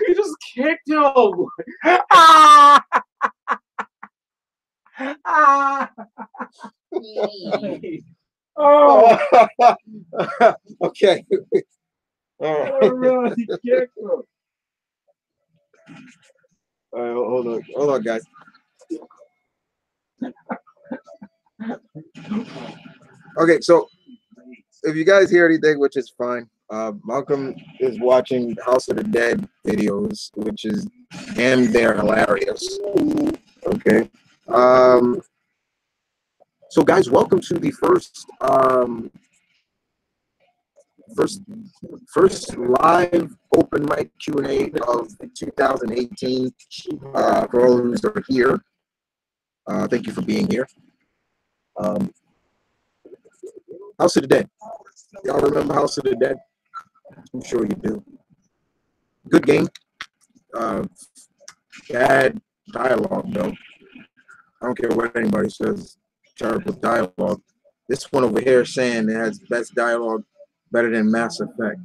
He just kicked him. Ah! Ah! Oh! Okay. All right. He kicked him. All right, hold on, guys. Okay, so if you guys hear anything, which is fine, Malcolm is watching House of the Dead videos, which is damn they're hilarious. Okay. So guys, welcome to the first live open mic Q&A of 2018. For all of you who are here, thank you for being here. House of the Dead. Y'all remember House of the Dead? I'm sure you do. Good game. Bad dialogue, though. I don't care what anybody says. Terrible dialogue. This one over here saying it has best dialogue, better than Mass Effect.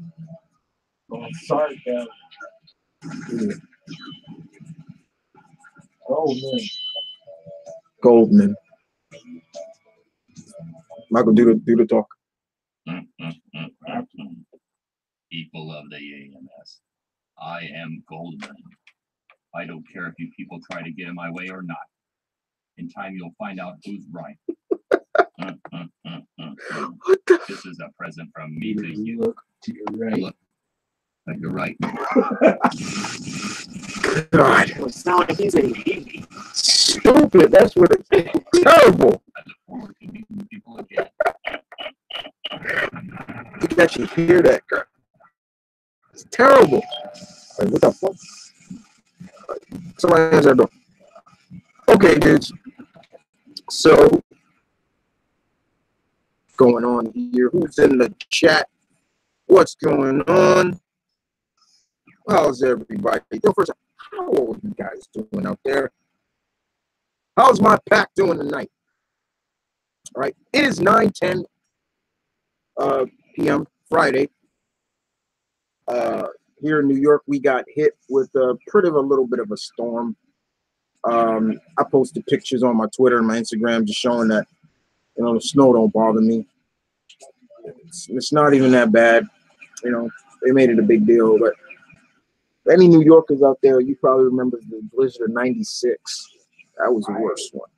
Oh, sorry, Gavin. Yeah. Goldman. Michael, do the talk. People of the AMS, I am Goldman. I don't care if you people try to get in my way or not. In time, you'll find out who's right. This is a present from me to you. Look to your right. Look, to your right. God, It's not like he's a baby. stupid. That's what it's terrible. I look forward to meeting you people again. You can actually hear that, girl. It's terrible. Like, what the fuck? Somebody answer that door. Okay, dudes. So, going on here? Who's in the chat? What's going on? How's everybody? First, how are you guys doing out there? How's my pack doing tonight? All right, it is 9:10 p.m. Friday. Here in New York, we got hit with a little bit of a storm. I posted pictures on my Twitter and my Instagram just showing that, you know, the snow don't bother me. It's not even that bad. You know, they made it a big deal. But any New Yorkers out there, you probably remember the blizzard of '96. That was the worst one.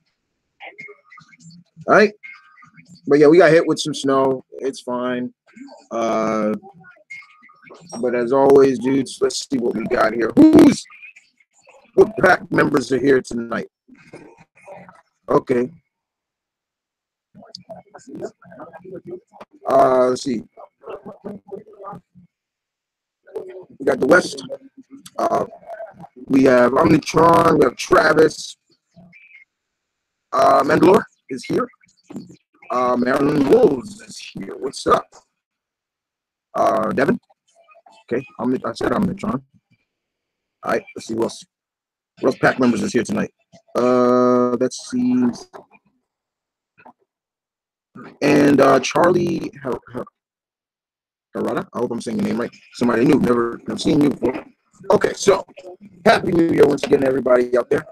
All right. But yeah, we got hit with some snow. It's fine. But as always, dudes, let's see what we got here. What pack members are here tonight? Okay. Let's see. We got the West. We have Omnitron. We have Travis. Mandalore is here. Marilyn Wolves is here. What's up? Devin. Okay, I said Omnitron. All right, let's see what else pack members is here tonight. Let's see. And Charlie Harada. I hope I'm saying your name right. Somebody new, never seen you before. Okay, so happy New Year once again, everybody out there.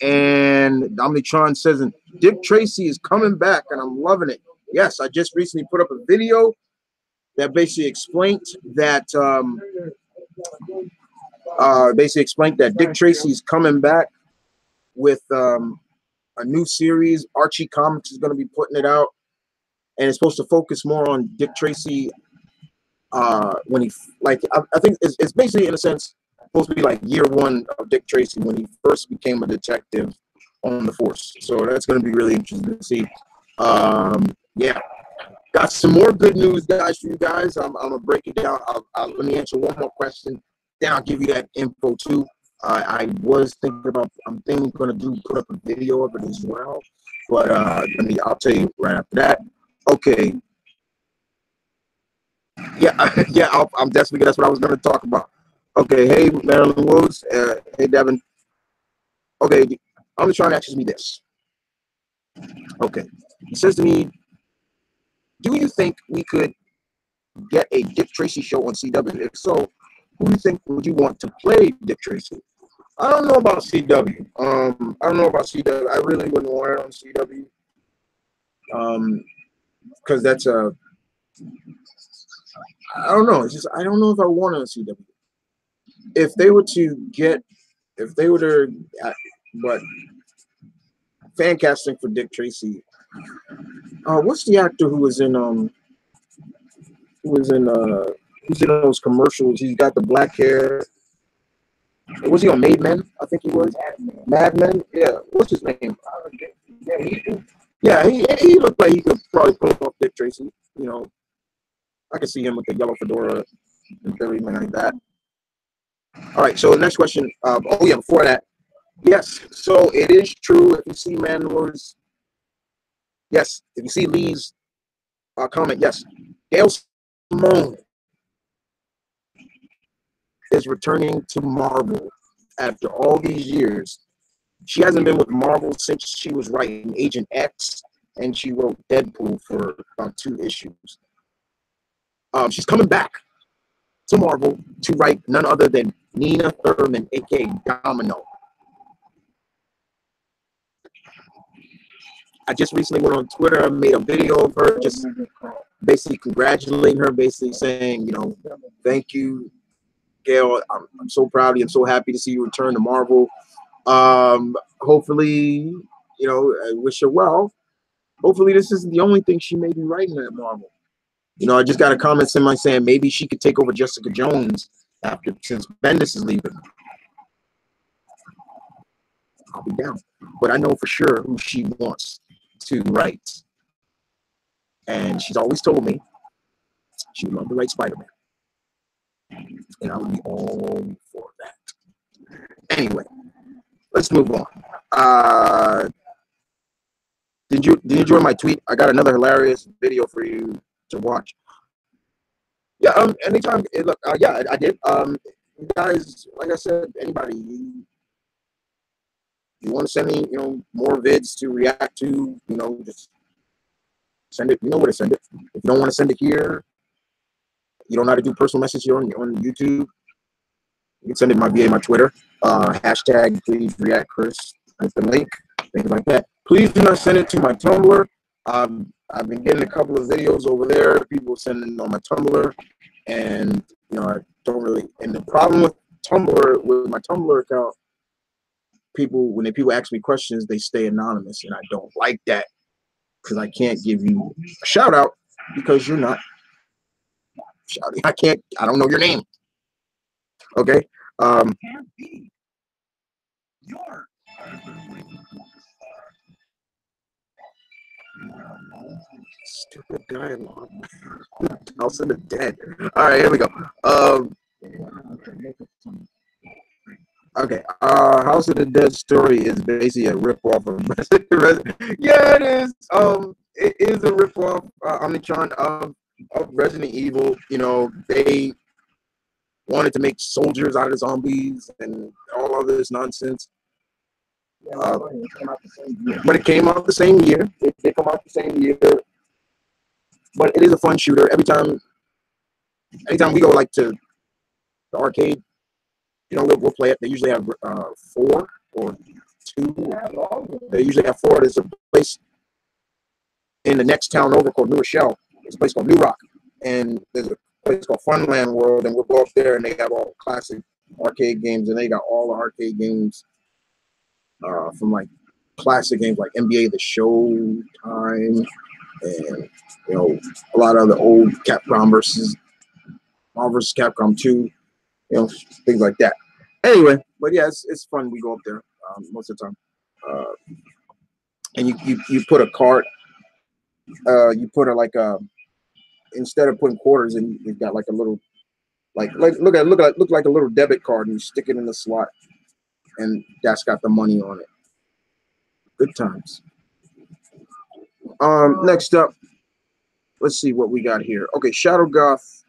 And Omnitron says, and Dick Tracy is coming back, and I'm loving it. Yes, I just recently put up a video that basically explained that Dick Tracy is coming back with a new series. Archie Comics is going to be putting it out, and it's supposed to focus more on Dick Tracy. When he, like, I think it's basically, in a sense, supposed to be like year one of Dick Tracy when he first became a detective on the force. So that's going to be really interesting to see. Yeah, got some more good news, guys, for you guys. I'm gonna break it down. Let me answer one more question. Then I'll give you that info too. I was thinking about, I'm going to put up a video of it as well, but I'll tell you right after that. Okay. Yeah, I'm definitely, that's what I was going to talk about. Okay, hey, Marilyn Woods, hey, Devin. Okay, I'm just trying to ask me this. Okay, he says to me, do you think we could get a Dick Tracy show on CW? If so, who do you think would you want to play Dick Tracy? I don't know about CW. I don't know about CW. I really wouldn't want it on CW. Because that's a, I don't know. It's just I don't know if I want it on CW. If they were to, but fan casting for Dick Tracy. What's the actor who's in those commercials? He's got the black hair. Was he on Mad Men? I think he was. Mad Men? Yeah. What's his name? Yeah, he looked like he could probably pull off Dick Tracy. You know, I could see him with the yellow fedora and everything like that. All right, so next question. Before that. Yes, so it is true. If you see Mandalorian's, yes. If you see Lee's comment, yes. Gail Simone is returning to Marvel after all these years. She hasn't been with Marvel since she was writing Agent X, and she wrote Deadpool for about 2 issues. She's coming back to Marvel to write none other than Nina Thurman, aka Domino. I just recently went on Twitter. I made a video of her just basically congratulating her, basically saying, you know, thank you, Gail. I'm so proud of you. I'm so happy to see you return to Marvel. Hopefully, you know, I wish her well. Hopefully this isn't the only thing she may be writing at Marvel. You know, I just got a comment somebody saying maybe she could take over Jessica Jones since Bendis is leaving. I'll be down. But I know for sure who she wants to write. And she's always told me she would love to write Spider-Man. And I would be all for that. Anyway, let's move on. Did you enjoy my tweet? I got another hilarious video for you to watch. Yeah, anytime. Look, yeah, I did. You guys, like I said, anybody, you want to send me, you know, more vids to react to, you know, just send it. You know where to send it. If you don't want to send it here, you don't know how to do personal message here on YouTube. You can send it via my Twitter. Hashtag please react Chris. That's the link. Things like that. Please do not send it to my Tumblr. I've been getting a couple of videos over there. People sending on my Tumblr, and you know I don't really. And the problem with Tumblr, with my Tumblr account, when people ask me questions, they stay anonymous, and I don't like that because I can't give you a shout out because you're not shouting. I don't know your name. Okay. Can't be. You're. Stupid guy. House of the Dead. All right, here we go. Okay. House of the Dead story is basically a ripoff of yeah, it is. It is a ripoff, Omnicron of Resident Evil. You know, they wanted to make soldiers out of zombies and all of this nonsense. But it came out the same year. It did come out the same year. But it is a fun shooter. Anytime we go like to the arcade, you know, we'll play it. They usually have 4 or 2. They usually have 4. There's a place in the next town over called New Rochelle. There's a place called New Rock, and there's a place called Funland World, and we'll go up there, and they have all classic arcade games, and they got all the arcade games from like classic games like NBA The Showtime, and you know a lot of the old Capcom versus Marvel vs. Capcom 2, you know, things like that. Anyway, but yeah, it's fun. We go up there most of the time, and you put a card. You put instead of putting quarters in, you've got like a little look like a little debit card, and you stick it in the slot, and that's got the money on it. Good times. Next up, let's see what we got here. Okay, Shadow Goth.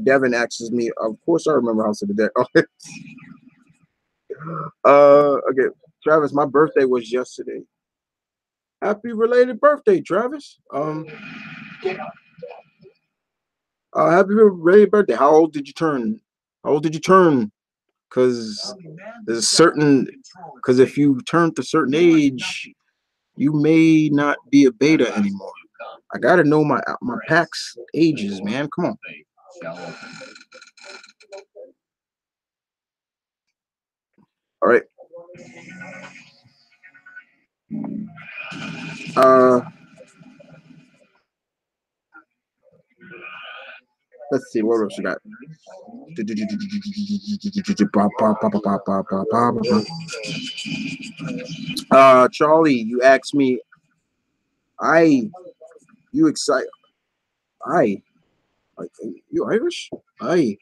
Devin asks me. Of course, I remember House of the Dead. Okay, Travis, my birthday was yesterday. Happy related birthday, Travis. Happy related birthday. How old did you turn? How old did you turn? Because there's a certain, because if you turn to a certain age, you may not be a beta anymore. I gotta know my pack's ages, man. Come on. All right. Let's see what else we got. Charlie, you asked me. You excited? Like you Irish? But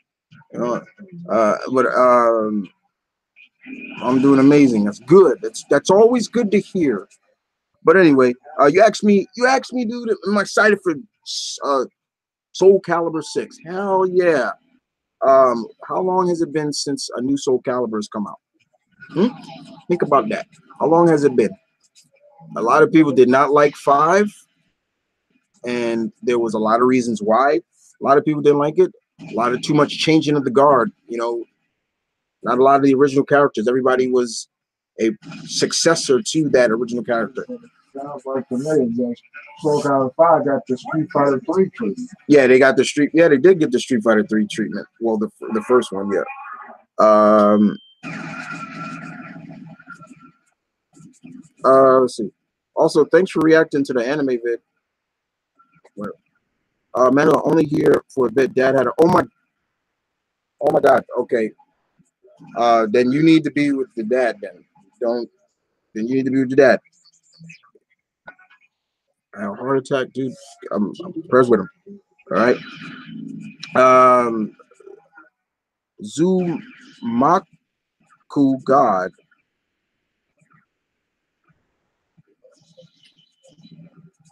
I'm doing amazing. That's good. That's always good to hear. But anyway, you asked me, dude, am I excited for Soul Calibur 6? Hell yeah. How long has it been since a new Soul Calibur has come out? Think about that. How long has it been? A lot of people did not like 5, and there was a lot of reasons why. A lot of people didn't like it. A lot of too much changing of the guard. Not a lot of the original characters. Everybody was a successor to that original character. Sounds like to me that Soul Calibur 5 got the Street Fighter 3 treatment. Yeah, they got the Street. Yeah, they did get the Street Fighter 3 treatment. Well, the first one, yeah. Let's see. Also, thanks for reacting to the anime vid. Man, I'm only here for a bit. Dad had a. Oh my God. Okay. Then you need to be with the dad. Then Then you need to be with your dad. I had a heart attack, dude. I'm prayers with him. All right. Zumaku God.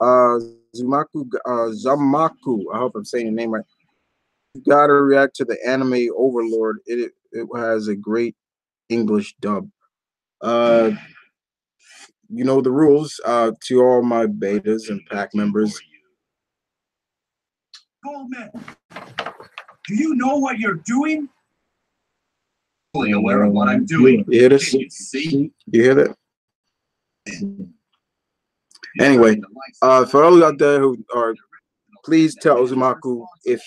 Zamaku. I hope I'm saying the name right. You gotta react to the anime Overlord. It has a great English dub. You know the rules. To all my betas and pack members. Goldman, do you know what you're doing? Fully aware of what I'm doing. You hear this? See? You hear that? Anyway, for all out there who are, please tell Uzumaku if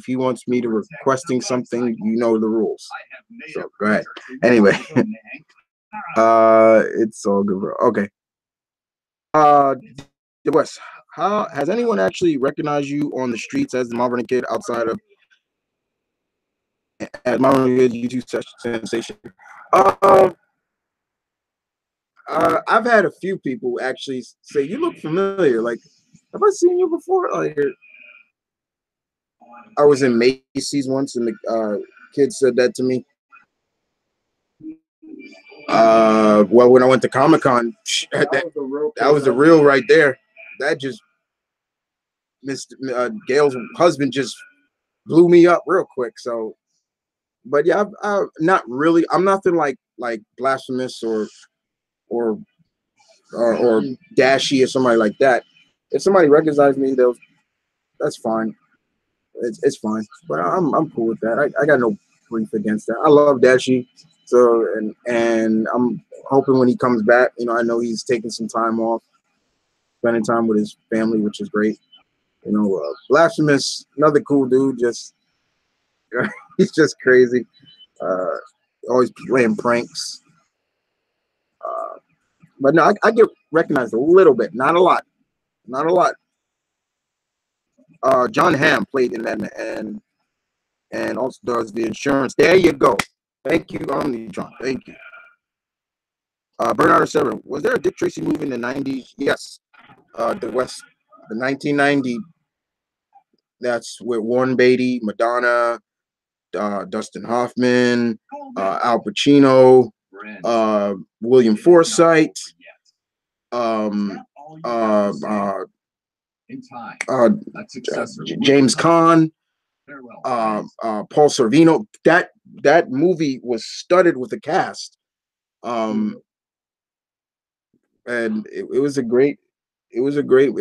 he wants me to requesting something, you know the rules. So go ahead. Anyway, it's all good, bro. Okay. West, how has anyone actually recognized you on the streets as the Marvin Kid outside of Marvin Kid YouTube sensation? I've had a few people actually say you look familiar. Like, have I seen you before? Like, I was in Macy's once, and the kid said that to me. Well, when I went to Comic-Con, that was the real right there. That just Gail's husband just blew me up real quick. So, but yeah, I not really. I'm nothing like blasphemous or dashy or somebody like that. If somebody recognizes me, that's fine. It's fine. But I'm cool with that. I got no grief against that. I love Dashy. So and I'm hoping when he comes back, I know he's taking some time off, spending time with his family, which is great. Blasphemous, another cool dude. Just he's just crazy. Always playing pranks. But no, I get recognized a little bit, not a lot. John Hamm played in that, and also does the insurance. There you go. Thank you, John. Thank you. Bernard Seven. Was there a Dick Tracy movie in the 90s? Yes. The 1990. That's with Warren Beatty, Madonna, Dustin Hoffman, Al Pacino, William Forsythe, James Caan, Paul Sorvino. That movie was studded with a cast, and it was a great It was a great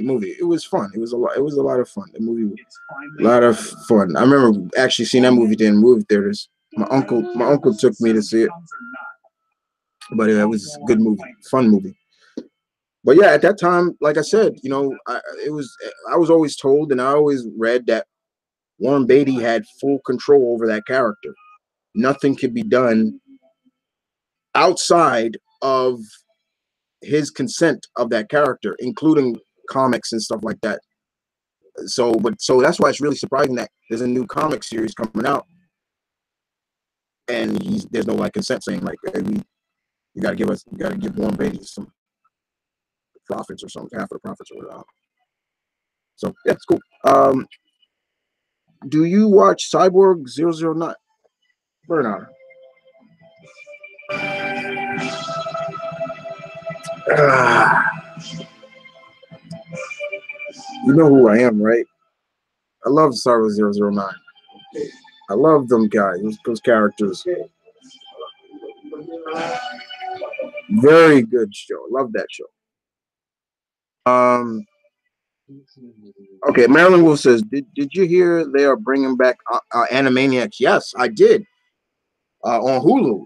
movie. It was fun. It was a lot of fun. The movie was a lot of fun. I remember actually seeing that movie in movie theaters. My uncle took me to see it. But it was a good movie, fun movie. But yeah, at that time, like I said, I was always told and I always read that Warren Beatty had full control over that character. Nothing could be done outside of his consent of that character, including comics and stuff like that. So that's why it's really surprising that there's a new comic series coming out, and there's no like consent saying like, hey, you got to give Warren Beatty some profits or something, half of the profits or whatever. So yeah, it's cool. Do you watch Cyborg 009? Vernon. You know who I am, right? I love Cyborg 009. I love them guys, those characters. Very good show. Love that show. Okay, Marilyn Wolf says, did you hear they are bringing back Animaniacs? Yes, I did. On Hulu.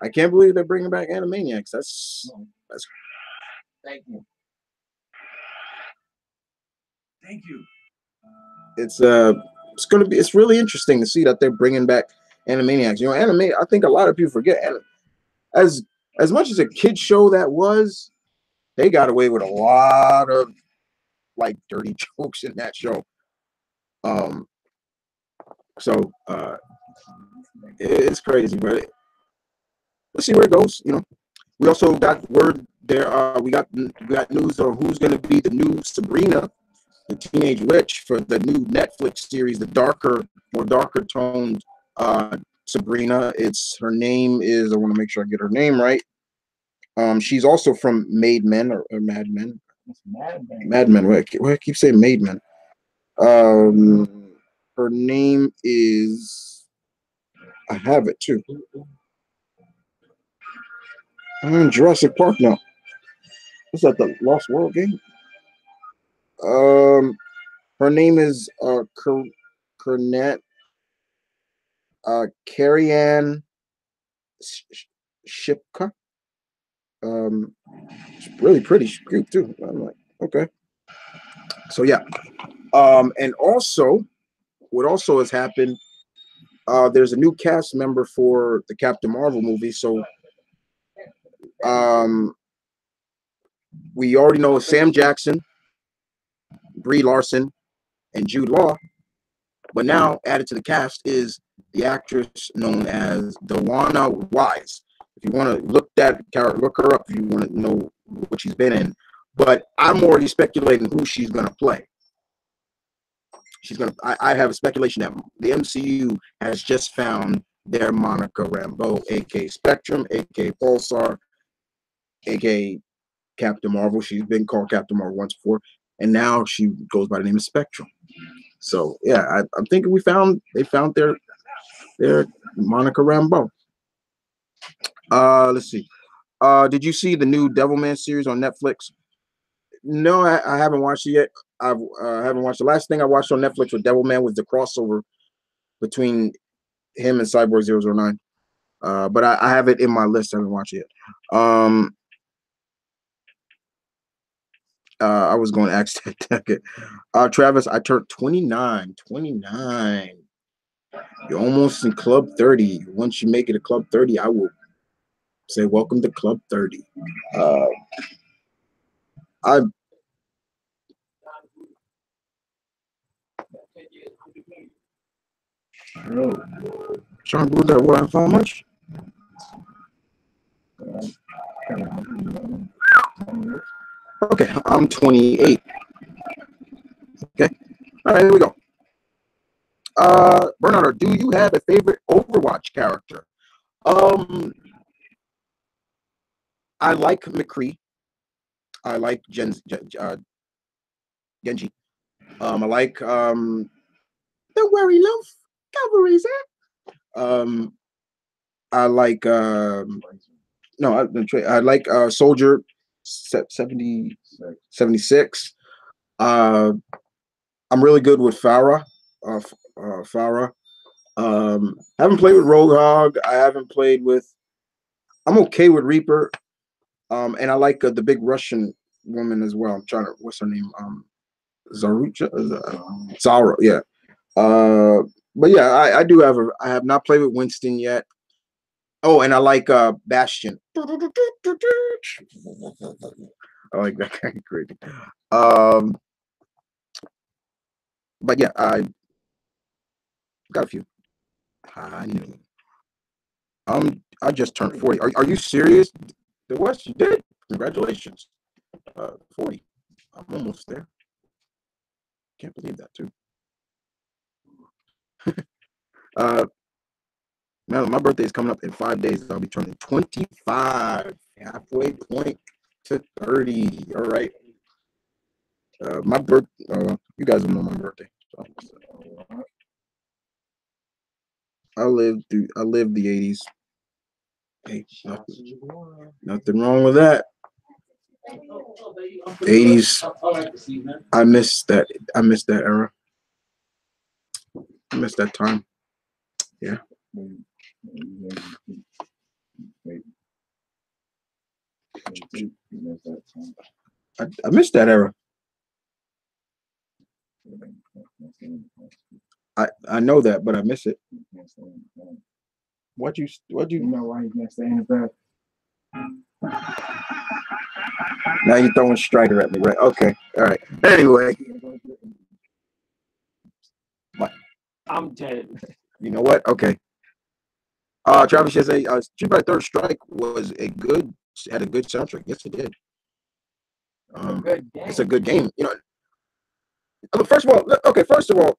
I can't believe they're bringing back Animaniacs. That's Thank you. Thank you. It's really interesting to see that they're bringing back Animaniacs. You know, I think a lot of people forget as much as a kid show that was, they got away with a lot of like dirty jokes in that show. So it's crazy, but let's see where it goes. You know, we also got word there. We got news on who's going to be the new Sabrina, the Teenage Witch, for the new Netflix series, the more darker toned Sabrina. Her name is, I want to make sure I get her name right. She's also from Mad Men or Mad Men. Mad Men. Why I keep saying Mad Men? Her name is. I have it too. I'm in Jurassic Park now. Is that the Lost World game? Her name is Kernet Carrie Ann Shipka. She's really pretty. She's cute too. I'm like, okay. So yeah. And also, what also has happened? There's a new cast member for the Captain Marvel movie. So, we already know Sam Jackson, Brie Larson, and Jude Law. But now added to the cast is the actress known as Dawana Wise. If you want to look her up if you want to know what she's been in. But I'm already speculating who she's gonna play. I have a speculation that the MCU has just found their Monica Rambeau, aka Spectrum, aka Pulsar, aka Captain Marvel. She's been called Captain Marvel once before, and now she goes by the name of Spectrum. So yeah, I'm thinking they found their Monica Rambeau. Let's see. Did you see the new Devilman series on Netflix? No, I haven't watched it yet. I haven't watched. The last thing I watched on Netflix with Devilman was the crossover between him and Cyborg 009. But I have it in my list. I haven't watched it yet. I was going to ask that. Travis, I turned 29. 29. You're almost in Club 30. Once you make it to Club 30, I will say welcome to Club 30. I'm trying to do that. What? How much? Okay, I'm 28. Okay. All right, here we go. Bernard, do you have a favorite Overwatch character? I like McCree. I like Genji. I like Don't worry, love. Cavalry's it. I like no, I like Soldier. 76. I'm really good with Farah. Farah. Haven't played with Roadhog. I haven't played with. I'm okay with Reaper. And I like the big Russian woman as well. I'm trying to. What's her name? Zarucha. Zara. Yeah. But yeah, I do have. I have not played with Winston yet. Oh, and I like Bastion. I like that kind of crazy. But yeah, I got a few. I knew. I just turned 40. Are you serious? The West, you did. Congratulations. 40. I'm almost there. Can't believe that too. Now my birthday is coming up in 5 days. I'll be turning 25. Halfway point to 30. All right. My birth. You guys don't know my birthday. So. I lived the 80s. Hey, nothing wrong with that. 80s. I miss that. I miss that era. I miss that time. Yeah. I miss that era. I know that, but I miss it. What you know why he can't stay in the back? Now you're throwing Strider at me, right? Okay. All right. Anyway. What? I'm dead. You know what? Okay. Travis says Street Fighter Third Strike had a good soundtrack. Yes, it did. It's a good game. You know, first of all,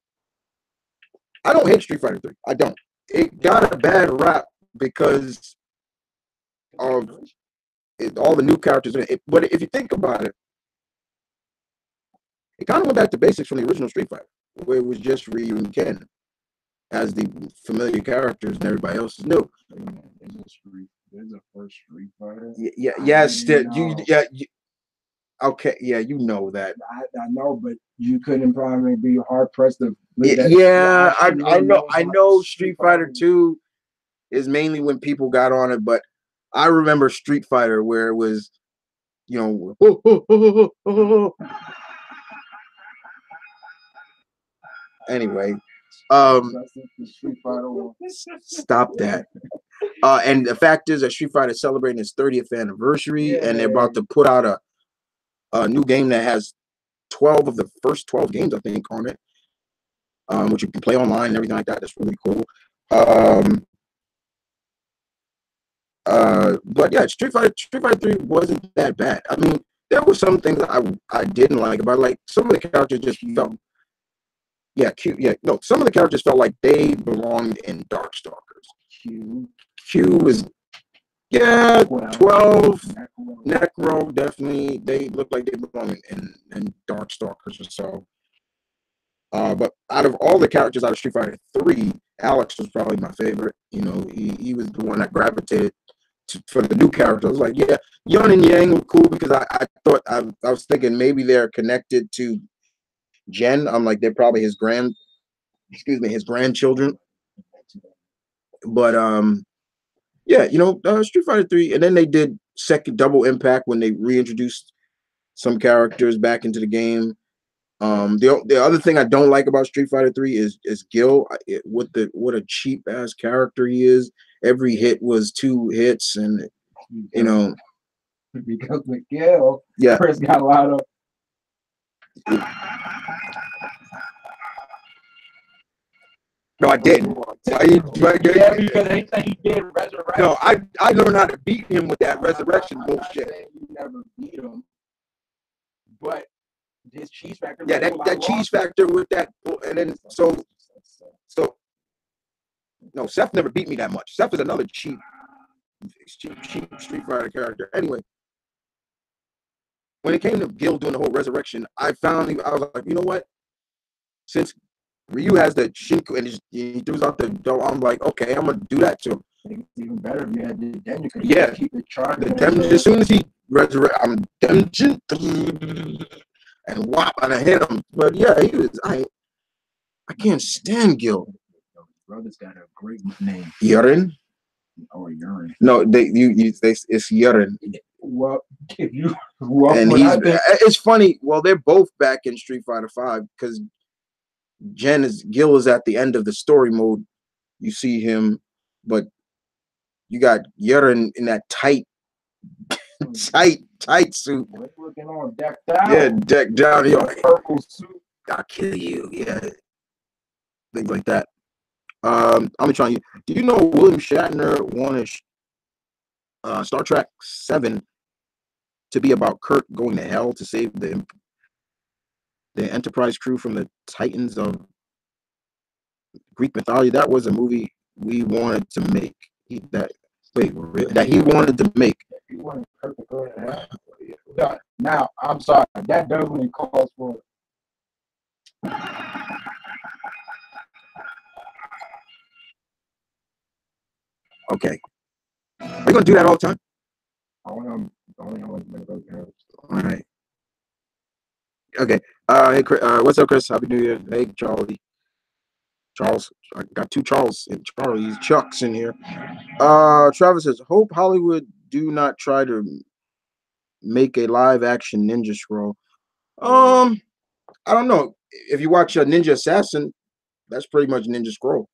I don't hate Street Fighter 3. I don't. It got a bad rap because of all the new characters in it. But if you think about it, it kind of went back to basics from the original Street Fighter, where it was just Ryu and Ken as the familiar characters and everybody else is new. There's a first Street Fighter. Okay, yeah, you know that. I know, but you couldn't probably be hard pressed to. I know Street Fighter 2 is mainly when people got on it, but I remember Street Fighter where it was, Anyway, stop that. And the fact is that Street Fighter is celebrating its 30th anniversary, and they're about to put out a new game that has 12 of the first 12 games, I think, on it, which you can play online and everything like that. That's really cool. But yeah, Street Fighter 3 wasn't that bad. I mean, there were some things I didn't like about it. Like some of the characters just felt some of the characters felt like they belonged in Darkstalkers. Q was 12. Necro, definitely. They look like they belong in Darkstalkers or so. But out of all the characters out of Street Fighter 3, Alex was probably my favorite. He was the one that gravitated for the new characters. I was like, yeah, Yun and Yang were cool because I thought I was thinking maybe they're connected to Jen. I'm like, they're probably his grandchildren. But Street Fighter 3, and then they did second Double Impact when they reintroduced some characters back into the game. The other thing I don't like about Street Fighter 3 is Gil. What a cheap ass character he is. Every hit was 2 hits, and because Miguel first got a lot of. No, I didn't. Because they say he did resurrection. No, I learned how to beat him with that resurrection bullshit. You never beat him, but his cheese factor. Yeah, that cheese factor with that, and then so. No, Seth never beat me that much. Seth is another cheap Street Fighter character. Anyway, when it came to Gil doing the whole resurrection, I was like, you know what? Since Ryu has the Shinku and he throws out the dough, I'm like, okay, I'm gonna do that too. It's even better if you had the Dem. Keep it charged. As soon as he resurrect. I'm dungeon and whop, and I hit him. But yeah, he was. I can't stand Gil. Brother's got a great name. Urine. Or urine. No, it's urine. Well, if you and it's funny. Well, they're both back in Street Fighter 5 because Gil is at the end of the story mode. You see him, but you got urine in that tight suit. Looking all decked out. Yeah, decked down. Purple suit. I'll kill you. Yeah, things like that. I'm trying you. Do you know William Shatner wanted Star Trek 7 to be about Kirk going to hell to save the Enterprise crew from the Titans of Greek mythology? That was a movie we wanted to make. That he wanted to make. He wanted Kirk to go to hell. Now, I'm sorry. That definitely calls for. Okay. Are you gonna do that all the time? All right. Okay. Hey, Chris, what's up, Chris? Happy New Year. Hey, Charlie. Charles. I got two Charles and Charlie's Chucks in here. Travis says, hope Hollywood do not try to make a live action Ninja Scroll. I don't know. If you watch Ninja Assassin, that's pretty much Ninja Scroll.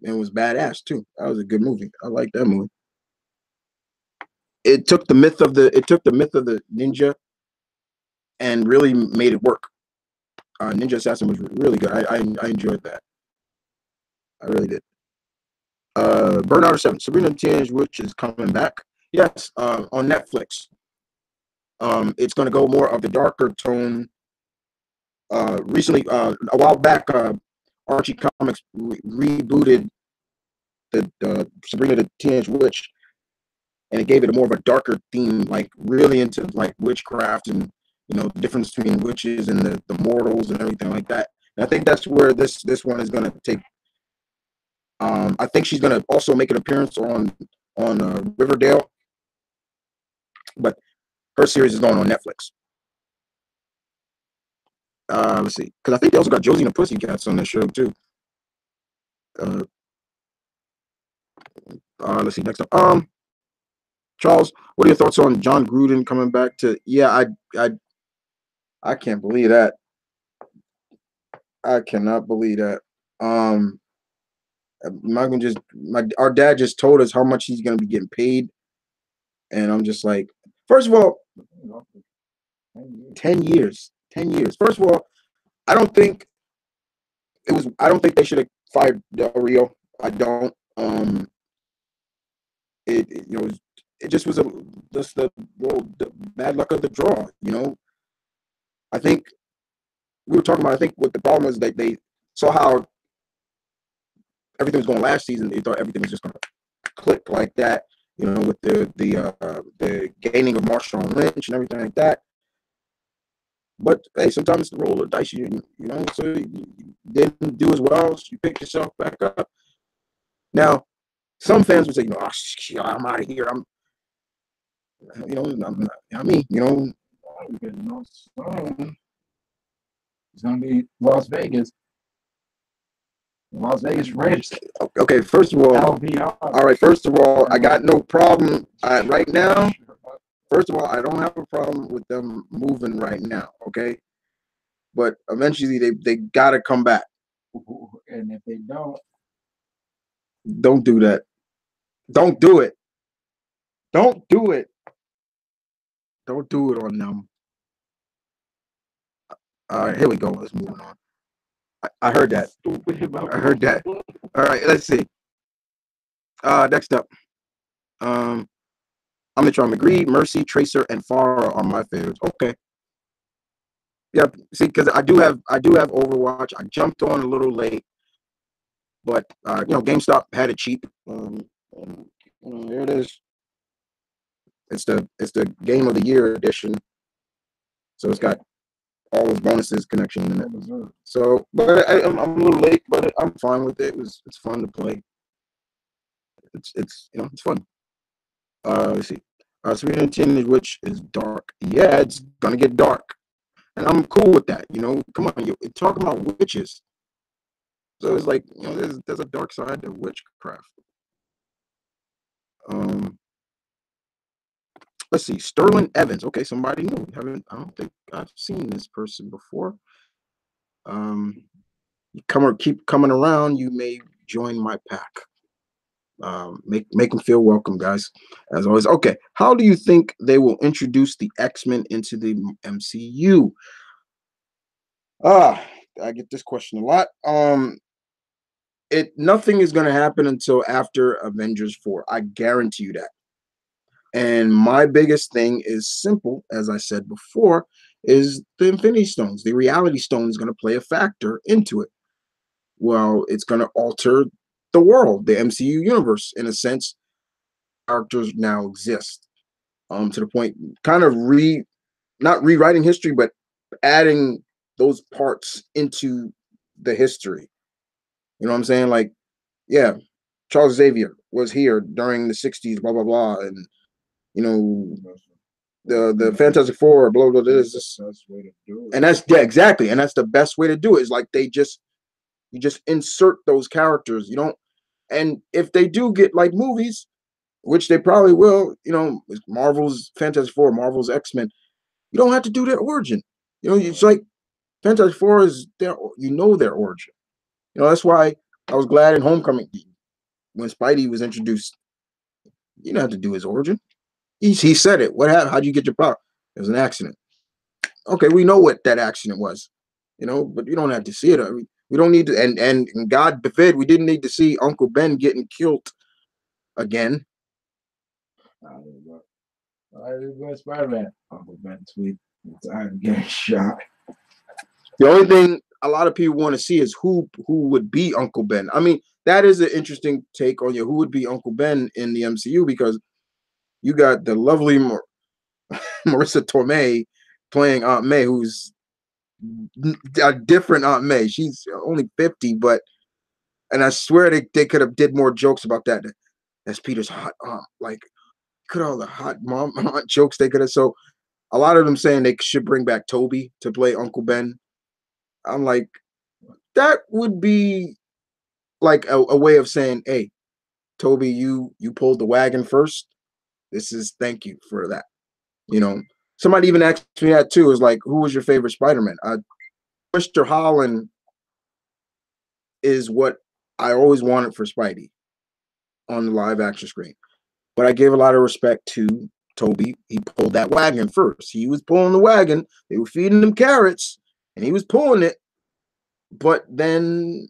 And it was badass too. That was a good movie. I like that movie. It took the myth of the ninja and really made it work. Ninja Assassin was really good. I enjoyed that. I really did. Bernard 7, Sabrina the Teenage Witch is coming back. Yes, on Netflix. It's going to go more of the darker tone. Recently, a while back, Archie Comics rebooted the Sabrina the Teenage Witch, and it gave it a more of a darker theme, like really into like witchcraft and the difference between witches and the mortals and everything like that. And I think that's where this one is going to take. I think she's going to also make an appearance on Riverdale, but her series is going on Netflix. Let's see, because I think they also got Josie and the Pussycats on that show too. Let's see next up. Charles, what are your thoughts on John Gruden coming back to? Yeah, I can't believe that. I cannot believe that. Our dad just told us how much he's gonna be getting paid, and I'm just like, first of all, 10 years. First of all, I don't think they should have fired Del Rio. I don't. It just was the bad luck of the draw. I think we were talking about. I think what the problem was that they saw how everything was going last season. They thought everything was just going to click like that. With the gaining of Marshawn Lynch and everything like that. But hey, sometimes it's the roll of the dice. So you didn't do as well. So you pick yourself back up. Now, some fans would say, I'm out of here. It's gonna be Las Vegas. Las Vegas Raiders. Okay, first of all, LVR. All right. First of all, I got no problem right now. First of all, I don't have a problem with them moving right now. Okay, but eventually they gotta come back. And if they don't do that. Don't do it. Don't do it. Don't do it on them. All right, here we go. Let's move on. I heard that. I heard that. All right, let's see. Next up. I'm gonna try McGree, Mercy, Tracer, and Farah are my favorites. Okay. Yeah, see, because I do have Overwatch. I jumped on a little late, but GameStop had it cheap. There it is. It's the Game of the Year edition. So it's got all those bonuses connection in it. So, but I'm a little late, but I'm fine with it. It's fun to play. It's fun. Let's see. Sweet and Teenage Witch is dark. Yeah, it's gonna get dark, and I'm cool with that. Come on, you talking about witches, so it's like there's a dark side to witchcraft. Um, let's see, Sterling Evans. Okay, somebody new. I don't think I've seen this person before. Keep coming around. You may join my pack. Make them feel welcome, guys. As always. Okay, how do you think they will introduce the X-Men into the MCU? I get this question a lot. Nothing is going to happen until after Avengers 4. I guarantee you that. And my biggest thing is simple, as I said before, is the Infinity Stones. The Reality Stone is going to play a factor into it. Well, it's going to alter the world, the MCU universe, in a sense. Characters now exist. To the point, kind of not rewriting history, but adding those parts into the history. You know what I'm saying? Like, yeah, Charles Xavier was here during the 60s, blah, blah, blah. And, the Fantastic Four, blah, blah, blah. This. And that's, yeah, exactly. And that's the best way to do it is like you just insert those characters. You don't, and if they do get like movies, which they probably will, Marvel's Fantastic Four, Marvel's X-Men, you don't have to do their origin. It's like Fantastic Four is their origin. That's why I was glad in Homecoming when Spidey was introduced. You don't have to do his origin. He said it. What happened? How'd you get your power? It was an accident. Okay, we know what that accident was, but you don't have to see it. I mean, we don't need to, and God forbid, we didn't need to see Uncle Ben getting killed again. Spider-Man. Uncle Ben tweet. I'm getting shot. The only thing a lot of people want to see is who would be Uncle Ben. I mean, that is an interesting take on who would be Uncle Ben in the MCU, because you got the lovely Marissa Tomei playing Aunt May, who's a different Aunt May. She's only 50, and I swear they could have did more jokes about that. That's Peter's hot aunt. Like, could all the hot mom aunt jokes they could have. So a lot of them saying they should bring back Toby to play Uncle Ben. I'm like, that would be like a way of saying, hey, Toby, you pulled the wagon first. This is thank you for that. Somebody even asked me that too. Is like, who was your favorite Spider-Man? Mr. Holland is what I always wanted for Spidey on the live action screen. But I gave a lot of respect to Toby. He pulled that wagon first. He was pulling the wagon. They were feeding him carrots, and he was pulling it. But then,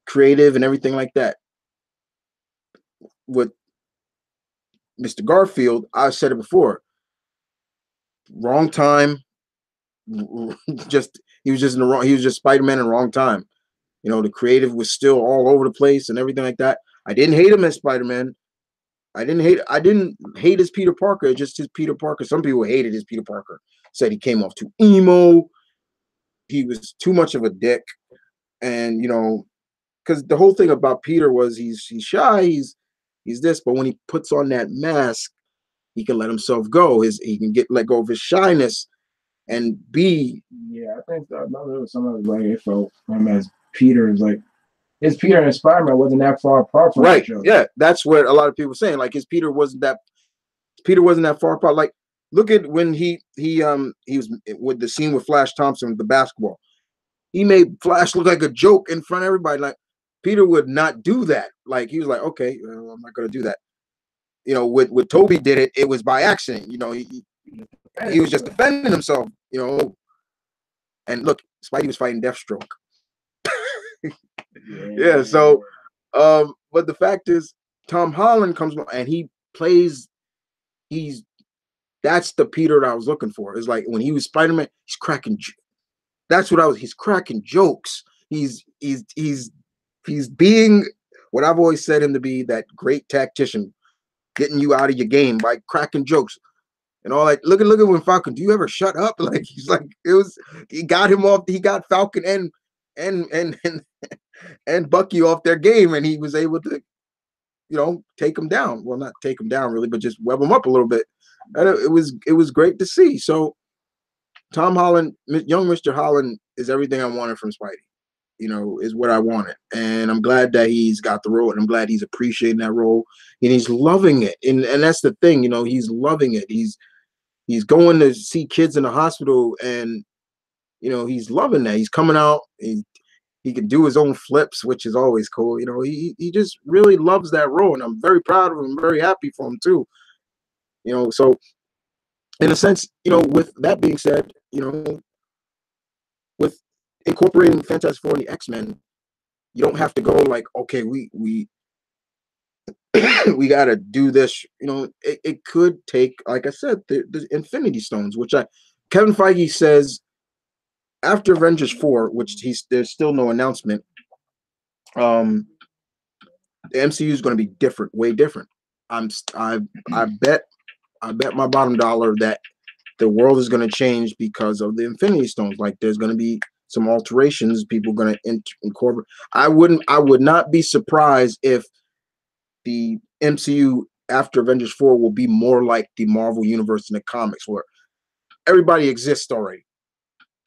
creative and everything like that. With Mr. Garfield, I said it before. Wrong time. He was just Spider-Man in the wrong time. The creative was still all over the place and everything like that. I didn't hate him as Spider-Man. I didn't hate his Peter Parker, just his Peter Parker. Some people hated his Peter Parker. Said he came off too emo. He was too much of a dick. And, because the whole thing about Peter was he's shy, he's this, but when he puts on that mask, he can let himself go. He can let go of his shyness and be. Yeah, I think some of it like it felt him as Peter is like his Peter and Spider-Man wasn't that far apart from each other. Yeah, that's what a lot of people were saying. Like his Peter wasn't that far apart. Like, look at when he was with the scene with Flash Thompson with the basketball. He made Flash look like a joke in front of everybody. Like, Peter would not do that. Like, he was like, okay, I'm not going to do that. With Toby did it, it was by accident. He was just defending himself, And look, Spidey was fighting Deathstroke. Yeah, so, but the fact is, Tom Holland comes and he plays, that's the Peter that I was looking for. It's like when he was Spider-Man, he's cracking. He's cracking jokes. He's being what I've always said him to be, that great tactician, getting you out of your game by cracking jokes and all that. Look at when Falcon, do you ever shut up? Like, he's like, he got him off. He got Falcon and Bucky off their game, and he was able to, take him down. Well, not take him down really, but just web him up a little bit. And it was great to see. So Tom Holland, young Mr. Holland, is everything I wanted from Spidey. Is what I wanted. And I'm glad that he's got the role, and I'm glad he's appreciating that role, and he's loving it. And that's the thing, he's loving it. He's going to see kids in the hospital, and he's loving that. He's coming out. He can do his own flips, which is always cool. He just really loves that role, and I'm very proud of him. I'm very happy for him too. So in a sense, with that being said, with incorporating Fantastic Four and the X-Men, you don't have to go like, okay, we we got to do this. It could take, like I said, the Infinity Stones, which Kevin Feige says after Avengers 4, which there's still no announcement. The MCU is going to be different, way different. I bet my bottom dollar that the world is going to change because of the Infinity Stones. Like, there's going to be some alterations. People are going to incorporate. I would not be surprised if the MCU after Avengers 4 will be more like the Marvel Universe in the comics, where everybody exists already.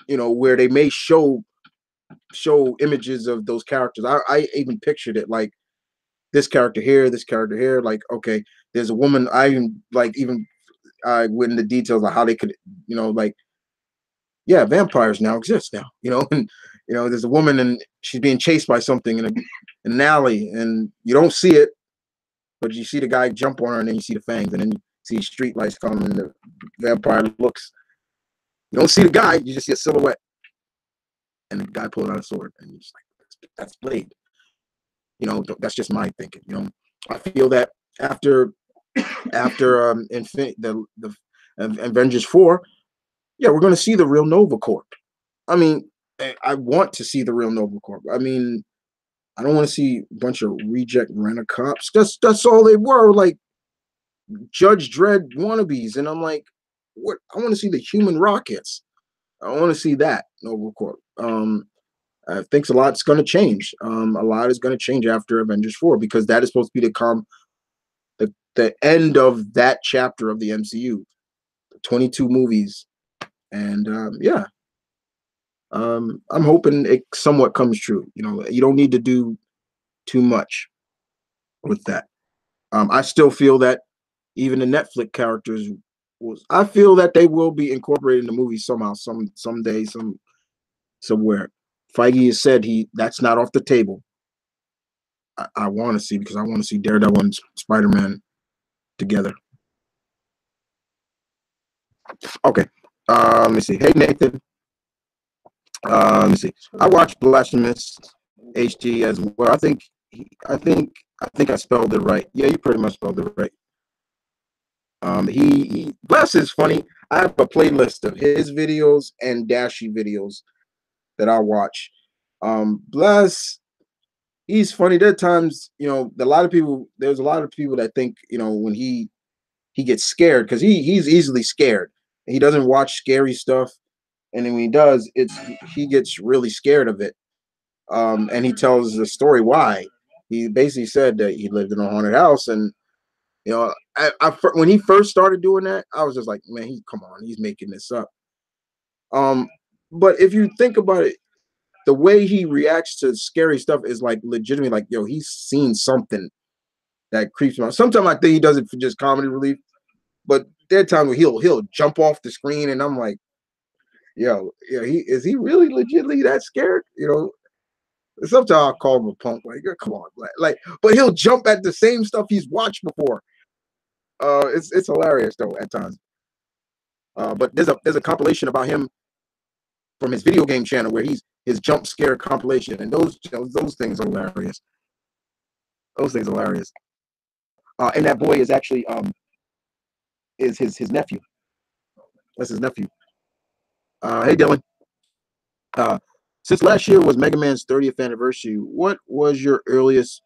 Where they may show images of those characters. I even pictured it like this character here, like, okay, there's a woman. I went into details of how they could, vampires now exist now, and there's a woman and she's being chased by something in an alley, and you don't see it, but you see the guy jump on her, and then you see the fangs, and then you see street lights coming, and the vampire looks. You don't see the guy, you just see a silhouette, and the guy pulling out a sword, and you're just like, that's Blade. That's just my thinking. I feel that after the Avengers 4, we're going to see the real Nova Corp. I mean, I want to see the real Nova Corp. I mean, I don't want to see a bunch of reject rent-a-cops. That's all they were, like Judge Dredd wannabes. And I'm like, what? I want to see the Human Rockets. I want to see that Nova Corp. I think a lot's going to change. A lot is going to change after Avengers 4, because that is supposed to be the end of that chapter of the MCU. 22 movies. And I'm hoping it somewhat comes true. You don't need to do too much with that. I still feel that even the Netflix characters, I feel that they will be incorporated in the movie somehow, someday, somewhere. Feige has said that's not off the table. I want to see, because I want to see Daredevil and Spider-Man together. Okay. Let me see. Hey, Nathan. Let me see. I watched Blasphemous HD as well. I think I spelled it right. Yeah, you pretty much spelled it right. Bless is funny. I have a playlist of his videos and Dashi videos that I watch. Bless, he's funny. There are times, there's a lot of people that think, when he gets scared, because he's easily scared. He doesn't watch scary stuff, and then when he does, he gets really scared of it. And he tells the story why. He basically said that he lived in a haunted house, and when he first started doing that, I was just like, man, come on, he's making this up. But if you think about it, the way he reacts to scary stuff is like legitimately like, yo, he's seen something that creeps him out. Sometimes I think he does it for just comedy relief, but there are times where he'll jump off the screen, and I'm like, yo, is he really legitimately that scared? Sometimes I'll call him a punk, like, come on, like, but he'll jump at the same stuff he's watched before. It's hilarious though at times. But there's a compilation about him from his video game channel where his jump scare compilation, and those things are hilarious. Those things are hilarious. And that boy is actually is his nephew. That's his nephew. Hey Dylan. Since last year was Mega Man's 30th anniversary, what was your earliest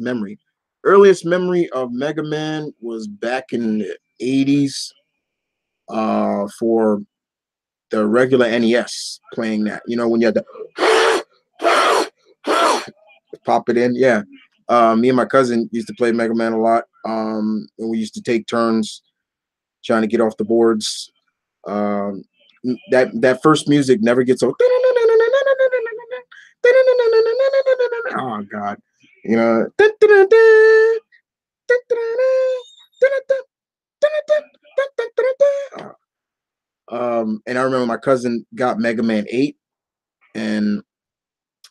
memory? Earliest memory of Mega Man was back in the 80s, for the regular NES, playing that. When you had to pop it in, yeah. Me and my cousin used to play Mega Man a lot. And we used to take turns trying to get off the boards. That first music never gets old. Oh God, you know. And I remember my cousin got Mega Man 8, and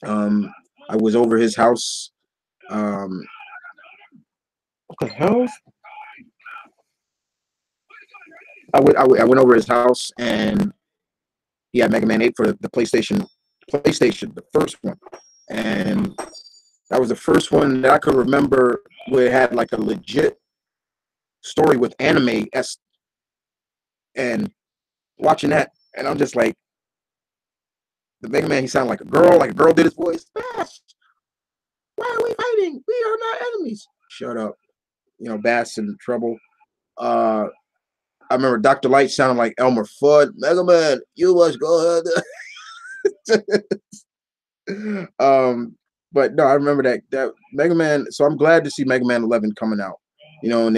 I was over his house. What the hell? I went over his house, and he had Mega Man 8 for the PlayStation, the first one, and that was the first one that I could remember where it had like a legit story with anime s. And watching that, and I'm just like, the Mega Man, he sounded like a girl did his voice. Bass, why are we fighting? We are not enemies. Shut up. You know, Bass in trouble. I remember Dr. Light sounded like Elmer Fudd. Mega Man, you must go ahead. But no, I remember that Mega Man. So I'm glad to see Mega Man 11 coming out. You know, and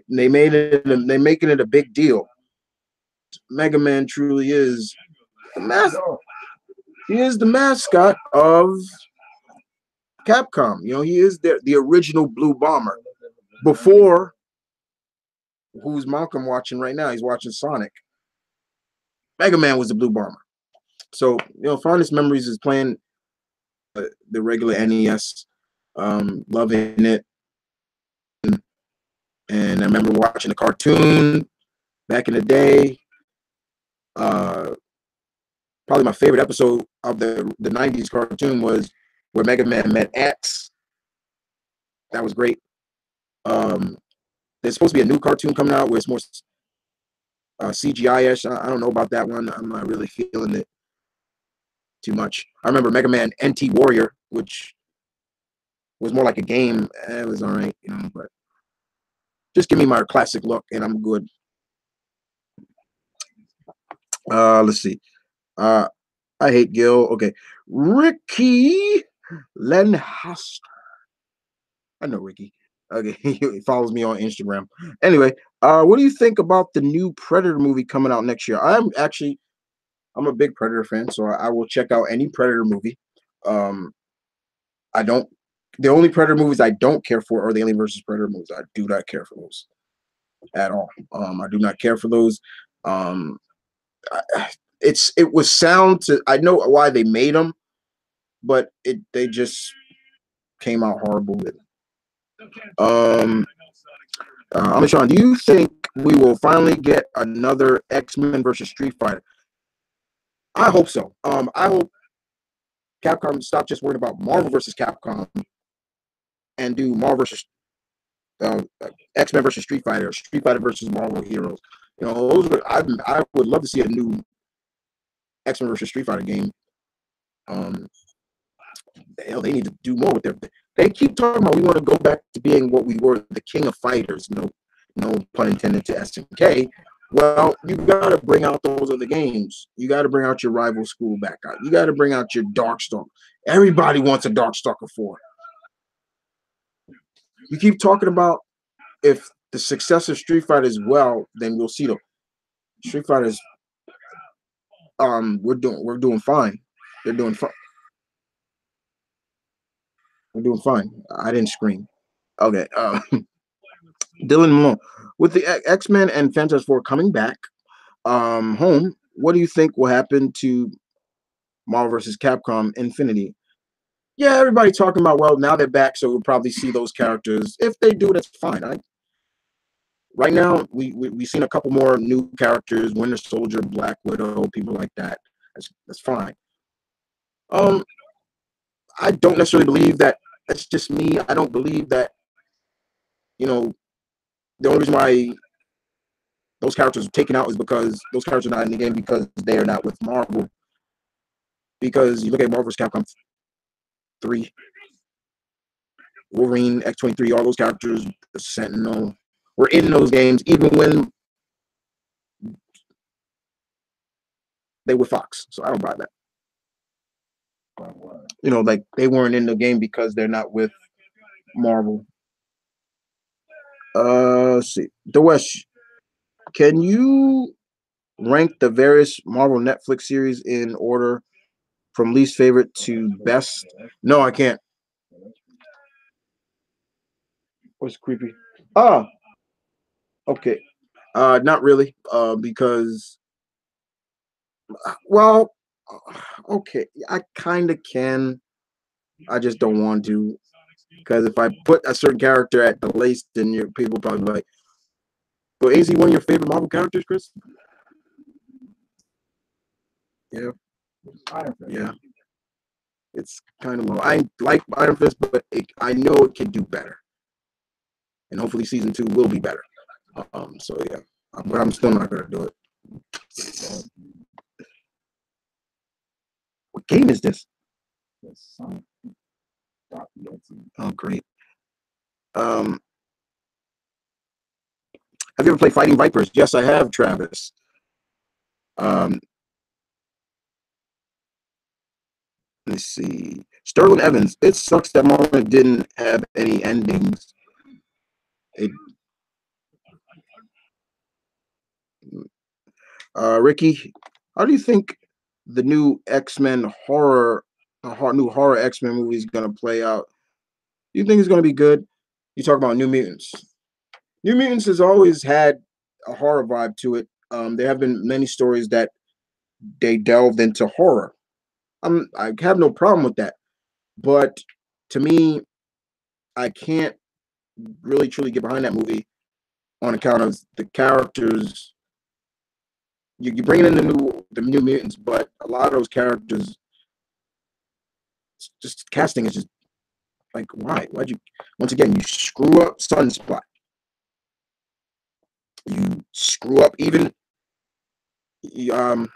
they made it. They're making it a big deal. Mega Man truly is the mascot. He is the mascot of Capcom. You know, he is the original Blue Bomber. Before, who's Malcolm watching right now? He's watching Sonic. Mega Man was the Blue Bomber. So, you know, fondest memories is playing the regular NES, loving it. And I remember watching the cartoon back in the day. Probably my favorite episode of the 90s cartoon was where Mega Man met X. That was great. There's supposed to be a new cartoon coming out where it's more CGI-ish. I don't know about that one. I'm not really feeling it too much. I remember Mega Man NT Warrior, which was more like a game. It was all right, you know, but just give me my classic look and I'm good. Let's see. I hate Gil. Okay. Ricky Lenhast. I know Ricky. Okay, he follows me on Instagram. Anyway, what do you think about the new Predator movie coming out next year? I'm a big Predator fan, so I will check out any Predator movie. The only Predator movies I don't care for are the Alien versus Predator movies. I do not care for those at all. I do not care for those. It was sound to. I know why they made them, but they just came out horrible with it. Sean, do you think we will finally get another X-Men versus Street Fighter? I hope so. I hope Capcom stop just worrying about Marvel versus Capcom and do Marvel versus X-Men versus Street Fighter, or Street Fighter versus Marvel Heroes. You know, I would love to see a new X-Men versus Street Fighter game. Hell, they need to do more with their. They keep talking about we want to go back to being what we were, the king of fighters. No pun intended to SMK. Well, you got to bring out those other games. You got to bring out your Rival School back out. You got to bring out your Darkstalker. Everybody wants a Darkstalker 4. You keep talking about if the success of Street Fighter is well, then we'll see them. Street Fighters, we're doing fine. They're doing fine. We're doing fine. I didn't scream. Okay. Dylan Malone, with the X-Men and Fantastic Four coming back home, what do you think will happen to Marvel vs. Capcom Infinity? Yeah, everybody talking about, well, now they're back, so we'll probably see those characters. If they do, that's fine. Right now, we've seen a couple more new characters: Winter Soldier, Black Widow, people like that. That's fine. I don't necessarily believe that. That's just me. I don't believe that. You know, the only reason why those characters are taken out is because those characters are not in the game because they are not with Marvel. Because you look at Marvel vs. Capcom 3, Wolverine, X-23, all those characters, the Sentinel, were in those games even when they were Fox. So I don't buy that. You know, like they weren't in the game because they're not with Marvel. Let's see. The West. Can you rank the various Marvel Netflix series in order from least favorite to best? No, I can't. What's creepy? Ah, okay. Not really. Because well, okay, I kind of can. I just don't want to, because if I put a certain character at the least, then your people probably be like, "But is he one of your favorite Marvel characters, Chris?" Yeah, yeah. It's kind of low. I like Iron Fist, but I know it can do better, and hopefully season 2 will be better. So yeah, but I'm still not gonna do it. What game is this? Oh, great. Have you ever played Fighting Vipers? Yes, I have, Travis. Um, let's see. Sterling Evans. It sucks that Marvel didn't have any endings. It, Ricky, how do you think the new X-Men horror, new horror X-Men movie is gonna play out? Do you think it's gonna be good? You talk about New Mutants. New Mutants has always had a horror vibe to it. There have been many stories that they delved into horror. I have no problem with that, but to me, I can't really truly get behind that movie on account of the characters. You bring in the new mutants, but a lot of those characters, just casting is just like, why? Why'd you? Once again, you screw up Sunspot. You screw up even um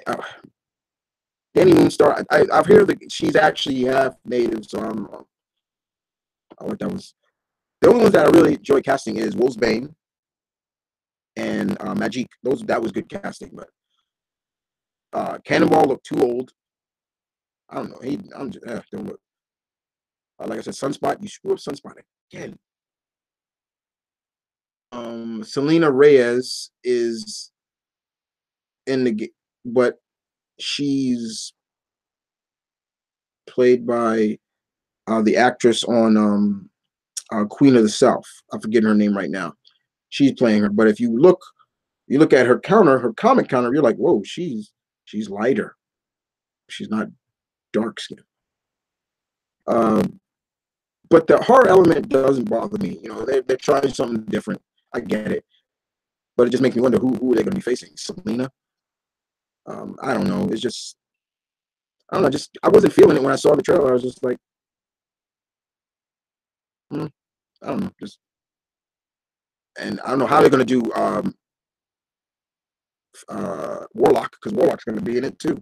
uh, Danny Moonstar. I've heard that she's actually half native, so I like that was the only ones that I really enjoy casting is Wolfsbane and Magic. That was good casting, but Cannonball looked too old. I don't know. I'm just don't look. Like I said, Sunspot. You screw up Sunspot again. Selena Reyes is in the game, but she's played by the actress on Queen of the South. I'm forgetting her name right now. She's playing her, but if you look at her counter, her comic counter, you're like, whoa, she's lighter. She's not dark skinned. But the horror element doesn't bother me. You know, they're trying something different. I get it, but it just makes me wonder who are they going to be facing? Selena? I don't know. It's just I don't know. Just I wasn't feeling it when I saw the trailer. I was just like, I don't know. Just and I don't know how they're going to do Warlock, because Warlock's going to be in it too.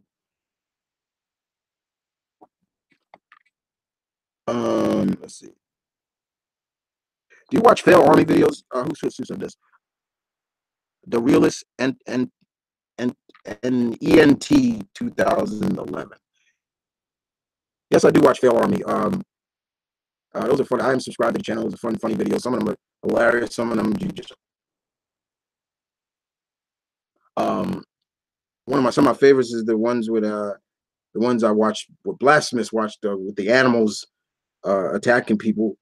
Let's see. Do you watch Fail Army videos? Who said this? The Realist and ENT 2011. Yes, I do watch Fail Army. Those are fun. I am subscribed to the channel. Those are funny videos. Some of them are hilarious. Some of them you just some of my favorites is the ones with the ones I watched with Blasphemous watched with the animals attacking people.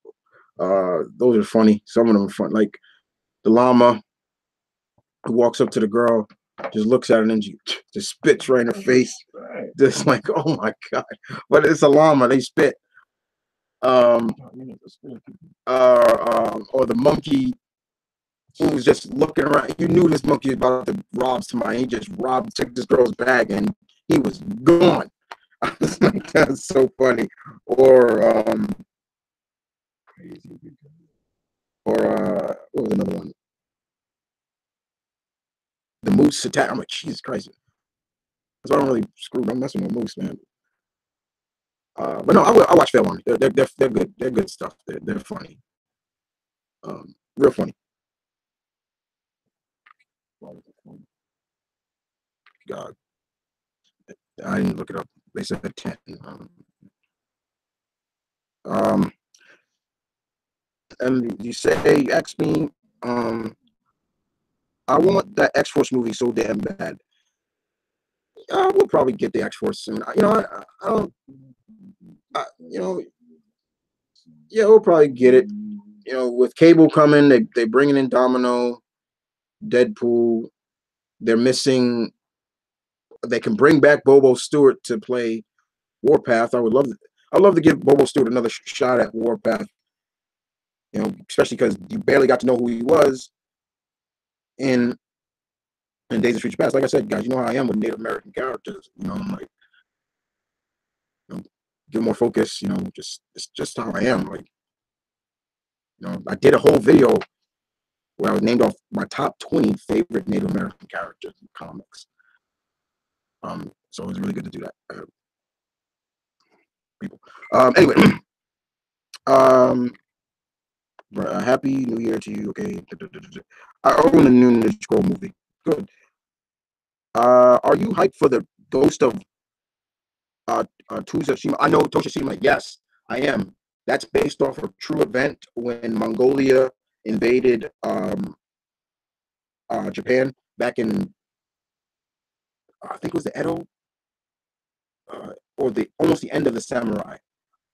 Those are funny. Some of them are fun. Like the llama who walks up to the girl, just looks at her and then she just spits right in her face. Just like, oh my god. But it's a llama, they spit. Or the monkey who was just looking around. You knew this monkey was about to rob somebody. He just took this girl's bag and he was gone. I was like, that's so funny. Or what was another one? The moose attack. I'm like, Jesus Christ. That's why I don't really I'm messing with moose, man. But no, I watch Fail Army. They're good. They're good stuff. They're funny. Real funny. God, I didn't look it up. They said 10. And you say you asked me, I want that X-Force movie so damn bad. We'll probably get the X-Force soon. You know, I don't, you know, yeah, we'll probably get it. You know, with Cable coming, they bringing in Domino, Deadpool. They're missing. They can bring back Bobo Stewart to play Warpath. I'd love to give Bobo Stewart another shot at Warpath. You know, especially because you barely got to know who he was in Days of Future Past. Like I said, guys, you know how I am with Native American characters. You know, I'm like, you know, give more focus. You know, it's just how I am. Like, you know, I did a whole video where I was named off my top 20 favorite Native American characters in comics. So it was really good to do that. People. Anyway, happy New Year to you. Okay. I own a new Ninja Scroll movie. Good. Are you hyped for the Ghost of Tsushima? I know Toshima. Yes, I am. That's based off a true event when Mongolia invaded Japan back in I think it was the Edo or the almost the end of the samurai.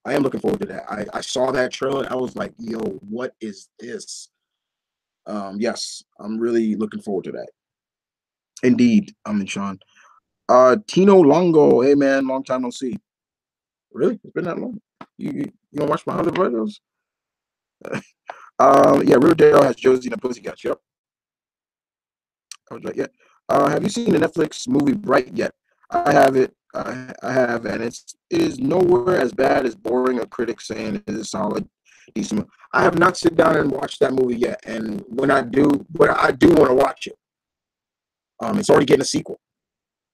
I am looking forward to that. I saw that trailer. I was like, yo, what is this? Yes, I'm really looking forward to that. Indeed, I'm in Sean. Tino Longo, hey man, long time no see. Really? It's been that long? You don't watch my other videos? Yeah, Riverdale has Josie and the Pussycats. Yep. I was like, yeah. Have you seen the Netflix movie Bright yet? I have it. I have, and it is nowhere as bad as boring a critic saying it is solid, decent. I have not sit down and watched that movie yet, and when I do, but I do want to watch it. It's already getting a sequel.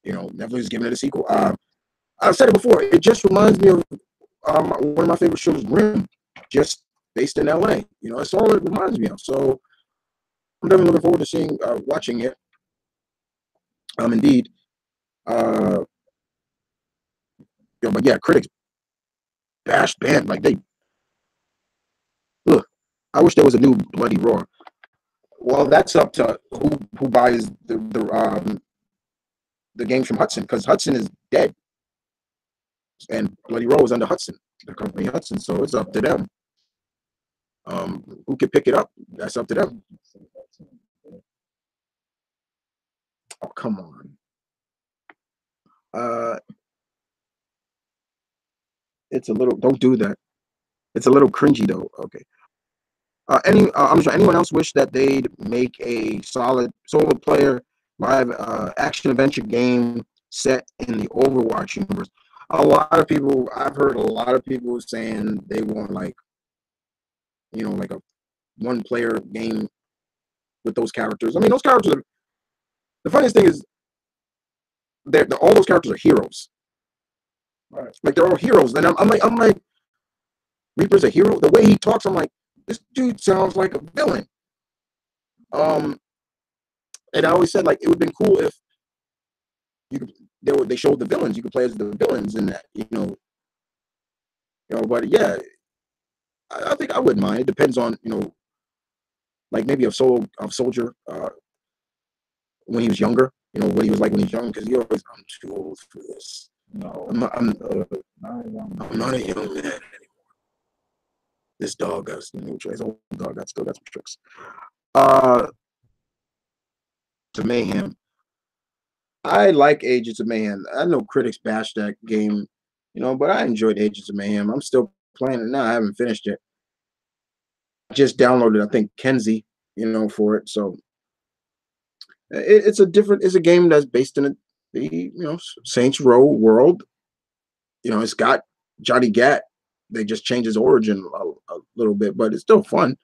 You know, Netflix is giving it a sequel. I've said it before. It just reminds me of one of my favorite shows, Grimm, just based in LA. You know, that's all it reminds me of. So I'm definitely looking forward to seeing, watching it. Indeed. But yeah, critics bashed band like they look. I wish there was a new Bloody Roar. Well, that's up to who buys the games from Hudson because Hudson is dead, and Bloody Roar is under Hudson, the company Hudson. So it's up to them. Who can pick it up? That's up to them. Oh, come on. It's a little. Don't do that. It's a little cringy though. Okay. I'm sure anyone else wish that they'd make a solid solo player live action adventure game set in the Overwatch universe. A lot of people, I've heard a lot of people saying they want like a one player game with those characters. I mean, those characters are, the funniest thing is all those characters are heroes. Right. Like they're all heroes. And I'm like, Reaper's a hero. The way he talks, I'm like, this dude sounds like a villain. And I always said like it would have been cool if they showed the villains. You could play as the villains in that, But yeah, I think I wouldn't mind. It depends on like maybe a soldier when he was younger. What he was like when he was young. Because he always, I'm too old for this. No, I'm not a young man anymore. This dog got his old dog still got some tricks. To Mayhem. I like Agents of Mayhem. I know critics bash that game, but I enjoyed Agents of Mayhem. I'm still playing it now. I haven't finished it. I just downloaded, I think, Kenzie, for it. So it's a game that's based in the Saints Row world. It's got Johnny Gat. They just changed his origin a little bit, but it's still fun.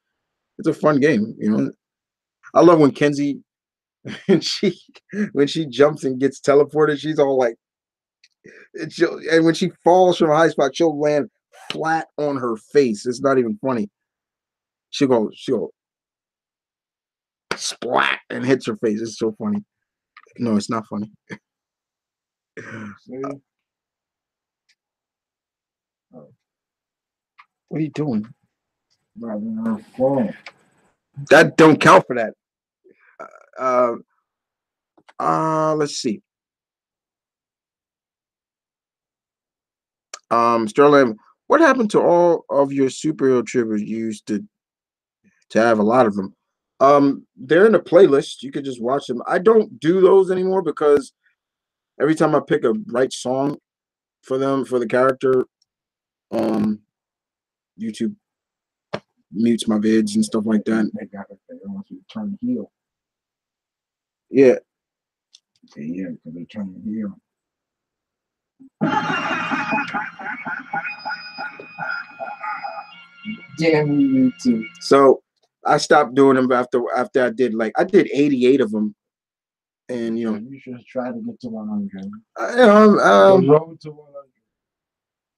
It's a fun game, I love when Kenzie when she jumps and gets teleported, she's all like, and when she falls from a high spot, she'll land flat on her face. It's not even funny. She'll go splat and hits her face. It's so funny. No, it's not funny. What are you doing? Phone. That don't count for that. Let's see. Sterling, what happened to all of your superhero tributes? You used to have a lot of them. They're in a playlist. You could just watch them. I don't do those anymore because every time I pick a right song for them for the character, YouTube mutes my vids and stuff like that. They got it. They want you to turn heel. Yeah. Yeah, because they're turning heel. Damn you, YouTube. So I stopped doing them after I did 88 of them, and you know you should try to get to 100. The road to 100.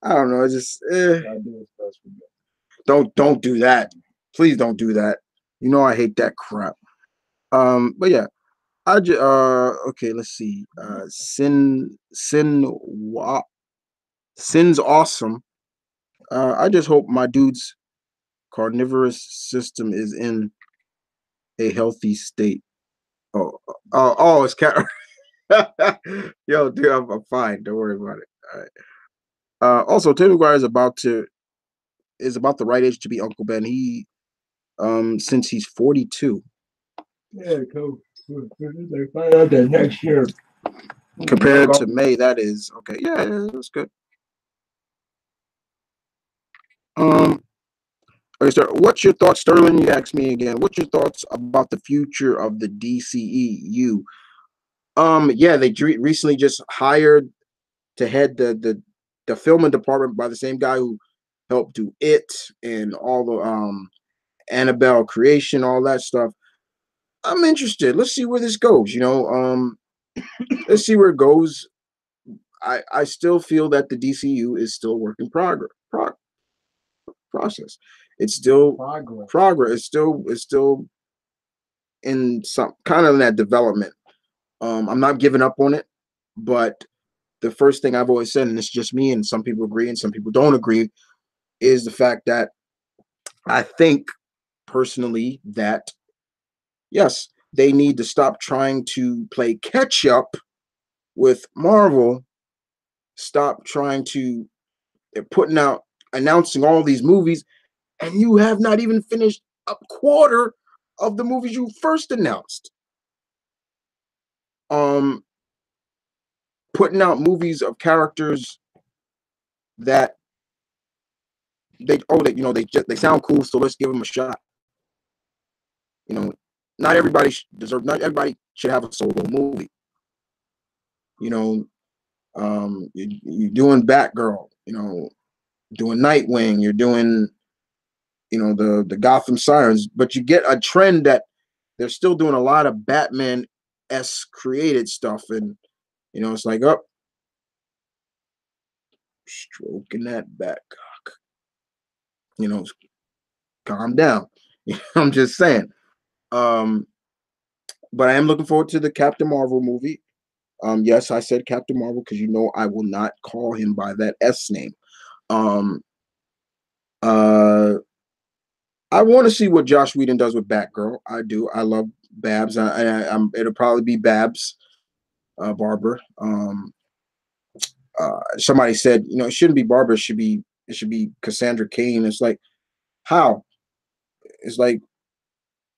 I don't know. It's just I do what's best for you. don't do that. Please don't do that. You know I hate that crap. But yeah, I just okay. Let's see. Sin's awesome. I just hope my dude's carnivorous system is in a healthy state. It's cat. Yo, dude, I'm fine. Don't worry about it. All right. Also, Tim McGuire is about the right age to be Uncle Ben. He, since he's 42. Yeah, cool. They find out that next year. Compared to May, that is okay. Yeah, that's good. Okay, sir. What's your thoughts, Sterling? You asked me again. What's your thoughts about the future of the DCEU? Yeah, they recently just hired to head the filming department by the same guy who helped do It and all the Annabelle creation, all that stuff. I'm interested. Let's see where this goes. Let's see where it goes. I still feel that the DCU is still work in process. It's still progress. It's still in some kind of that development. I'm not giving up on it, but the first thing I've always said, and it's just me, and some people agree and some people don't agree, is the fact that I think personally that yes, they need to stop trying to play catch up with Marvel. Stop trying to announcing all these movies, and you have not even finished a quarter of the movies you first announced. Putting out movies of characters that they sound cool, so let's give them a shot. Not everybody should have a solo movie. You're doing Batgirl, doing Nightwing, you're doing, the Gotham Sirens, but you get a trend that they're still doing a lot of Batman-esque created stuff, and it's like, stroking that back cock. Calm down. I'm just saying. But I am looking forward to the Captain Marvel movie. Yes, I said Captain Marvel because I will not call him by that S name. I want to see what Joss Whedon does with Batgirl. I do. I love Babs. It'll probably be Babs Barber. Somebody said, it shouldn't be Barber. It should be Cassandra Cain. It's like, how? It's like,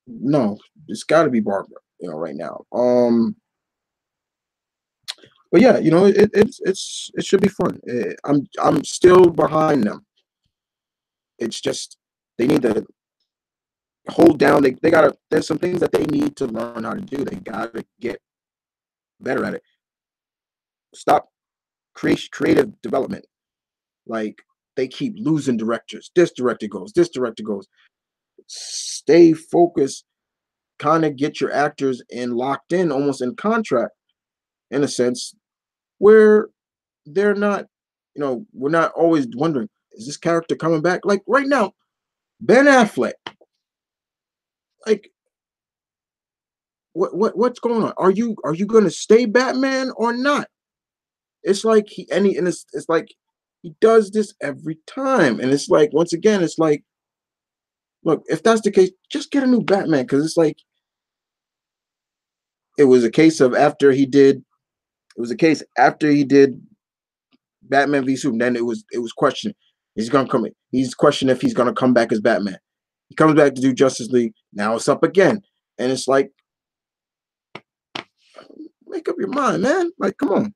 no, it's got to be Barber. Right now. But yeah, it should be fun. I'm still behind them. It's just they need to hold down. They gotta. There's some things that they need to learn how to do. They gotta get better at it. Stop creative development. Like they keep losing directors. This director goes. This director goes. Stay focused. Kind of get your actors locked in, almost in contract, in a sense, where they're not. We're not always wondering, is this character coming back? Like right now, Ben Affleck. Like, what's going on? Are you going to stay Batman or not? It's like it's like He does this every time. And it's like, once again, it's like, look, if that's the case, just get a new Batman. Because it's like, it was a case after he did Batman v Superman. Then it was questioned. He's questioned if he's gonna come back as Batman. He comes back to do Justice League. Now it's up again. And it's like, make up your mind, man. Like, come on.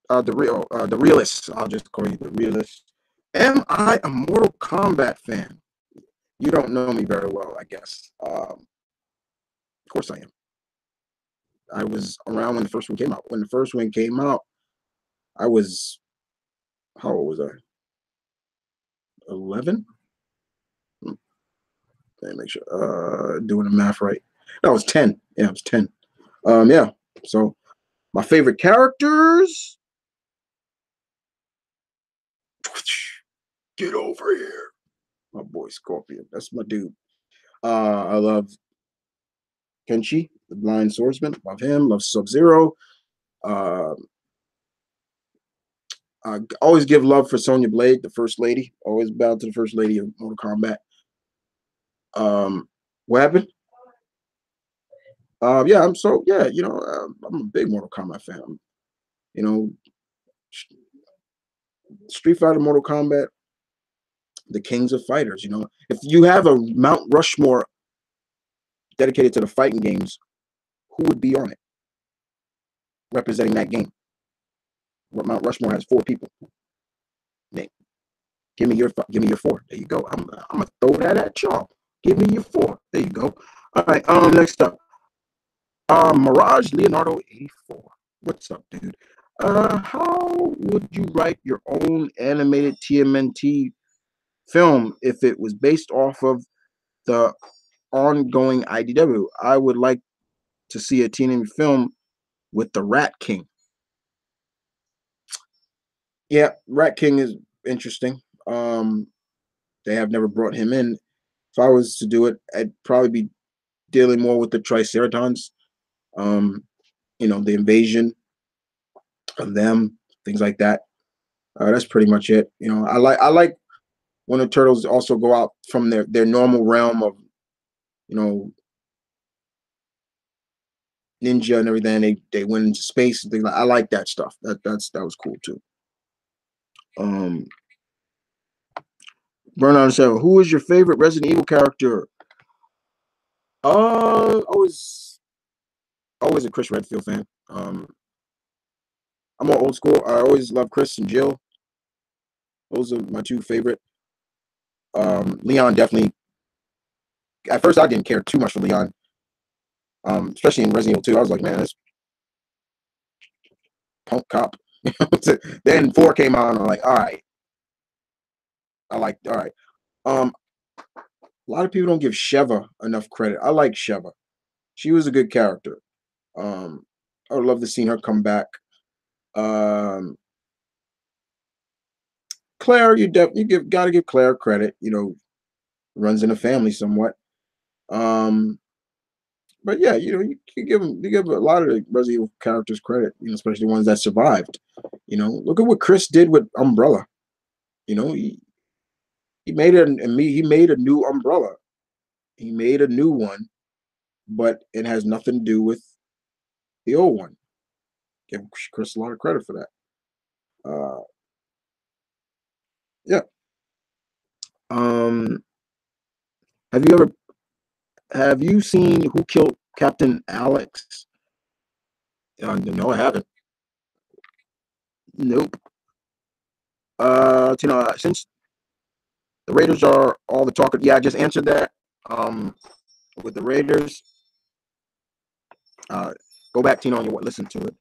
The realist. I'll just call you the realist. Am I a Mortal Kombat fan? You don't know me very well, I guess. Of course I am. I was around when the first one came out. When the first one came out, I was, how old was I? 11? Let me make sure. Doing the math right. No, I was 10. Yeah, I was 10. Yeah. So my favorite characters. Get over here. My boy Scorpion. That's my dude. I love Kenshi, the blind swordsman. Love him. Love Sub-Zero. I always give love for Sonya Blade, the first lady. Always bow to the first lady of Mortal Kombat. What happened? Yeah, I'm a big Mortal Kombat fan. You know, Street Fighter, Mortal Kombat, the kings of fighters. You know, if you have a Mount Rushmore dedicated to the fighting games, who would be on it representing that game? Mount Rushmore has 4 people. Name. Give me your 4. There you go. I'm gonna throw that at y'all. Give me your 4. There you go. All right. Next up, Mirage Leonardo 84. What's up, dude? How would you write your own animated TMNT film if it was based off of the ongoing IDW? I would like to see a TMNT film with the Rat King. Yeah, Rat King is interesting. They have never brought him in. If I was to do it, I'd probably be dealing more with the Triceratons. The invasion of them, things like that. That's pretty much it. I like when the turtles also go out from their normal realm of, ninja and everything. They went into space and things like. I like that stuff. That was cool too. Vernon said, "Who is your favorite Resident Evil character?" Always a Chris Redfield fan. I'm more old school. I always love Chris and Jill. Those are my 2 favorite. Leon definitely. At first, I didn't care too much for Leon. Especially in Resident Evil 2, I was like, man, this punk cop. Then 4 came out, and I'm like, all right. All right. A lot of people don't give Sheva enough credit. I like Sheva. She was a good character. I would love to see her come back. Claire, gotta give Claire credit. Runs in the family somewhat. But yeah, you give a lot of the Resident Evil characters credit. Especially the ones that survived. Look at what Chris did with Umbrella. He made it, and he made a new Umbrella. He made a new one, but it has nothing to do with the old one. Give Chris a lot of credit for that. Yeah. Have you seen Who Killed Captain Alex? No, I haven't. Nope. Since the Raiders are all the talk, yeah, I just answered that. With the Raiders, go back, Tino, and listen to it.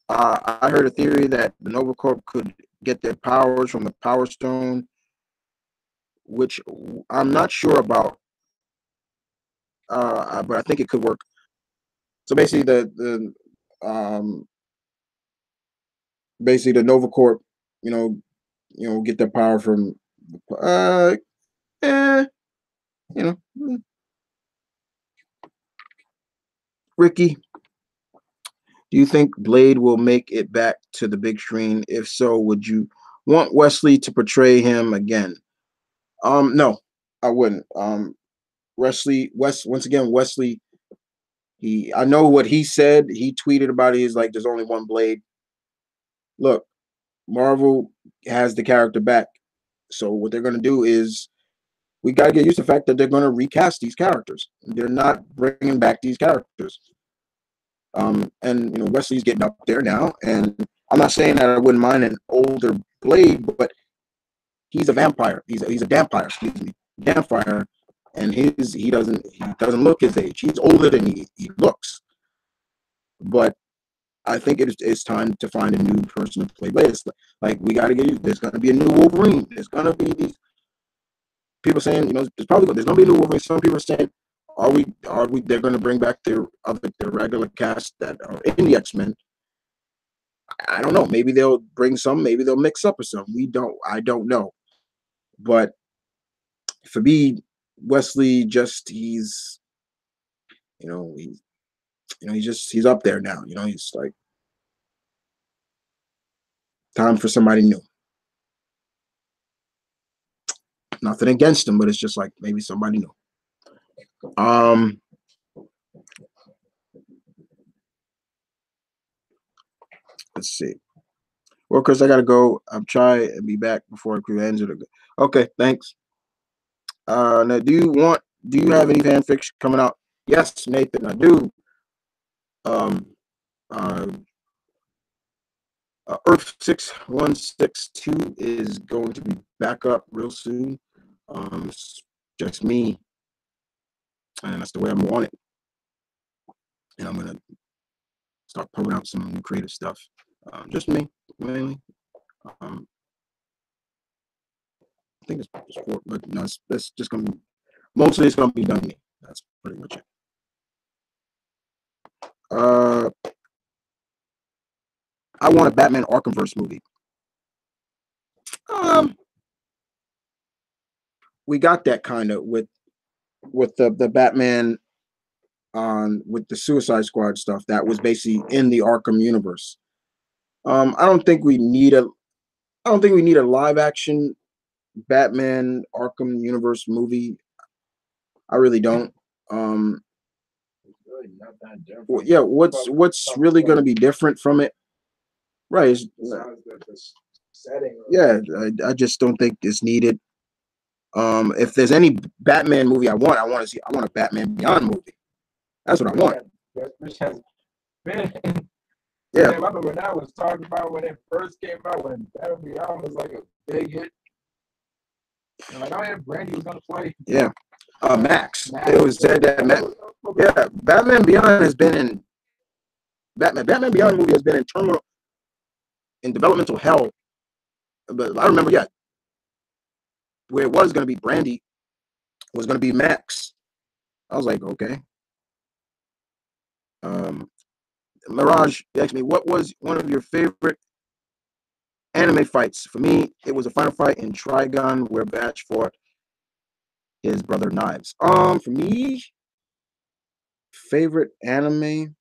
I heard a theory that the Nova Corp could get their powers from the Power Stone, which I'm not sure about, but I think it could work. So basically, the Nova Corp, get their power from, you know, Ricky, do you think Blade will make it back to the big screen? If so, would you want Wesley to portray him again? No, I wouldn't. Once again, Wesley, I know what he said. He tweeted about it. He's like, there's only one Blade. Look, Marvel has the character back. So what they're going to do is we got to get used to the fact that they're going to recast these characters. They're not bringing back these characters. And Wesley's getting up there now, and I'm not saying that I wouldn't mind an older Blade, but he's a vampire. He's a vampire, excuse me, vampire, and he doesn't look his age. He's older than he looks. But I think it's time to find a new person to play Blade. It's like we got to get used. There's going to be a new Wolverine. There's going to be these people saying, there's going to be a new Wolverine. Some people are saying, are we? They're going to bring back their regular cast that are in the X-Men. I don't know. Maybe they'll bring some. Maybe they'll mix up or something. I don't know. But for me, Wesley he's up there now. He's like time for somebody new. Nothing against him, but it's just like maybe somebody new. Let's see. Well, Chris, I gotta go. I'm trying to be back before the crew ends. Okay, thanks. Now, do you have any fan fiction coming out? Yes, Nathan, I do. Earth 6162 is going to be back up real soon. It's just me, and that's the way I'm on it. And I'm gonna start putting out some new creative stuff. Just me, mainly. I think it's sport, but no, it's just gonna be mostly it's gonna be done me. That's pretty much it. I want a Batman Arkhamverse movie. We got that kind of with the Batman with the Suicide Squad stuff that was basically in the Arkham universe. I don't think we need a live action Batman Arkham universe movie. I really don't. Well, yeah, what's really going to be different from it? Right. Yeah, I just don't think it's needed. If there's any Batman movie I want a Batman Beyond movie. That's what I want. Yeah. I remember when I was talking about when it first came out, when Batman Beyond was like a big hit. And like, oh yeah, Brandy was gonna play. Yeah. Max. It was said that yeah, Batman Beyond has been in Batman Beyond movie has been in developmental hell. But I remember, yeah, where it was gonna be Brandy was gonna be Max. I was like, okay. Mirage asked me, what was one of your favorite anime fights? For me, it was a final fight in Trigon where Batch fought his brother Knives. For me, favorite anime.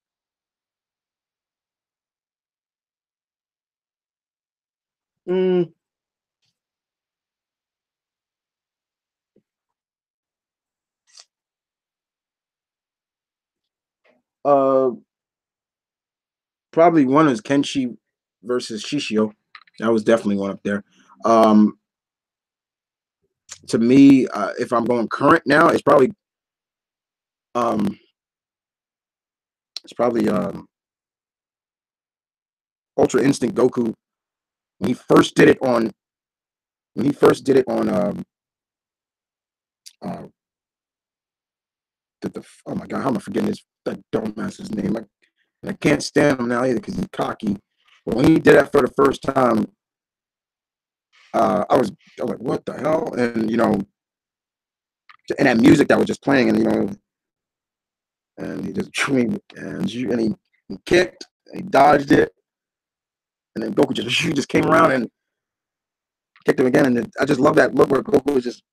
Probably one is Kenshi versus Shishio. That was definitely one up there. To me, if I'm going current now, it's probably Ultra Instinct Goku. When he first did it on oh my god, how am I forgetting that dumbass's name? I can't stand him now either because he's cocky. But when he did that for the first time, I was like, what the hell? And and that music that was just playing, and and he just and he kicked, and he dodged it, and then Goku just came around and kicked him again. And I just love that look where Goku was just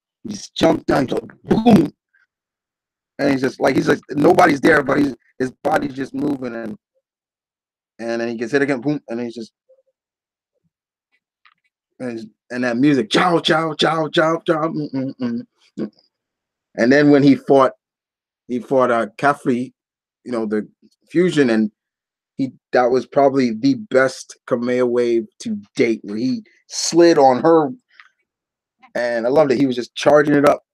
jumped down, boom. and he's just like nobody's there, but his body's just moving, and then he gets hit again, boom, and he's just and that music, chow chow chow chow chow, and then when he fought Caffrey, the fusion, and that was probably the best Kamea wave to date, where he slid on her, and I loved it. He was just charging it up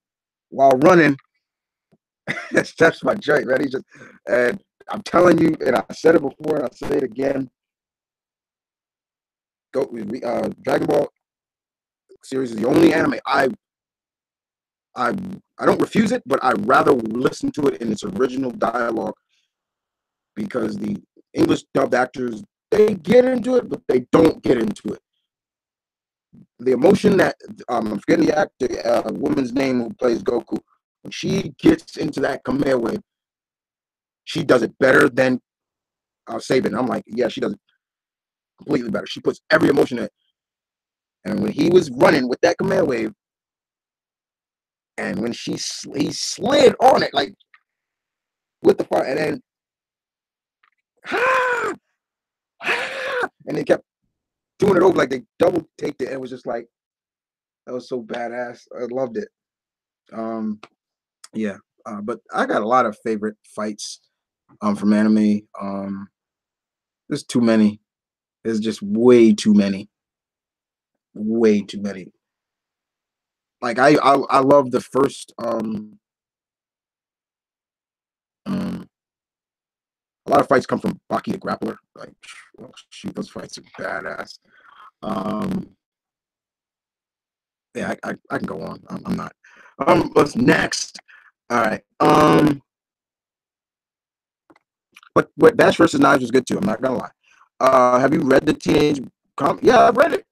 while running. That's my joint, man. And I'm telling you, and I said it before, and I'll say it again. Dragon Ball series is the only anime I don't refuse it, but I'd rather listen to it in its original dialogue, because the English dubbed actors, they get into it, but they don't get into it. The emotion that I'm forgetting the actor, woman's name who plays Goku, when she gets into that Khmer wave, she does it better than Sabin. I'm like, yeah, she does it completely better. She puts every emotion in it. And when he was running with that Khmer wave, and when he slid on it, like with the fire, and then and they kept doing it over, like they double taped it. It was just like, that was so badass. I loved it. Yeah. But I got a lot of favorite fights from anime. There's too many. There's just way too many. Way too many. Like I love the first a lot of fights come from Baki the Grappler. Like, oh, shoot, those fights are badass. Yeah, I can go on. I'm not. What's next? All right. But Bash versus Knives was good too. I'm not gonna lie. Have you read the Teenage Yeah, I've read it.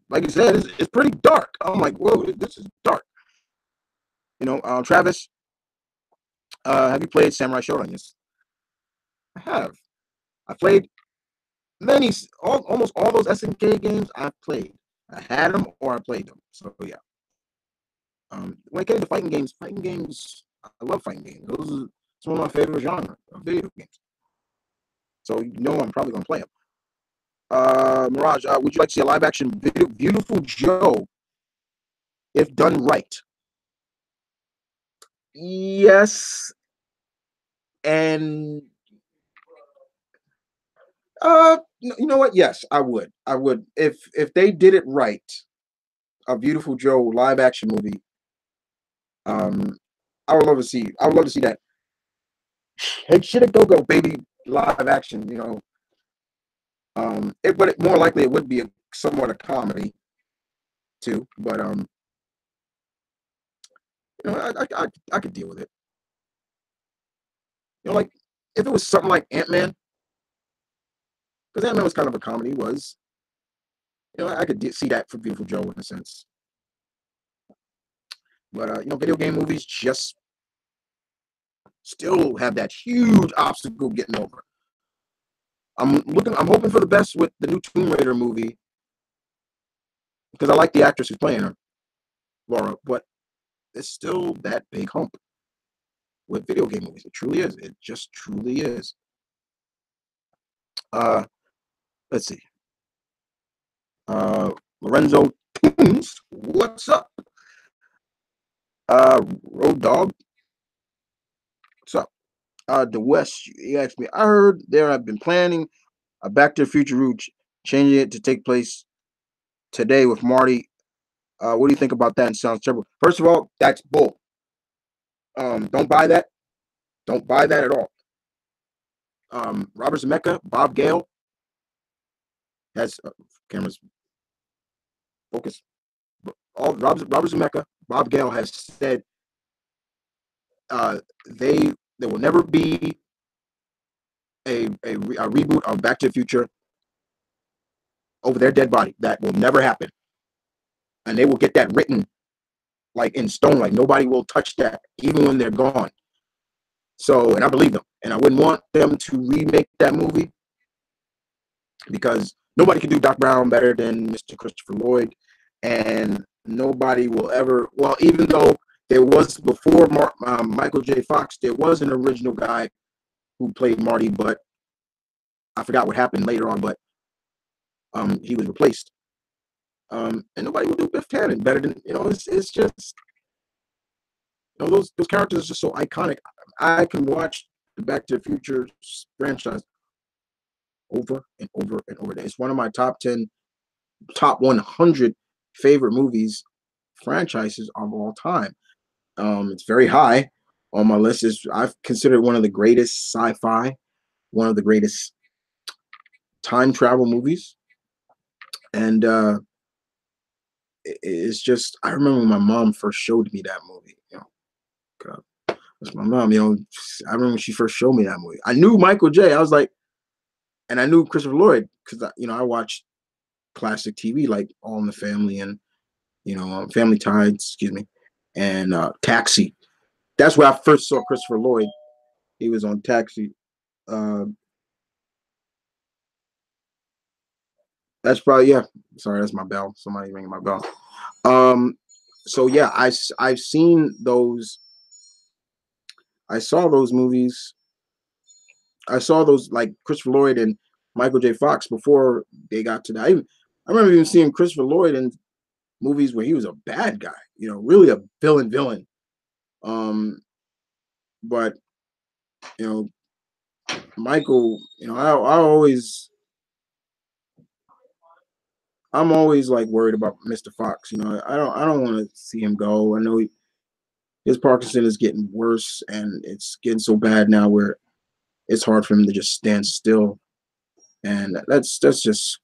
Like you said, it's pretty dark. I'm like, whoa, this is dark. Travis, have you played Samurai Shodown? Yes, I have. I played almost all those SNK games I've played. I had them or I played them. So yeah. When it came to fighting games, I love fighting games. It's one of my favorite genres of video games. So I'm probably gonna play them. Mirage, would you like to see a live action video, Beautiful Joe, if done right? Yes, and you know what? Yes, I would. I would, if they did it right. A Beautiful Joe live action movie. I would love to see. I would love to see that. Hey, shit, a go baby live action. But more likely it would be somewhat a comedy too. But I could deal with it. Like if it was something like Ant-Man, because Ant-Man was kind of a comedy. I could see that for Beautiful Joe in a sense. But video game movies just still have that huge obstacle getting over. I'm hoping for the best with the new Tomb Raider movie, because I like the actress who's playing her, Laura, but it's still that big hump with video game movies. It truly is. It just truly is. Let's see. Lorenzo Toons, what's up? Road Dog, what's up? The West, he asked me, I heard there have been planning a Back to the Future route, changing it to take place today with Marty. What do you think about that? It sounds terrible. First of all, that's bull. Don't buy that. Don't buy that at all. Robert Zemeckis, Bob Gale has cameras focus. Robert Zemeckis, Bob Gale has said there will never be a reboot of Back to the Future over their dead body. That will never happen, and they will get that written like in stone. Like nobody will touch that, even when they're gone. So, and I believe them, and I wouldn't want them to remake that movie, because nobody can do Doc Brown better than Mr. Christopher Lloyd, and nobody will ever. Well, even though there was before Michael J. Fox, there was an original guy who played Marty, but I forgot what happened later on, but he was replaced. And nobody will do Biff Tannen better than, it's just, those characters are just so iconic. I can watch the Back to the Future franchise over and over and over again. It's one of my top 100 favorite movies, franchises of all time. It's very high on my list. I've considered one of the greatest sci-fi, one of the greatest time travel movies. And it's just, I remember when my mom first showed me that movie. God, that's my mom. I remember when she first showed me that movie. I knew Michael J. I was like, and I knew Christopher Lloyd because I watched classic TV like All in the Family and Family Ties, excuse me, and Taxi. That's where I first saw Christopher Lloyd. He was on Taxi. That's probably, yeah. Sorry, that's my bell. Somebody ringing my bell. So yeah, I've seen those. I saw those movies. I saw those like Christopher Lloyd and Michael J. Fox before they got to that. I remember even seeing Christopher Lloyd in movies where he was a bad guy, really a villain. But Michael, I'm always like worried about Mr. Fox. I don't want to see him go. I know his Parkinson is getting worse, and it's getting so bad now where it's hard for him to just stand still, and that's just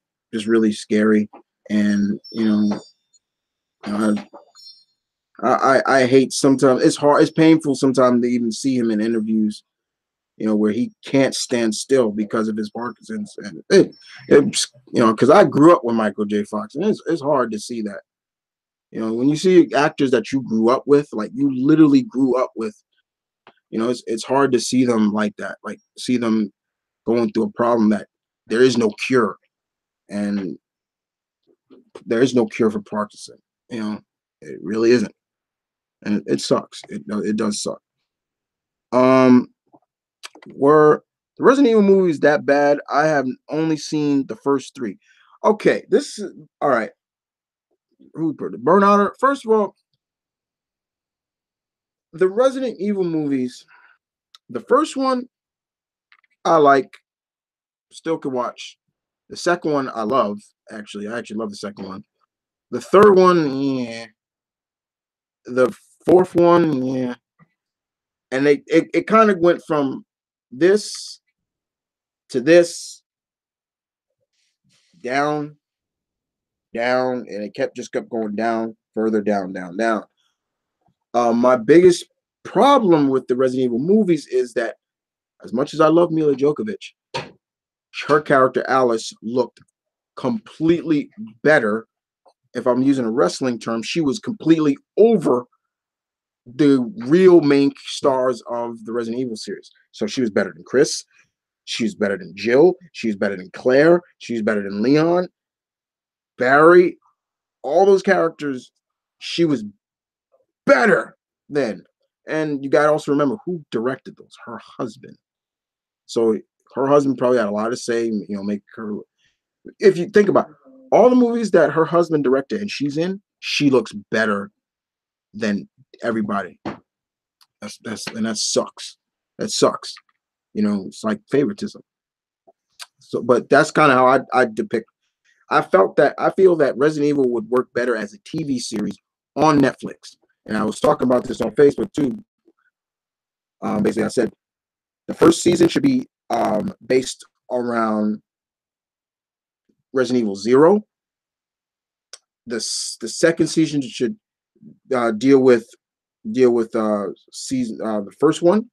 really scary. And I hate sometimes. It's hard. It's painful sometimes to even see him in interviews, where he can't stand still because of his Parkinson's. And because I grew up with Michael J. Fox, and it's hard to see that. When you see actors that you grew up with, like you literally grew up with, it's hard to see them like that, like see them going through a problem that there is no cure, and there is no cure for Parkinson. It really isn't, and it sucks. It does suck. Were the Resident Evil movies that bad? I have only seen the first 3. Okay, this is all right. Who put the Burnout? First of all, the Resident Evil movies, the first one I like, still can watch. The second one I love. Actually, I actually love the second one. The third one, yeah. The fourth one, yeah. And it kind of went from this to this, down, and it kept going down, further down. My biggest problem with the Resident Evil movies is that, as much as I love Mila Djokovic, her character Alice looked completely better. If I'm using a wrestling term, she was completely over the real main stars of the Resident Evil series. So she was better than Chris. She was better than Jill. She was better than Claire. She was better than Leon, Barry. All those characters, she was better than. And you got to also remember who directed those. Her husband. So her husband probably had a lot to say, make her. If you think about it, all the movies that her husband directed and she's in, she looks better than everybody. And that sucks. That sucks. It's like favoritism. So, but that's kind of how I depict. I feel that Resident Evil would work better as a TV series on Netflix. And I was talking about this on Facebook too. Basically, I said the first season should be based around Resident Evil 0. The second season should deal with season the first one.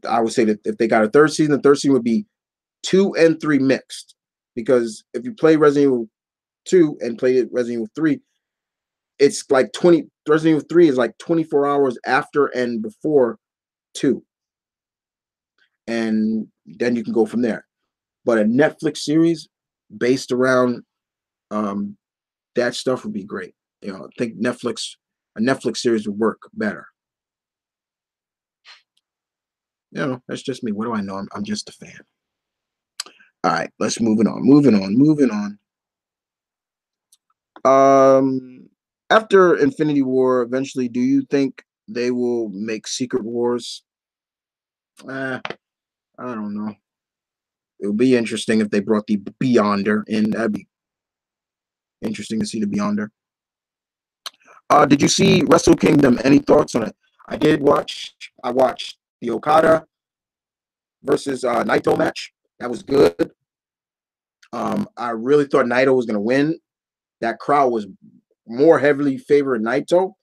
I would say that if they got a third season, the third season would be 2 and 3 mixed. Because if you play Resident Evil 2 and play Resident Evil 3, it's like Resident Evil 3 is like 24 hours after and before 2. And then you can go from there. But a Netflix series based around that stuff would be great. I think Netflix a Netflix series would work better. You know, that's just me. What do I know? I'm just a fan. All right, let's moving on. After Infinity War, eventually, do you think they will make Secret Wars? I don't know. It would be interesting if they brought the Beyonder in. That'd be interesting to see the Beyonder. Did you see Wrestle Kingdom? Any thoughts on it? I did watch. I watched the Okada versus Naito match. That was good. I really thought Naito was going to win. That crowd was more heavily favored Naito.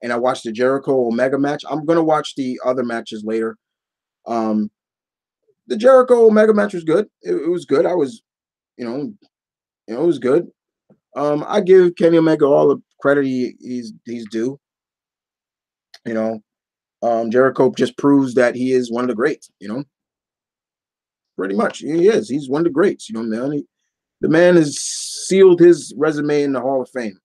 And I watched the Jericho Omega match. I'm going to watch the other matches later. The Jericho Omega match was good. It was good. I was, it was good. I give Kenny Omega all the credit he's due. Jericho just proves that he is one of the greats, pretty much. He is. He's one of the greats, man. The man has sealed his resume in the Hall of Fame,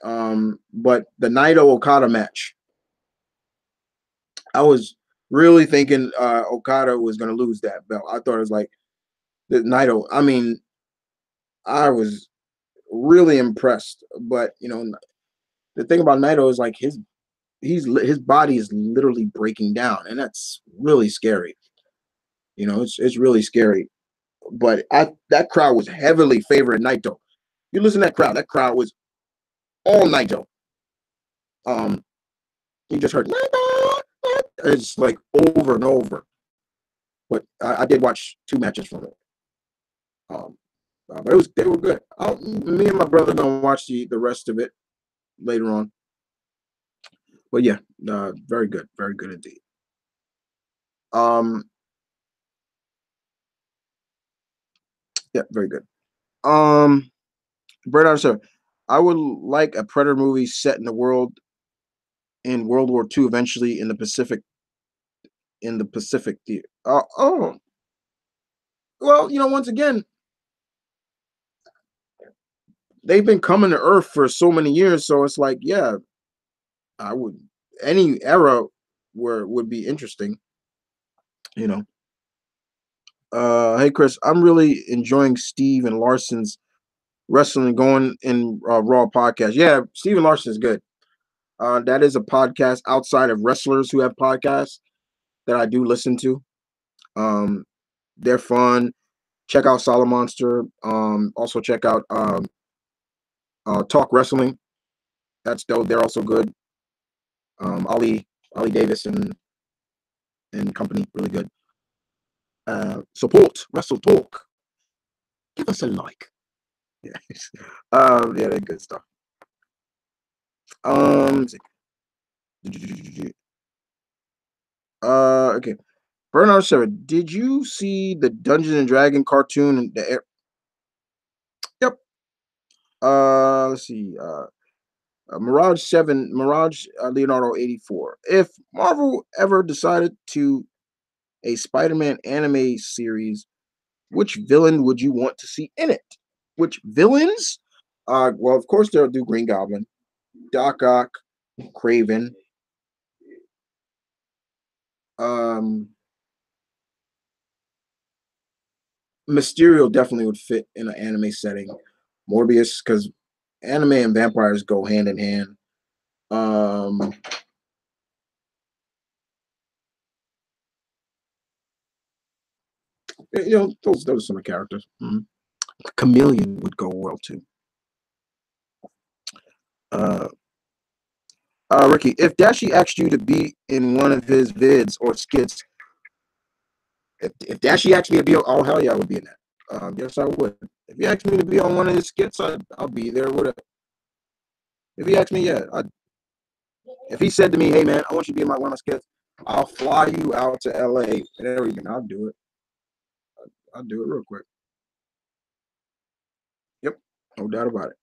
But the Naito Okada match, I was really thinking Okada was going to lose that belt. I thought it was like the Naito. I mean, I was really impressed, but the thing about Naito is like his body is literally breaking down, and that's really scary. It's really scary. But that crowd was heavily favoring Naito. You listen to that crowd. That crowd was all Naito. You just heard Naito. It's like over and over. But I did watch 2 matches from it. But they were good. Me and my brother gonna watch the rest of it later on. But yeah, very good indeed. Yeah, very good. Bernard, sir, I would like a Predator movie set in the world in World War II, eventually in the Pacific. Theater. Well, once again, they've been coming to Earth for so many years, so it's like, yeah, I would any era where it would be interesting. Hey Chris, I'm really enjoying Steve and Larson's wrestling going in Raw podcast. Yeah, Steve and Larson is good. That is a podcast outside of wrestlers who have podcasts that I do listen to. They're fun. Check out Solid Monster. Also check out Talk Wrestling. They're also good. Ali Davis and company, really good. Support Wrestle Talk. Give us a like. Yeah, yeah, they're good stuff. Okay. Bernard Sarah, did you see the Dungeons and Dragon cartoon in the air? Yep. Let's see. Mirage 7, Mirage Leonardo 84. If Marvel ever decided to a Spider-Man anime series, which villain would you want to see in it? Which villains? Well, of course they'll do Green Goblin, Doc Ock, Craven. Mysterio definitely would fit in an anime setting. Morbius, because anime and vampires go hand in hand. Those are some characters. Mm-hmm. Chameleon would go well too. Ricky, if Dashi asked you to be in one of his vids or skits, if Dashi asked me to be on, oh hell yeah, I would be in that. Yes, I would. If he asked me to be on one of his skits, I'll be there with it. If he asked me, yeah. If he said to me, hey man, I want you to be in one of my skits, I'll fly you out to LA and everything. I'll do it. I'll do it real quick. Yep, no doubt about it.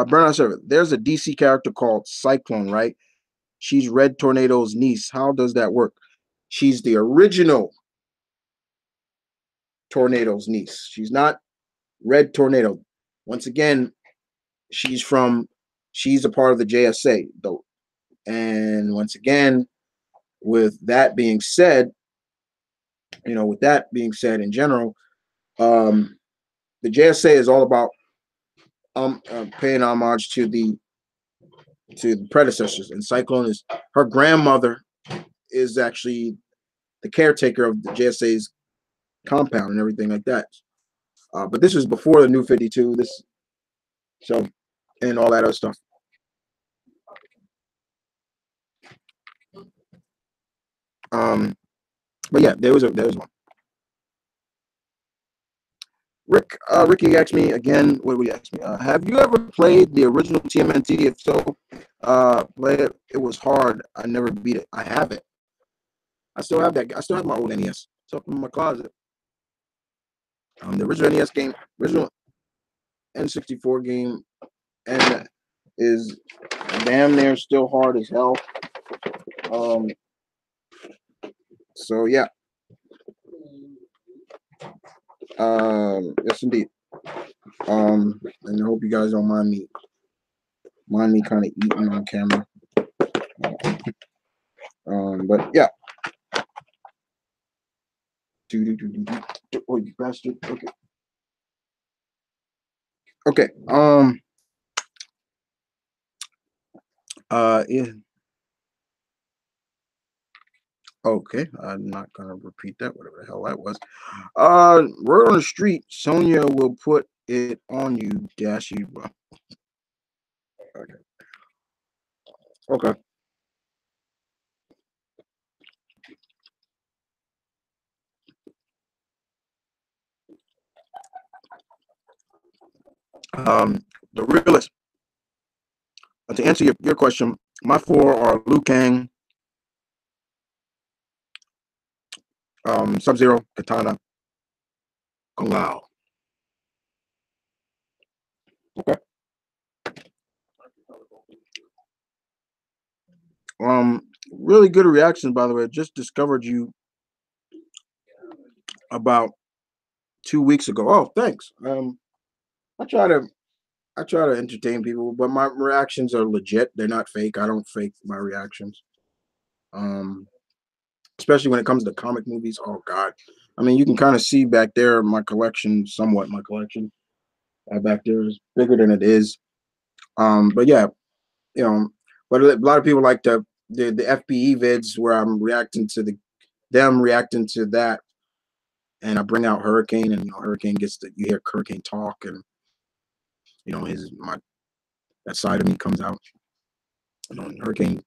Bernard Server, there's a DC character called Cyclone, right? She's Red Tornado's niece. How does that work? She's the original Tornado's niece. She's not Red Tornado. Once again, she's from she's a part of the JSA, though. And once again, with that being said, with that being said in general, the JSA is all about paying homage to the predecessors. And Cyclone is her grandmother is actually the caretaker of the JSA's compound and everything like that. But this was before the New 52. And all that other stuff. But yeah, there was one. Ricky asked me again. What would he ask me? Have you ever played the original TMNT? If so, play it. It was hard. I never beat it. I have it. I still have that. I still have my old NES. It's up in my closet. The original NES game, original N64 game, and is damn near still hard as hell. So yeah. Yes indeed. And I hope you guys don't mind me kind of eating on camera. But yeah. Oh, you bastard. Okay. Okay. Yeah. Okay, I'm not gonna repeat that, whatever the hell that was. Word on the street, Sonia will put it on you, Dashy. Okay. Okay. The realist. To answer your question, my four are Liu Kang, Sub-Zero, Katana, Kung Lao. Okay. Really good reactions, by the way. Just discovered you about 2 weeks ago. Oh, thanks. I try to entertain people, but my reactions are legit. They're not fake. I don't fake my reactions. Especially when it comes to comic movies. Oh God. I mean, you can kind of see back there my collection, somewhat my collection. Back there is bigger than it is. But yeah, but a lot of people like the FBE vids where I'm reacting to them reacting to that, and I bring out Hurricane, and Hurricane gets you hear Hurricane talk, and that side of me comes out. Hurricane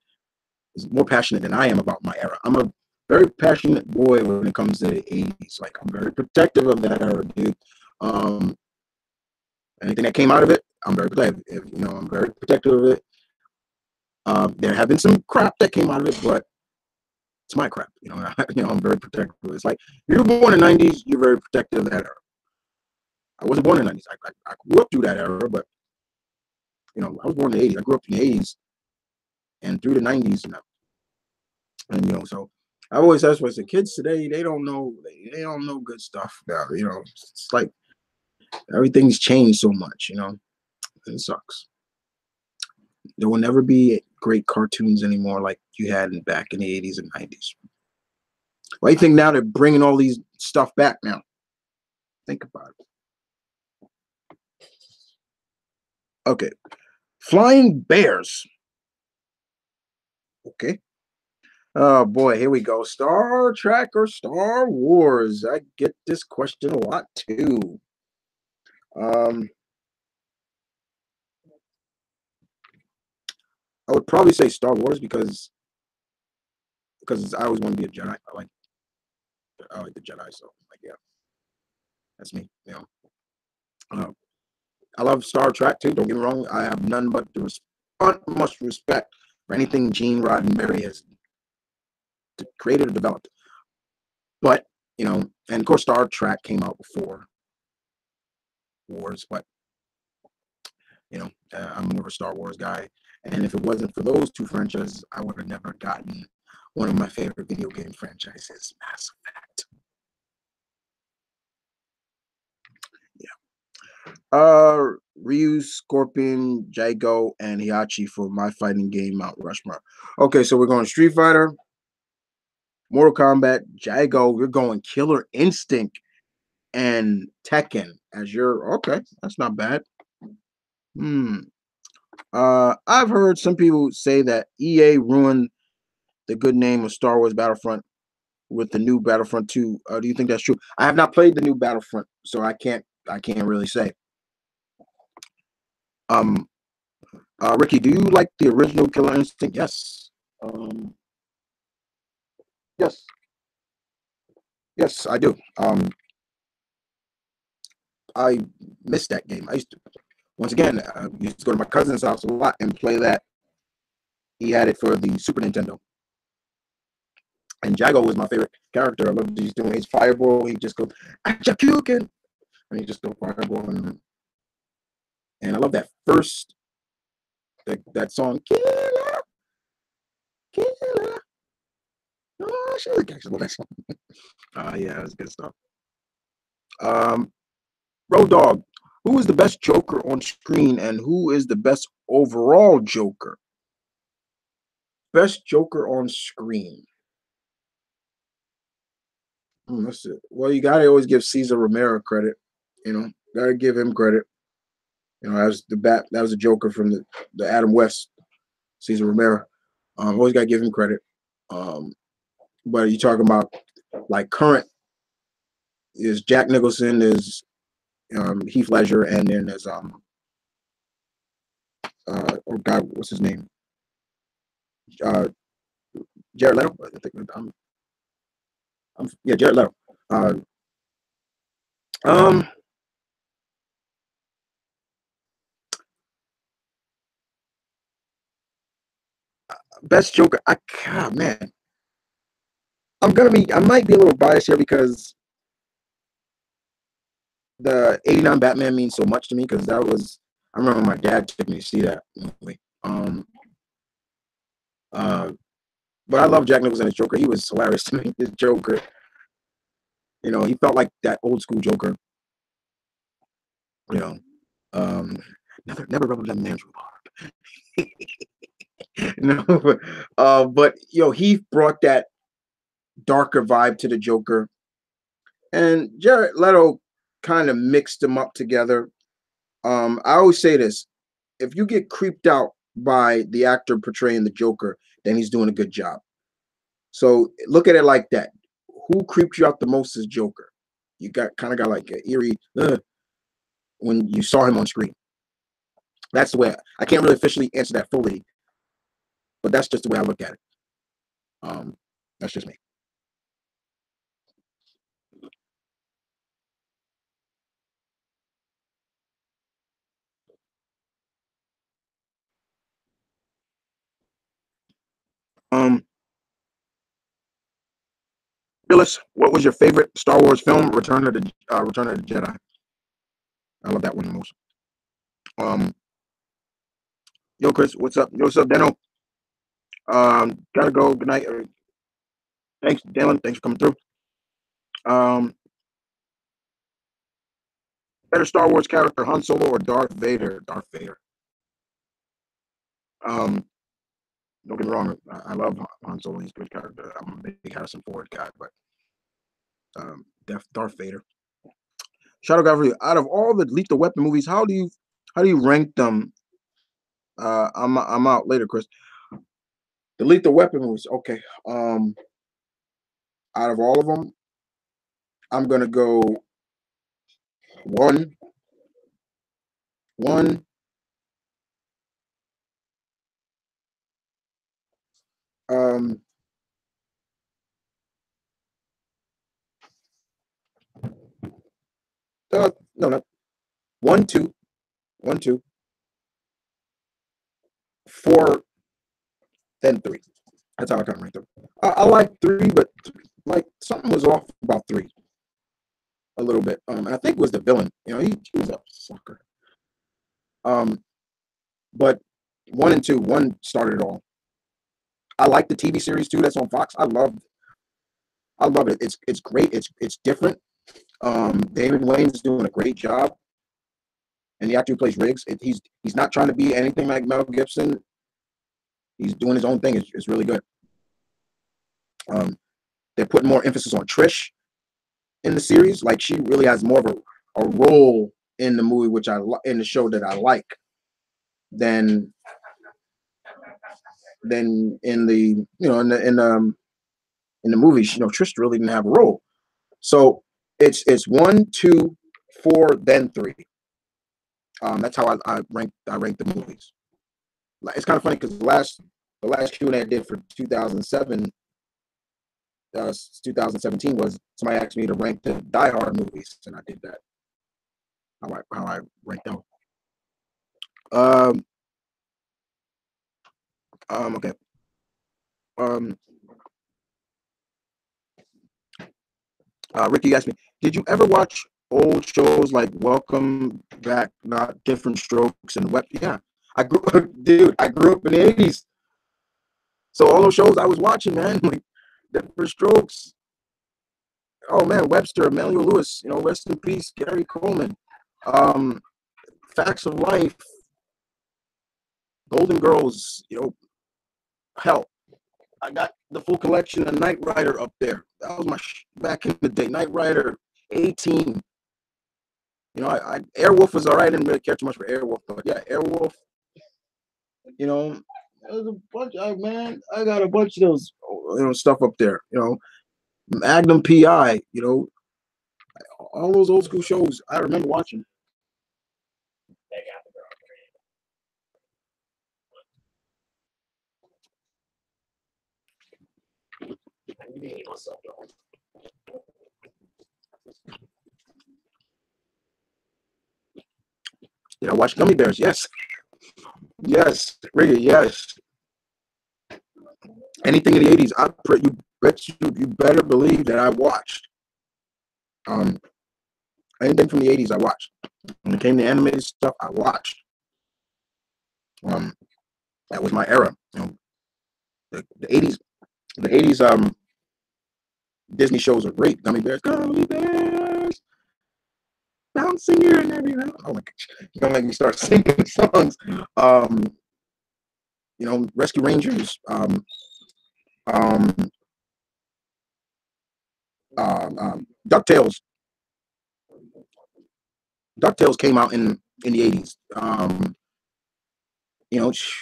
is more passionate than I am about my era. I'm a very passionate boy when it comes to the 80s. Like, I'm very protective of that era, dude. Anything that came out of it, I'm very protective. I'm very protective of it. There have been some crap that came out of it, but it's my crap. I'm very protective. It's like, if you were born in the 90s, you're very protective of that era. I wasn't born in the 90s. I grew up through that era, but I was born in the 80s. I grew up in the 80s and through the 90s. And so I've always asked myself, kids today, they don't know good stuff now. It's like everything's changed so much. It sucks. There will never be great cartoons anymore like you had back in the 80s and 90s. Why do you think now they're bringing all these stuff back now? Think about it. Okay. Flying Bears. Okay. Oh boy, here we go. Star Trek or Star Wars? I get this question a lot too. I would probably say Star Wars because I always want to be a Jedi. I like the Jedi, so yeah, that's me. I love Star Trek too. Don't get me wrong. I have none but the utmost respect for anything Gene Roddenberry has created or developed. But and of course Star Trek came out before Wars, but I'm more of a Star Wars guy. And if it wasn't for those two franchises, I would have never gotten one of my favorite video game franchises, Mass Effect. Yeah. Ryu, Scorpion, Jago, and Hiachi for my fighting game Mount Rushmore. Okay, so we're going Street Fighter, Mortal Kombat, Jago. We're going Killer Instinct and Tekken as your. Okay, that's not bad. I've heard some people say that EA ruined the good name of Star Wars Battlefront with the new Battlefront 2. Do you think that's true? I have not played the new Battlefront, so I can't really say. Ricky, do you like the original Killer Instinct? Yes. Yes. Yes, I do. I missed that game. I used to, once again, I used to go to my cousin's house a lot and play that. He had it for the Super Nintendo. And Jago was my favorite character. I love he's doing his fireball. He just goes, Achakuken! And he just goes fireball. And I love that first, that song, Killer, Killer. Oh, I actually love that song. Yeah, that's good stuff. Road Dog, who is the best Joker on screen and who is the best overall Joker? Best Joker on screen. That's it. Well, you gotta always give Cesar Romero credit. You know, gotta give him credit. You know, as that was a Joker from the Adam West, Cesar Romero. Always gotta give him credit. But you talking about like current is Jack Nicholson, is Heath Ledger, and then there's oh God, what's his name? Jared Leto. I think yeah, Jared Leto. Best Joker. God, man, I might be a little biased here because the '89 Batman means so much to me because I remember my dad took me to see that movie. But I love Jack Nicholson as Joker. He was hilarious to me. His Joker, you know, he felt like that old school Joker. You know, never rub that man's rhubarb. No, but he brought that darker vibe to the Joker, and Jared Leto kind of mixed them up together. I always say this: if you get creeped out by the actor portraying the Joker, then he's doing a good job. So look at it like that. Who creeped you out the most as Joker? You got like an eerie when you saw him on screen. That's the way I can't really officially answer that fully, but that's just the way I look at it. That's just me. Phyllis, what was your favorite Star Wars film? Return of the Jedi. I love that one the most. Yo, Chris, what's up? Yo, what's up, Dano? Gotta go. Good night. Thanks, Dylan. Thanks for coming through. Better Star Wars character, Han Solo or Darth Vader? Darth Vader. Don't get me wrong. I love Han Solo. He's a good character. I'm a big Harrison Ford guy, but Darth Vader. Shadow Godfrey. Out of all the Lethal Weapon movies, how do you rank them? I'm out later, Chris. The Lethal Weapon movies. Okay. Out of all of them, I'm gonna go one. No, not 1, 2, 1, 2, 4, then 3. That's how I kind of rank them. I like 3, but like something was off about 3 a little bit. And I think it was the villain. You know, he was a sucker. But 1 and 2, 1 started it all. I like the TV series too. That's on Fox. I love it. It's great. It's different. David Wayne's doing a great job. and the actor who plays Riggs, he's not trying to be anything like Mel Gibson. He's doing his own thing. It's really good. They're putting more emphasis on Trish in the series. Like, she really has more of a role in the movie, in the show that I like, than in the in the movie. Trish really didn't have a role. So it's 1, 2, 4, then 3. That's how I rank the movies. Like, it's kind of funny because the last Q&A I did for 2017 was somebody asked me to rank the Die Hard movies, and I did that. How I ranked them. Okay. Ricky asked me, did you ever watch old shows like Welcome Back, Not Different Strokes, and Web? Yeah, I grew up in the 80s. So all those shows I was watching, man, like Different Strokes. Oh man, Webster, Emmanuel Lewis, rest in peace, Gary Coleman. Facts of Life, Golden Girls, hell, I got the full collection of Knight Rider up there. That was my back in the day. Knight Rider 18. Airwolf was all right. I didn't really care too much for Airwolf, but yeah, Airwolf. There's a bunch. I got a bunch of those, stuff up there. Magnum PI. All those old school shows I remember watching. Did I watch Gummy Bears? Yes. Yes. Really, yes. Anything in the 80s, you better believe that I watched. Anything from the 80s I watched. When it came to animated stuff, I watched. That was my era. The 80s Disney shows are great. Gummy Bears, bouncing here and everywhere. Oh my gosh, you're gonna make me start singing songs. Rescue Rangers. DuckTales. DuckTales came out in the 80s.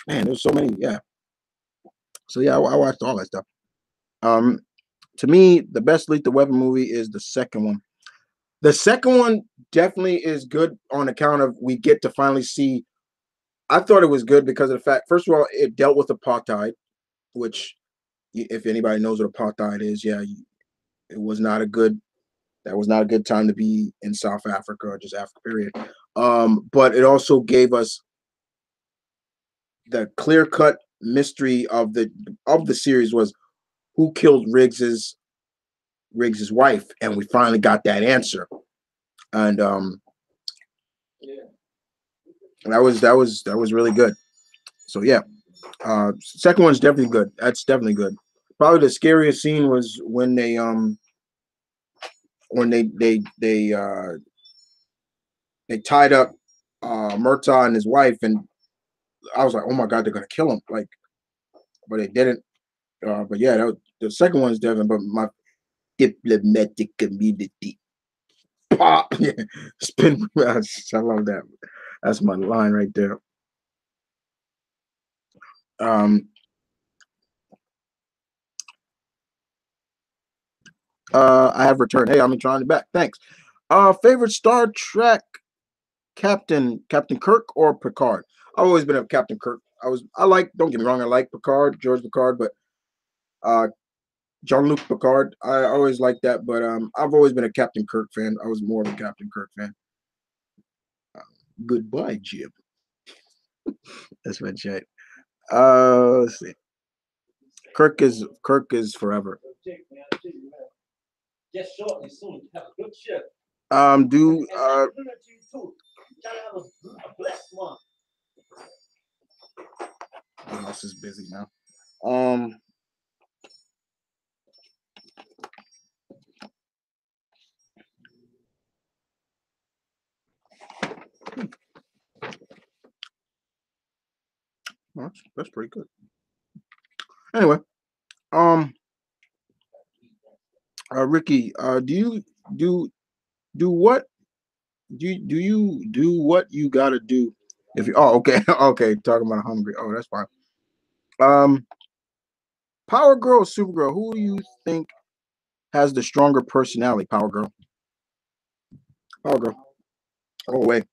Man, there's so many. Yeah. So yeah, I watched all that stuff. To me, the best Lethal Weapon movie is the second one. The second one definitely is good on account of we get to finally see. I thought it was good because of the fact, first of all, it dealt with apartheid, which, if anybody knows what apartheid is, yeah, it was not a good. That was not a good time to be in South Africa or just Africa, period. But it also gave us the clear-cut mystery of the series was who killed Riggs's wife, and we finally got that answer. And that was really good. So yeah, second one's definitely good. That's definitely good. Probably the scariest scene was when they tied up Murtaugh and his wife, and I was like, oh my god, they're gonna kill him. Like, but they didn't. But yeah, the second one's definitely. But my diplomatic community. Pop. Yeah. Spin. I love that. That's my line right there. I have returned. Hey, I'm trying to back. Thanks. Favorite Star Trek Captain Kirk or Picard? I've always been a Captain Kirk. Don't get me wrong, I like Picard, George Picard, but Jean-Luc Picard, I always liked that, but I've always been a Captain Kirk fan. I was more of a Captain Kirk fan. Goodbye, Jim. That's my chat. Let's see. Kirk is forever. My house is busy now. That's pretty good. Anyway, Ricky, do you do what do you do what you gotta do if you? Oh, okay, okay. Talking about hungry. Oh, that's fine. Power Girl, or Supergirl. Who do you think has the stronger personality? Power Girl. Power Girl. Oh wait.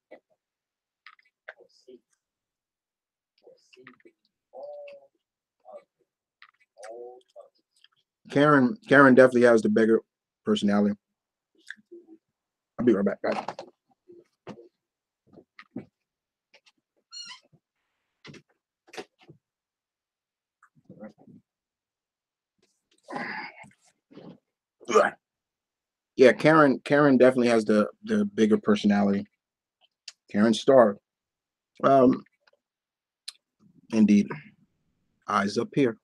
Karen definitely has the bigger personality. I'll be right back, guys. Yeah, Karen definitely has the bigger personality. Karen Starr. Um, indeed. Eyes up here.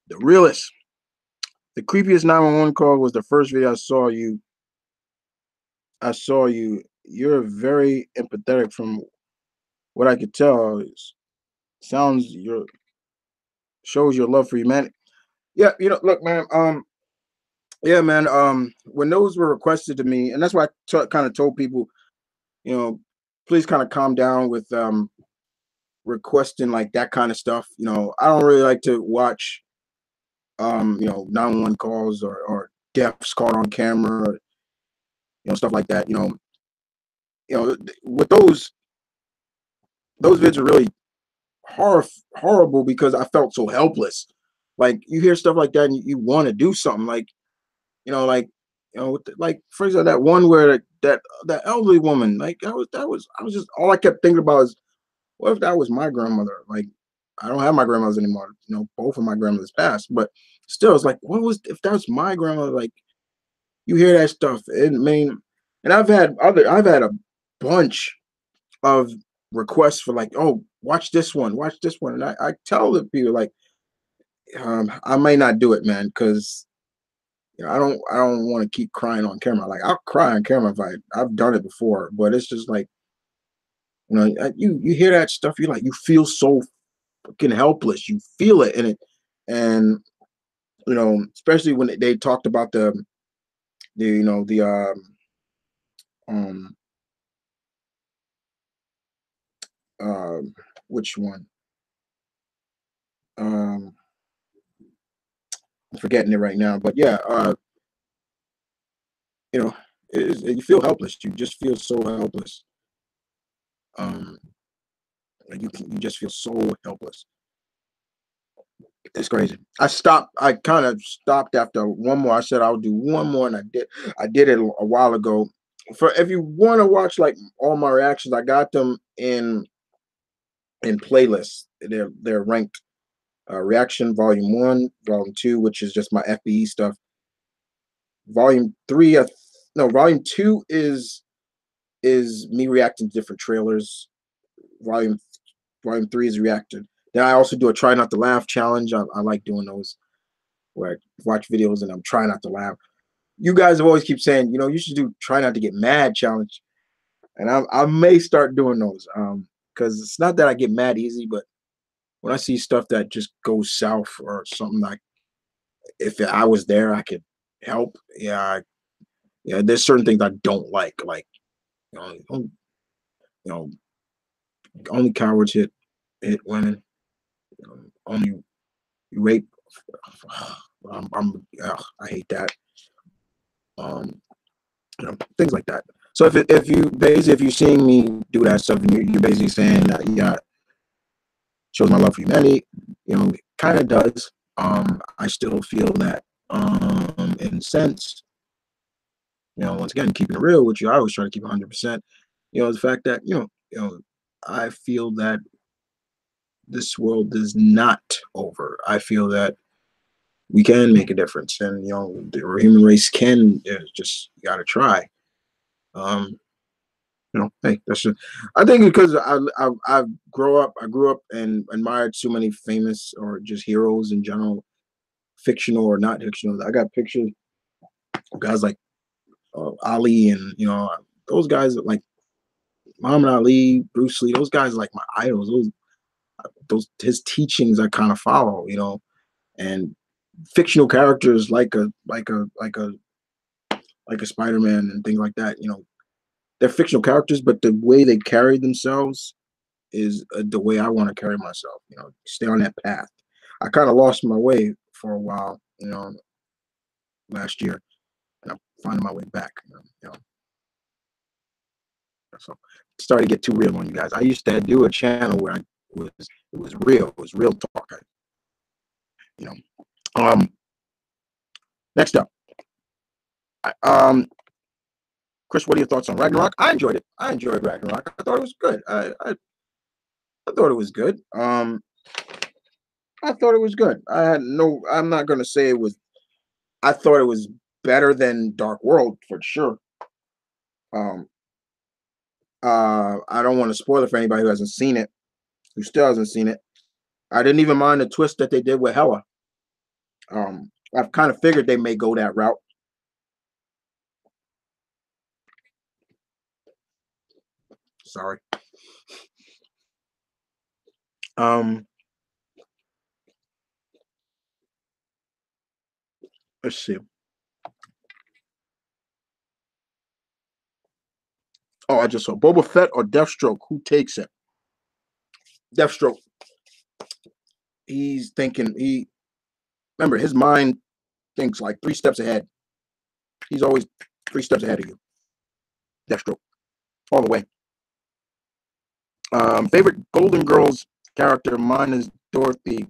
The realest. The creepiest 911 call was the first video I saw you. You're very empathetic from what I could tell. Sounds your shows your love for humanity. Yeah, look, man. Yeah, man. When those were requested to me, and that's why I kind of told people, please kind of calm down with requesting like that kind of stuff. I don't really like to watch 911 calls or deaths caught on camera, or, stuff like that. With those vids are really horrible because I felt so helpless. Like you hear stuff like that and you want to do something, like like for example that one where that elderly woman, like I was just all I kept thinking about is, what if that was my grandmother? Like I don't have my grandmothers anymore. Both of my grandmothers passed, but still, it's like, what was if that was my grandmother? Like you hear that stuff, and I've had a bunch of requests for like, oh, watch this one, and I tell the people like, I may not do it, man, because I don't want to keep crying on camera. Like I'll cry on camera if I've done it before, but it's just like, you hear that stuff, you feel so fucking helpless. You feel it in it, and especially when they talked about um which one I'm forgetting it right now, but yeah, you feel helpless. You just feel so helpless. Um, like you just feel so helpless. It's crazy. I kind of stopped after one more. I said I'll do one more, and I did. I did it a while ago. For if you want to watch like all my reactions, I got them in playlists. They're ranked. Reaction Volume 1, Volume 2, which is just my FBE stuff. Volume 3, no, Volume 2 is me reacting to different trailers. Volume 3 is reacted. Then I also do a try not to laugh challenge. I like doing those where I watch videos and I'm trying not to laugh. You guys have always keep saying, you should do try not to get mad challenge, and I may start doing those. Because it's not that I get mad easy, but when I see stuff that just goes south or something, like if I was there, I could help. Yeah, there's certain things I don't like you know, only cowards hit women. Only rape. I hate that. Things like that. So if you're seeing me do that stuff and you're basically saying that, yeah, shows my love for humanity, it kind of does. I still feel that in a sense, once again, keeping it real with you, I always try to keep 100%. The fact that I feel that this world is not over. I feel that we can make a difference, and the human race can. Just you got to try. Hey, that's just, I think because I grew up and admired so many famous or just heroes in general, fictional or not fictional. I got pictures of guys like Ali, and those guys like Muhammad Ali, Bruce Lee, those guys are like my idols. Those his teachings I kind of follow, you know, and fictional characters like a Spider-Man and things like that, you know, they're fictional characters, but the way they carry themselves is the way I want to carry myself, you know, stay on that path. I kind of lost my way for a while, you know, last year, and I'm finding my way back, you know. So started to get too real on you guys. I used to do a channel where it was real talk, you know. Next up, Chris, what are your thoughts on Ragnarok? I enjoyed it. I enjoyed Ragnarok. I thought it was good. I thought it was good. I thought it was good. I had no. I'm not gonna say it was. I thought it was better than Dark World for sure. I don't want to spoil it for anybody who hasn't seen it, who still hasn't seen it. I didn't even mind the twist that they did with Hela. I've kind of figured they may go that route. Sorry. Let's see. Oh, I just saw Boba Fett or Deathstroke. Who takes it? Deathstroke. He's thinking. Remember, his mind thinks like 3 steps ahead. He's always 3 steps ahead of you. Deathstroke, all the way. Favorite Golden Girls character? Mine is Dorothy.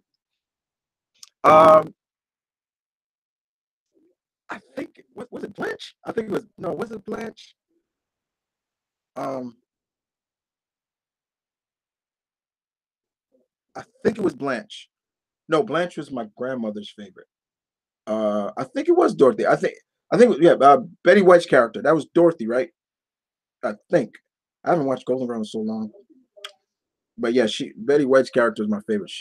I think was it Blanche? I think it was Was it Blanche? I think it was Blanche. No, Blanche was my grandmother's favorite. I think it was Dorothy. I think Betty White's character. That was Dorothy, right? I think. I haven't watched Golden Girls in so long. But yeah, Betty White's character is my favorite.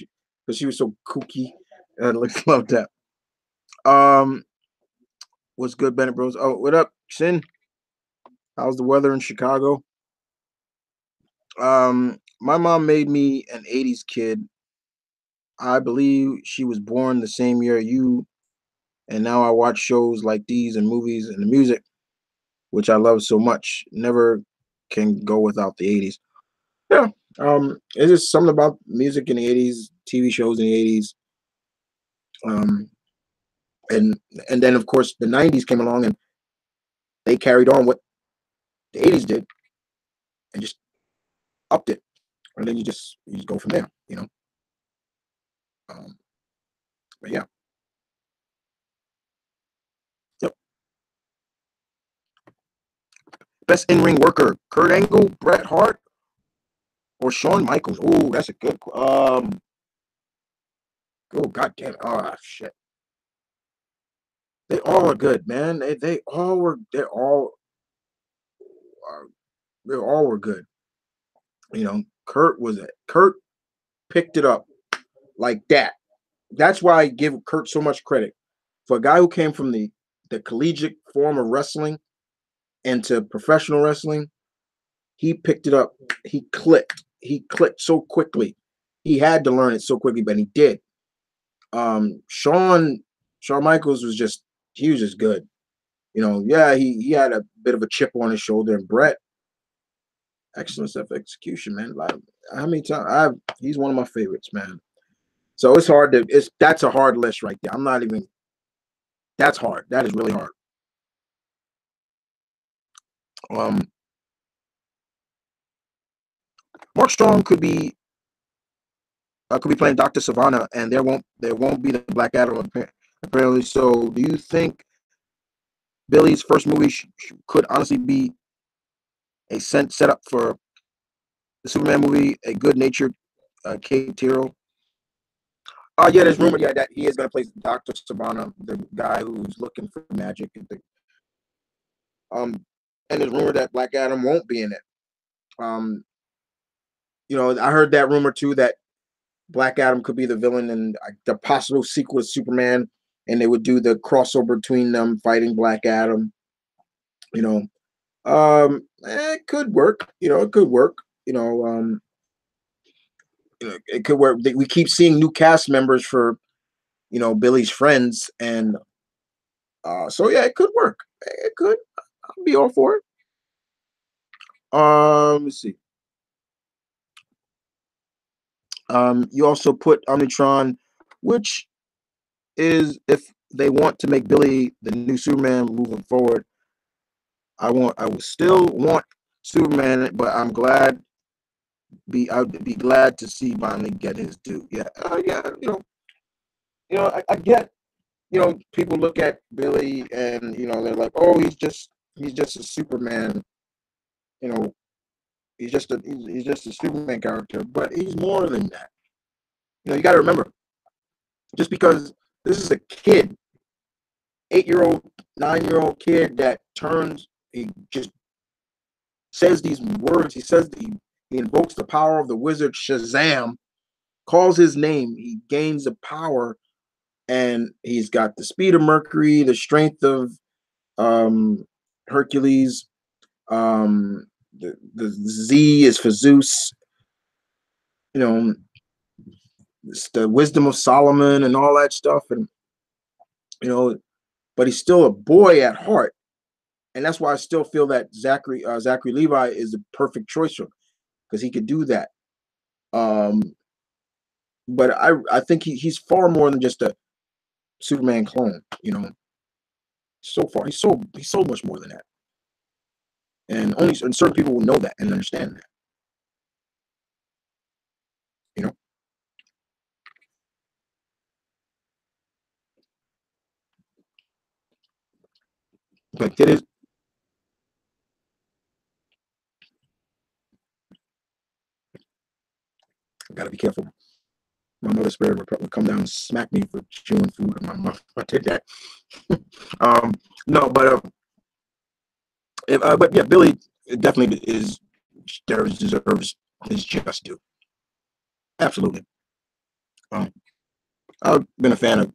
Because she was so kooky. And I loved that. What's good, Bennett Bros? Oh, what up, Sin? How's the weather in Chicago? My mom made me an 80s kid. I believe she was born the same year you, and now I watch shows like these and movies and the music, which I love so much. Never can go without the 80s. Yeah. It's just something about music in the 80s, TV shows in the 80s. And then of course the 90s came along and they carried on what the 80s did and just upped it. And then you just go from there, you know. But yeah. Yep. Best in-ring worker, Kurt Angle, Bret Hart, or Shawn Michaels? Oh, that's a good. Oh, god damn it! Oh shit! They all are good, man. They all were. They all were good. You know, Kurt picked it up like that. That's why I give Kurt so much credit for a guy who came from the collegiate form of wrestling into professional wrestling. He picked it up. He clicked. He clicked so quickly. He had to learn it so quickly, but he did. Shawn Michaels was just good. You know, yeah, he had a bit of a chip on his shoulder, and Bret, excellence of execution, man. Like how many times he's one of my favorites, man. So it's hard that's a hard list right there. I'm not even that's hard. That is really hard. Mark Strong could be playing Dr. Savannah, and there won't be the Black Adam apparently. So, do you think Billy's first movie could honestly be a setup for the Superman movie? A good-natured Kate Tiro. Yeah, there's rumor that he is going to play Dr. Savannah, the guy who's looking for magic. And there's rumor that Black Adam won't be in it. You know, I heard that rumor too that Black Adam could be the villain in the possible sequel to Superman, and they would do the crossover between them fighting Black Adam. You know, it could work. It could work. It could work. We keep seeing new cast members for Billy's friends, and so yeah, it could work. It could. I'll be all for it. Let's see. You also put Omnitron, which is if they want to make Billy the new Superman moving forward. I would still want Superman, but I'd be glad to see finally get his due. Yeah, yeah. I get. People look at Billy and they're like, oh, he's just a Superman. You know, he's just a Superman character, but he's more than that. You got to remember, just because this is a kid, 8-year-old, 9-year-old kid that he just says these words. He invokes the power of the wizard Shazam, calls his name. He gains the power, and he's got the speed of Mercury, the strength of Hercules. The Z is for Zeus. It's the wisdom of Solomon and all that stuff, and but he's still a boy at heart, and that's why I still feel that Zachary Levi is the perfect choice for him, because he could do that. But I think he's far more than just a Superman clone. So far he's so much more than that, and certain people will know that and understand that. You know. But it is. I gotta be careful. My mother's spirit would probably come down and smack me for chewing food in my mouth if I did that. No, but yeah, Billy definitely deserves his just due. Absolutely. I've been a fan of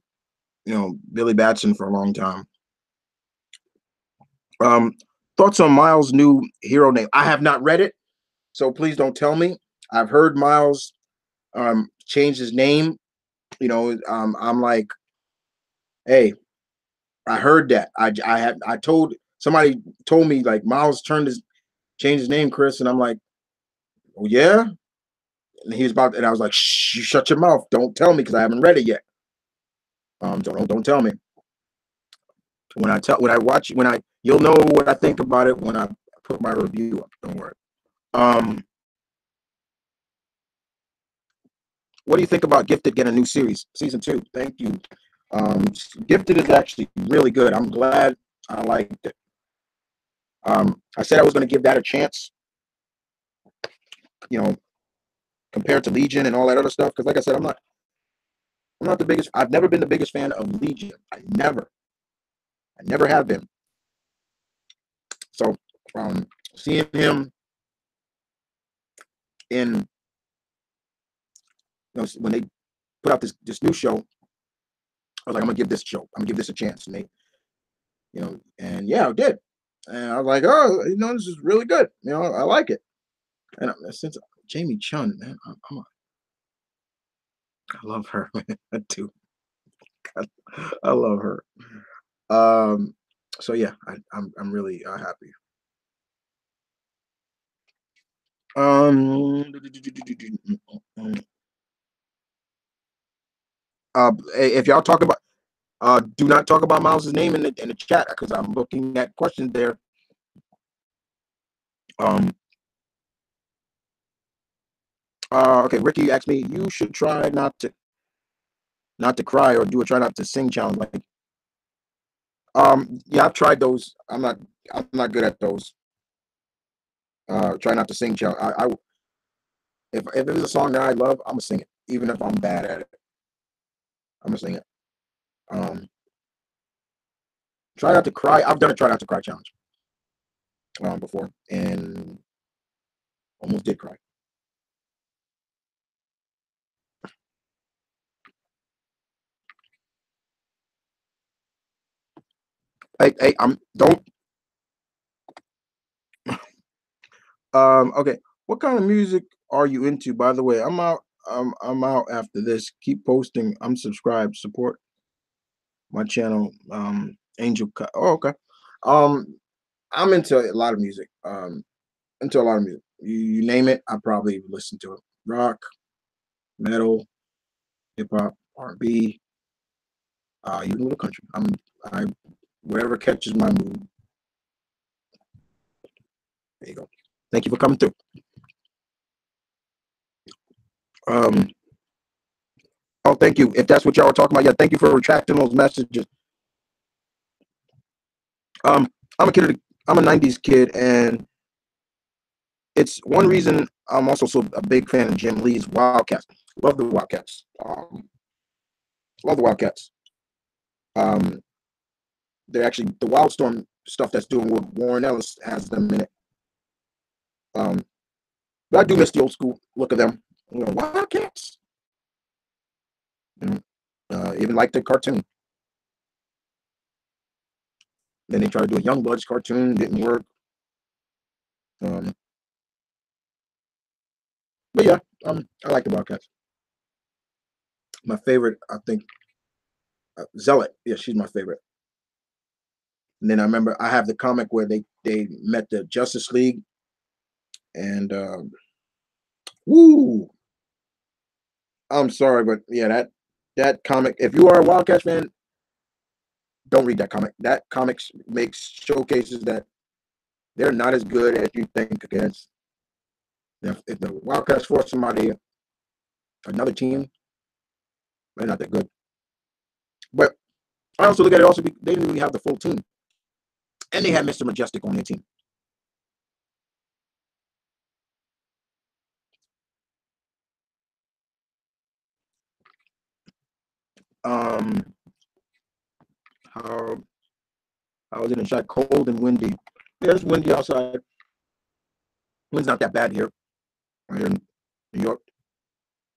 Billy Batson for a long time. Thoughts on Miles' new hero name? I have not read it, so please don't tell me. I've heard Miles change his name. I'm like, hey, I heard that. Somebody told me like Miles changed his name, Chris, and I'm like, oh yeah. And and I was like, shh, you shut your mouth. Don't tell me because I haven't read it yet. Don't tell me. You'll know what I think about it when I put my review up. Don't worry. What do you think about Gifted getting a new series, season 2? Thank you. Gifted is actually really good. I'm glad I liked it. I said I was going to give that a chance, compared to Legion and all that other stuff. Because, like I said, I'm not the biggest. I've never been the biggest fan of Legion. I never have been. So, seeing him in, when they put out this new show, I was like, I'm gonna give this a chance, and and yeah, I did. And I was like, oh, this is really good. I like it. And since Jamie Chun, man, I love her too. I love her. So yeah, I'm really happy. If y'all talk about, do not talk about Miles's name in the chat because I'm looking at questions there. Okay, Ricky asked me, you should try not to cry or do a try not to sing challenge. Like, yeah, I've tried those. I'm not good at those. Try not to sing challenge. If it is a song that I love, I'm gonna sing it, even if I'm bad at it. I'm gonna sing it. Try not to cry. I've done a try not to cry challenge before, and almost did cry. Hey, don't. Okay. What kind of music are you into? By the way, I'm out. I'm out after this. Keep posting. I'm subscribed. Support my channel. Oh, okay. Um, I'm into a lot of music. Into a lot of music. You name it, I probably listen to it. Rock, metal, hip hop, R&B, even a little country. I whatever catches my mood. There you go. Thank you for coming through. Oh, thank you. If that's what y'all were talking about, yeah, thank you for retracting those messages. Um, I'm a kid. I'm a '90s kid, and it's one reason I'm also so a big fan of Jim Lee's Wildcats. Love the Wildcats. Love the Wildcats. Um, they're actually the Wildstorm stuff that's doing with Warren Ellis has them in it. But I do miss the old school look of them. Wildcats. Even like the cartoon. Then they tried to do a Young Bloods cartoon, didn't work. But yeah, I like the Wildcats. My favorite, I think, Zealot. Yeah, she's my favorite. And then I remember I have the comic where they met the Justice League, and woo. I'm sorry, but yeah, that comic. If you are a Wildcats fan, don't read that comic. That comic makes showcases that they're not as good as you think against. If the Wildcats force somebody, another team, they're not that good. But I also look at it also, they didn't really have the full team. And they had Mr. Majestic on their team. Um, how was it in shot? Cold and windy. Yeah, it's windy outside. Wind's not that bad here. Right in New York.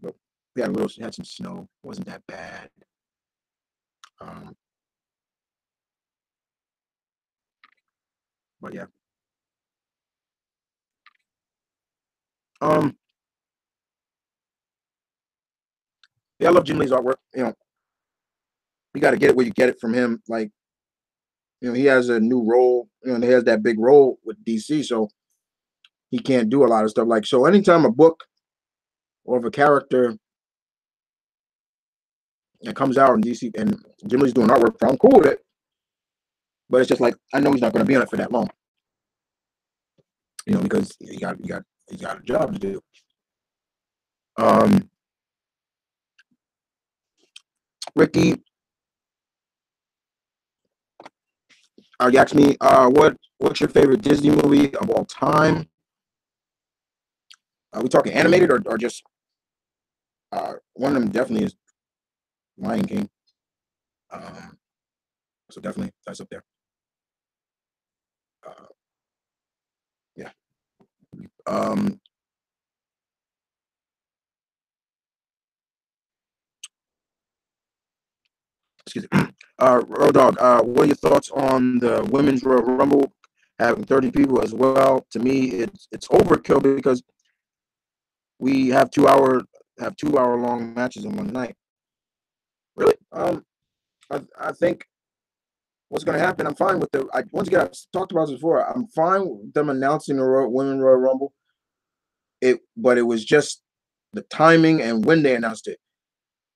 But we had some snow. It wasn't that bad. Um, but yeah. Yeah, I love Jim Lee's artwork. You got to get it where you get it from him. Like, he has a new role. And he has that big role with DC, so he can't do a lot of stuff. Like, so anytime a book or of a character that comes out in DC and Jim Lee's doing artwork, I'm cool with it. But it's just like I know he's not going to be on it for that long, because he's got a job to do. Ricky, you asked me, what's your favorite Disney movie of all time? Are we talking animated or just one of them? Definitely is Lion King. So definitely that's up there. Yeah. Excuse me. Road Dog, what are your thoughts on the women's Royal Rumble having 30 people as well? To me, it's overkill because we have 2 hour long matches in one night. Really? I think what's going to happen. I'm fine with once again, I've talked about this before. I'm fine with them announcing the Women Royal Rumble. But it was just the timing and when they announced it.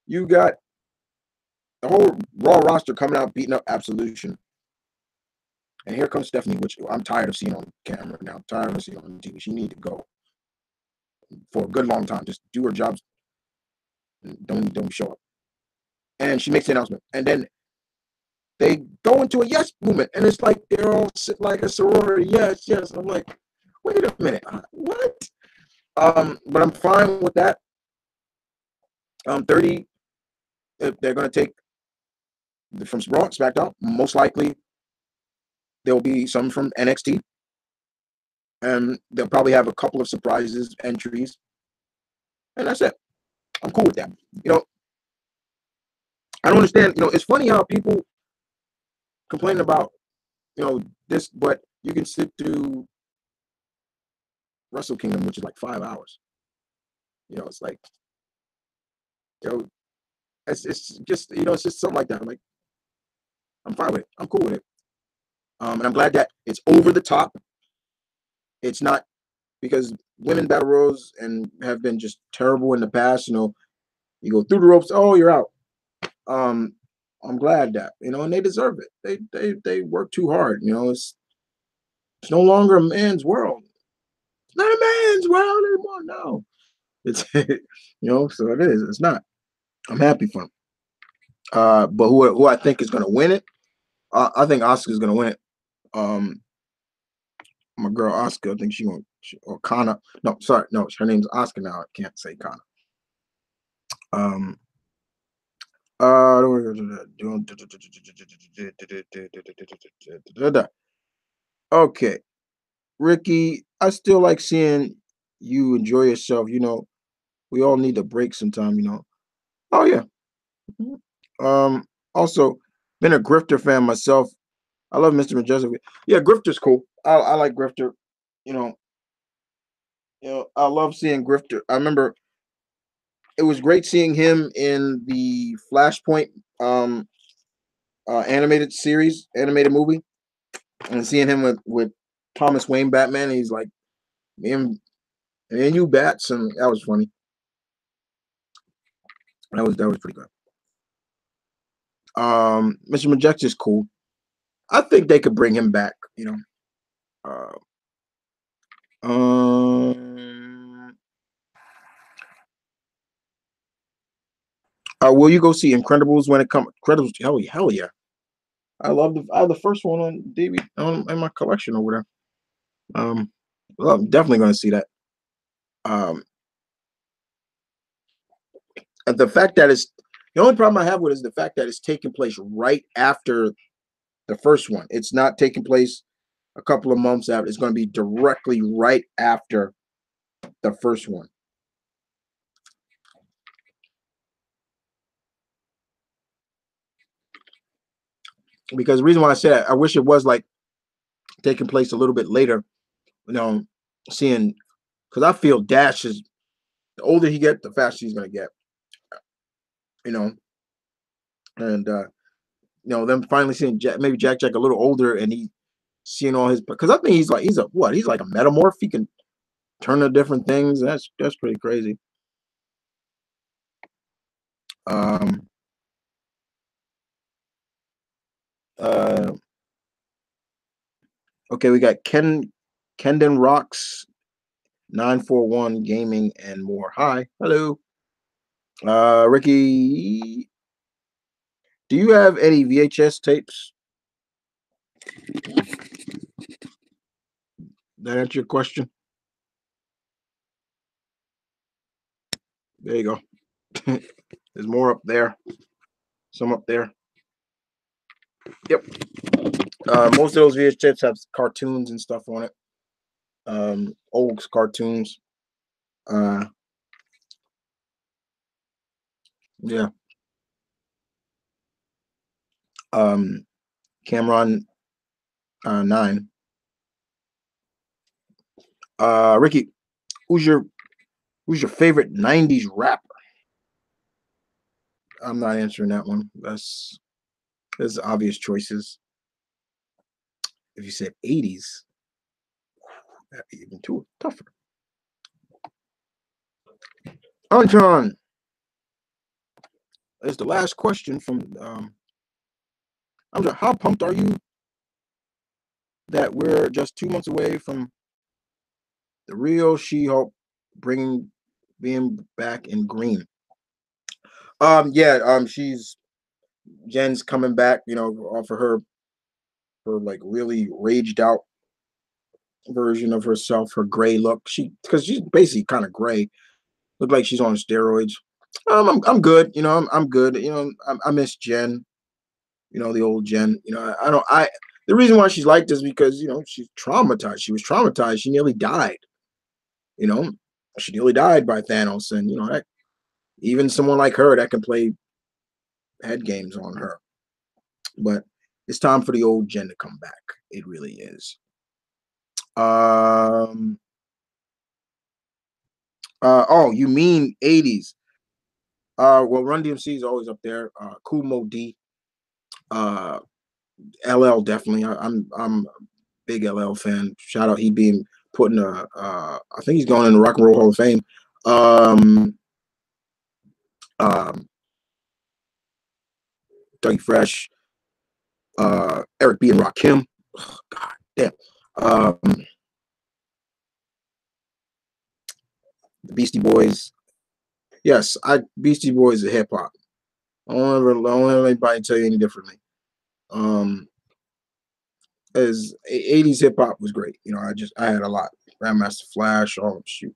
You got the whole Raw roster coming out beating up Absolution. And here comes Stephanie, which I'm tired of seeing on camera now. I'm tired of seeing on TV. She needs to go for a good long time. Just do her jobs. Don't show up. And she makes the announcement. And then they go into a yes movement. And it's like they're all sit like a sorority. Yes, yes. I'm like, wait a minute. What? But I'm fine with that. 30, if they're going to take from Raw, SmackDown, most likely there'll be some from NXT. And they'll probably have a couple of surprises, entries. And that's it. I'm cool with that. I don't understand. It's funny how people complain about, this, but you can sit through Wrestle Kingdom, which is like 5 hours. You know, it's like, you know, it's just, you know, it's just something like that. Like, I'm fine with it. I'm cool with it. And I'm glad that it's over the top. It's not, because women battle royals and have been just terrible in the past. You know, you go through the ropes, oh, you're out. I'm glad that, you know, and they deserve it. They work too hard. You know, it's no longer a man's world. It's not a man's world anymore. No, it's you know, so it is. It's not. I'm happy for him. But who I think is gonna win it? I think Oscar's gonna win it. My girl Oscar, I think or Kana. No, sorry, no, her name's Oscar now. I can't say Kana. Okay, Ricky, I still like seeing you enjoy yourself. You know, we all need a break sometime. You know. Oh yeah. Also, been a Grifter fan myself. I love Mr. Majestic. Yeah, Grifter's cool. I like Grifter. You know, I love seeing Grifter. I remember it was great seeing him in the Flashpoint animated series, animated movie, and seeing him with Thomas Wayne Batman. He's like, me and you bats, and that was funny. That was pretty good. Mr. Majestic is cool. I think they could bring him back. You know. Will you go see Incredibles when it comes? Incredibles, hell yeah! I have the first one on DVD in my collection or whatever. Well, I'm definitely going to see that. And the fact that it's the only problem I have with it is the fact that it's taking place right after the first one. It's not taking place a couple of months after. It's going to be directly right after the first one. Because the reason why I said I wish it was like taking place a little bit later, you know, seeing, because I feel Dash is, the older he gets, the faster he's going to get, you know, and you know, them finally seeing maybe Jack a little older, and he seeing all his, because I think he's like he's like a metamorph. He can turn to different things. That's pretty crazy. Um. Okay, we got Kendon Rocks 941 Gaming and more. Hi, hello. Ricky, do you have any VHS tapes? That answer your question? There you go. There's more up there. Some up there. Yep. Most of those VHS have cartoons and stuff on it. Old cartoons. Yeah. Cameron 9. Ricky, who's your favorite 90s rapper? I'm not answering that one. There's obvious choices. If you said 80s, that'd be even tougher. Anton, is the last question from how pumped are you that we're just 2 months away from the real She-Hulk being back in green? Jen's coming back, you know, off of her like really raged out version of herself, her gray look. Because she's basically kind of gray, look like she's on steroids. I'm good, you know. I'm good, you know. I miss Jen, you know, the old Jen. You know, the reason why she's like this is because, you know, she's traumatized. She was traumatized. She nearly died. You know, she nearly died by Thanos, and you know that even someone like her that can play head games on her. But it's time for the old Jen to come back. It really is. Oh, you mean 80s? Well, Run DMC is always up there. Cool Mo D. LL definitely. I'm a big LL fan. Shout out, he being put in a. I think he's going in the Rock and Roll Hall of Fame. Um, Dougie Fresh, Eric B and Rakim. Oh, God damn. The Beastie Boys. Yes, Beastie Boys are hip hop. I don't have anybody tell you any differently. As 80s hip hop was great. I had a lot. Grandmaster Flash, oh shoot.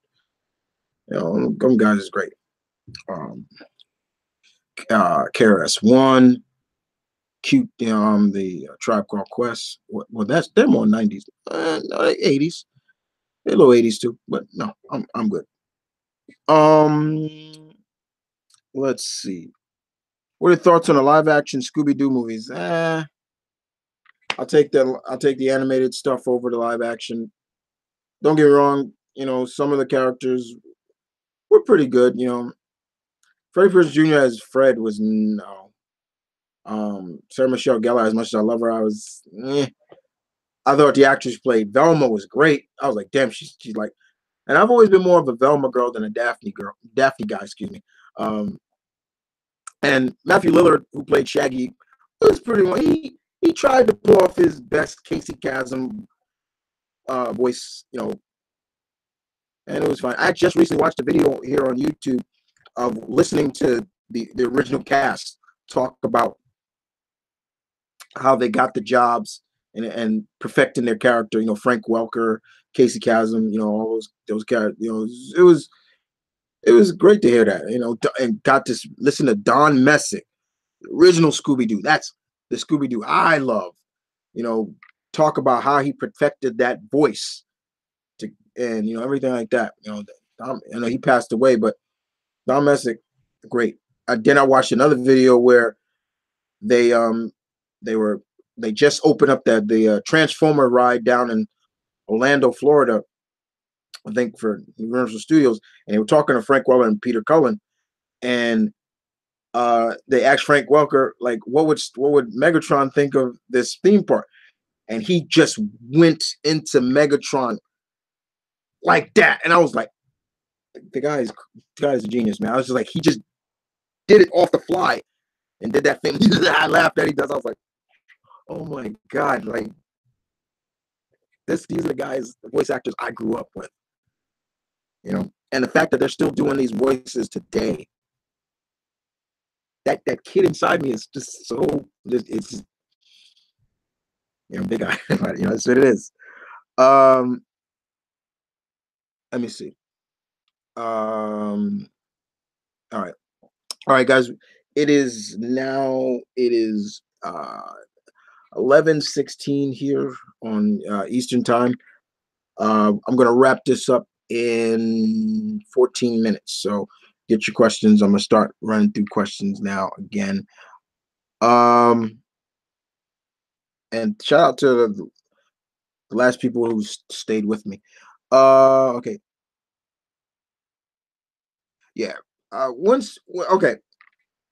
Them guys is great. KRS-One, Cute, the Tribe Called Quest. Well, they're more 90s. No, 80s. They're low 80s too, but no, I'm good. Let's see. What are your thoughts on the live action Scooby-Doo movies? I'll take the animated stuff over the live action. Don't get me wrong, some of the characters were pretty good. Freddie Prinze Jr. as Fred was no. Sarah Michelle Gellar, as much as I love her, I thought the actress who played Velma was great. I was like, damn, she's like, and I've always been more of a Velma girl than a Daphne guy, excuse me. And Matthew Lillard, who played Shaggy, was pretty well. He tried to pull off his best Casey Kasem voice, and it was fine. I just recently watched a video here on YouTube of listening to the original cast talk about how they got the jobs and perfecting their character. Frank Welker, Casey Kasem, all those characters. It was great to hear that. And got to listen to Don Messick, the original Scooby-Doo. That's the Scooby-Doo I love. Talk about how he perfected that voice and everything like that. I know he passed away, but Don Messick, great. Then I watched another video where they just opened up the Transformer ride down in Orlando, Florida, I think for Universal Studios, and they were talking to Frank Welker and Peter Cullen, and they asked Frank Welker, like, what would Megatron think of this theme park? And he just went into Megatron like that, and I was like, the guy's a genius, man. I was just like, he just did it off the fly and did that thing. I laughed that he does. I was like, oh my God, like these are the voice actors I grew up with. And the fact that they're still doing these voices today, that kid inside me is just so, it's big eye. That's what it is. Let me see. All right, guys. It is 11:16 here on Eastern time. I'm going to wrap this up in 14 minutes. So get your questions. I'm going to start running through questions now again. And shout out to the last people who stayed with me. Okay. Yeah. Okay.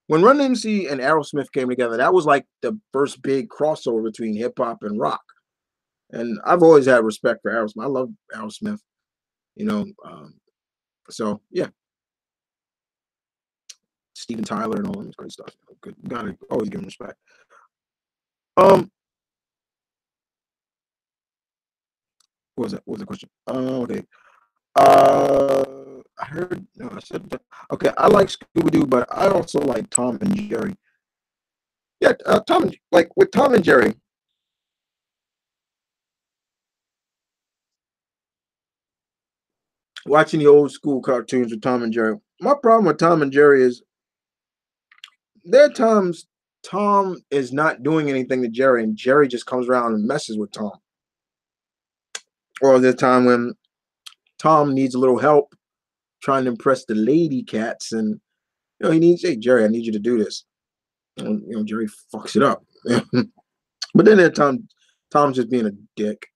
When Run DMC and Aerosmith came together, that was like the first big crossover between hip hop and rock. And I've always had respect for Aerosmith. I love Aerosmith. So yeah. Steven Tyler and all that great stuff. Good, gotta always give him respect. What was that? What was the question? Okay. I heard. No, I said. Okay, I like Scooby-Doo, but I also like Tom and Jerry. Yeah, with Tom and Jerry. Watching the old school cartoons with Tom and Jerry. My problem with Tom and Jerry is there are times Tom is not doing anything to Jerry, and Jerry just comes around and messes with Tom. Or there's a time when Tom needs a little help trying to impress the lady cats, and he needs, hey Jerry, I need you to do this. And Jerry fucks it up. But then at times Tom's just being a dick.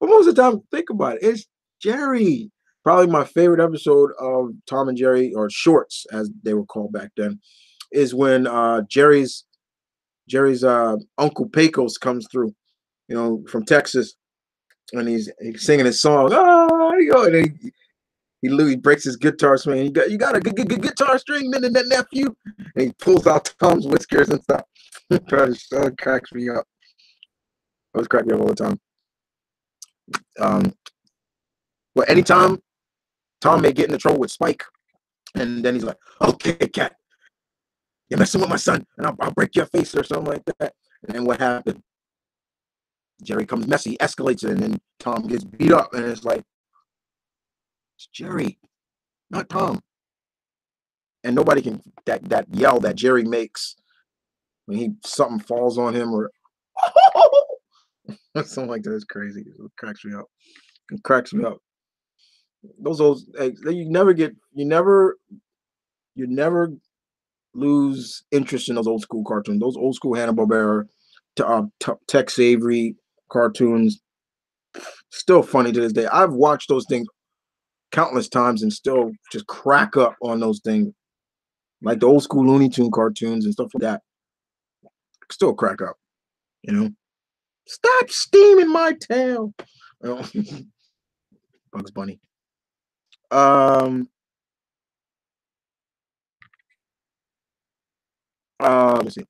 But most of the time, think about it, it's Jerry. Probably my favorite episode of Tom and Jerry, or shorts as they were called back then, is when Jerry's Uncle Pecos comes through, from Texas, and he's singing his song. And he literally breaks his guitar string. You got a good guitar string, that nephew. And he pulls out Tom's whiskers and stuff. That cracks me up. It was cracking me up all the time. Well, anytime Tom may get into trouble with Spike, and then he's like, "Okay, cat, you're messing with my son, and I'll break your face," or something like that. And then what happened? Jerry comes messy, escalates it, and then Tom gets beat up, and it's like, it's Jerry, not Tom. And nobody can that yell that Jerry makes when something falls on him or something like that is crazy. It cracks me up. It cracks me up. Those old, you never lose interest in those old school cartoons. Those old school Hanna-Barbera, Tex Avery cartoons, still funny to this day. I've watched those things countless times and still just crack up on those things, like the old school Looney Tune cartoons and stuff like that. Still crack up, Stop steaming my tail. Bugs Bunny. Let's see.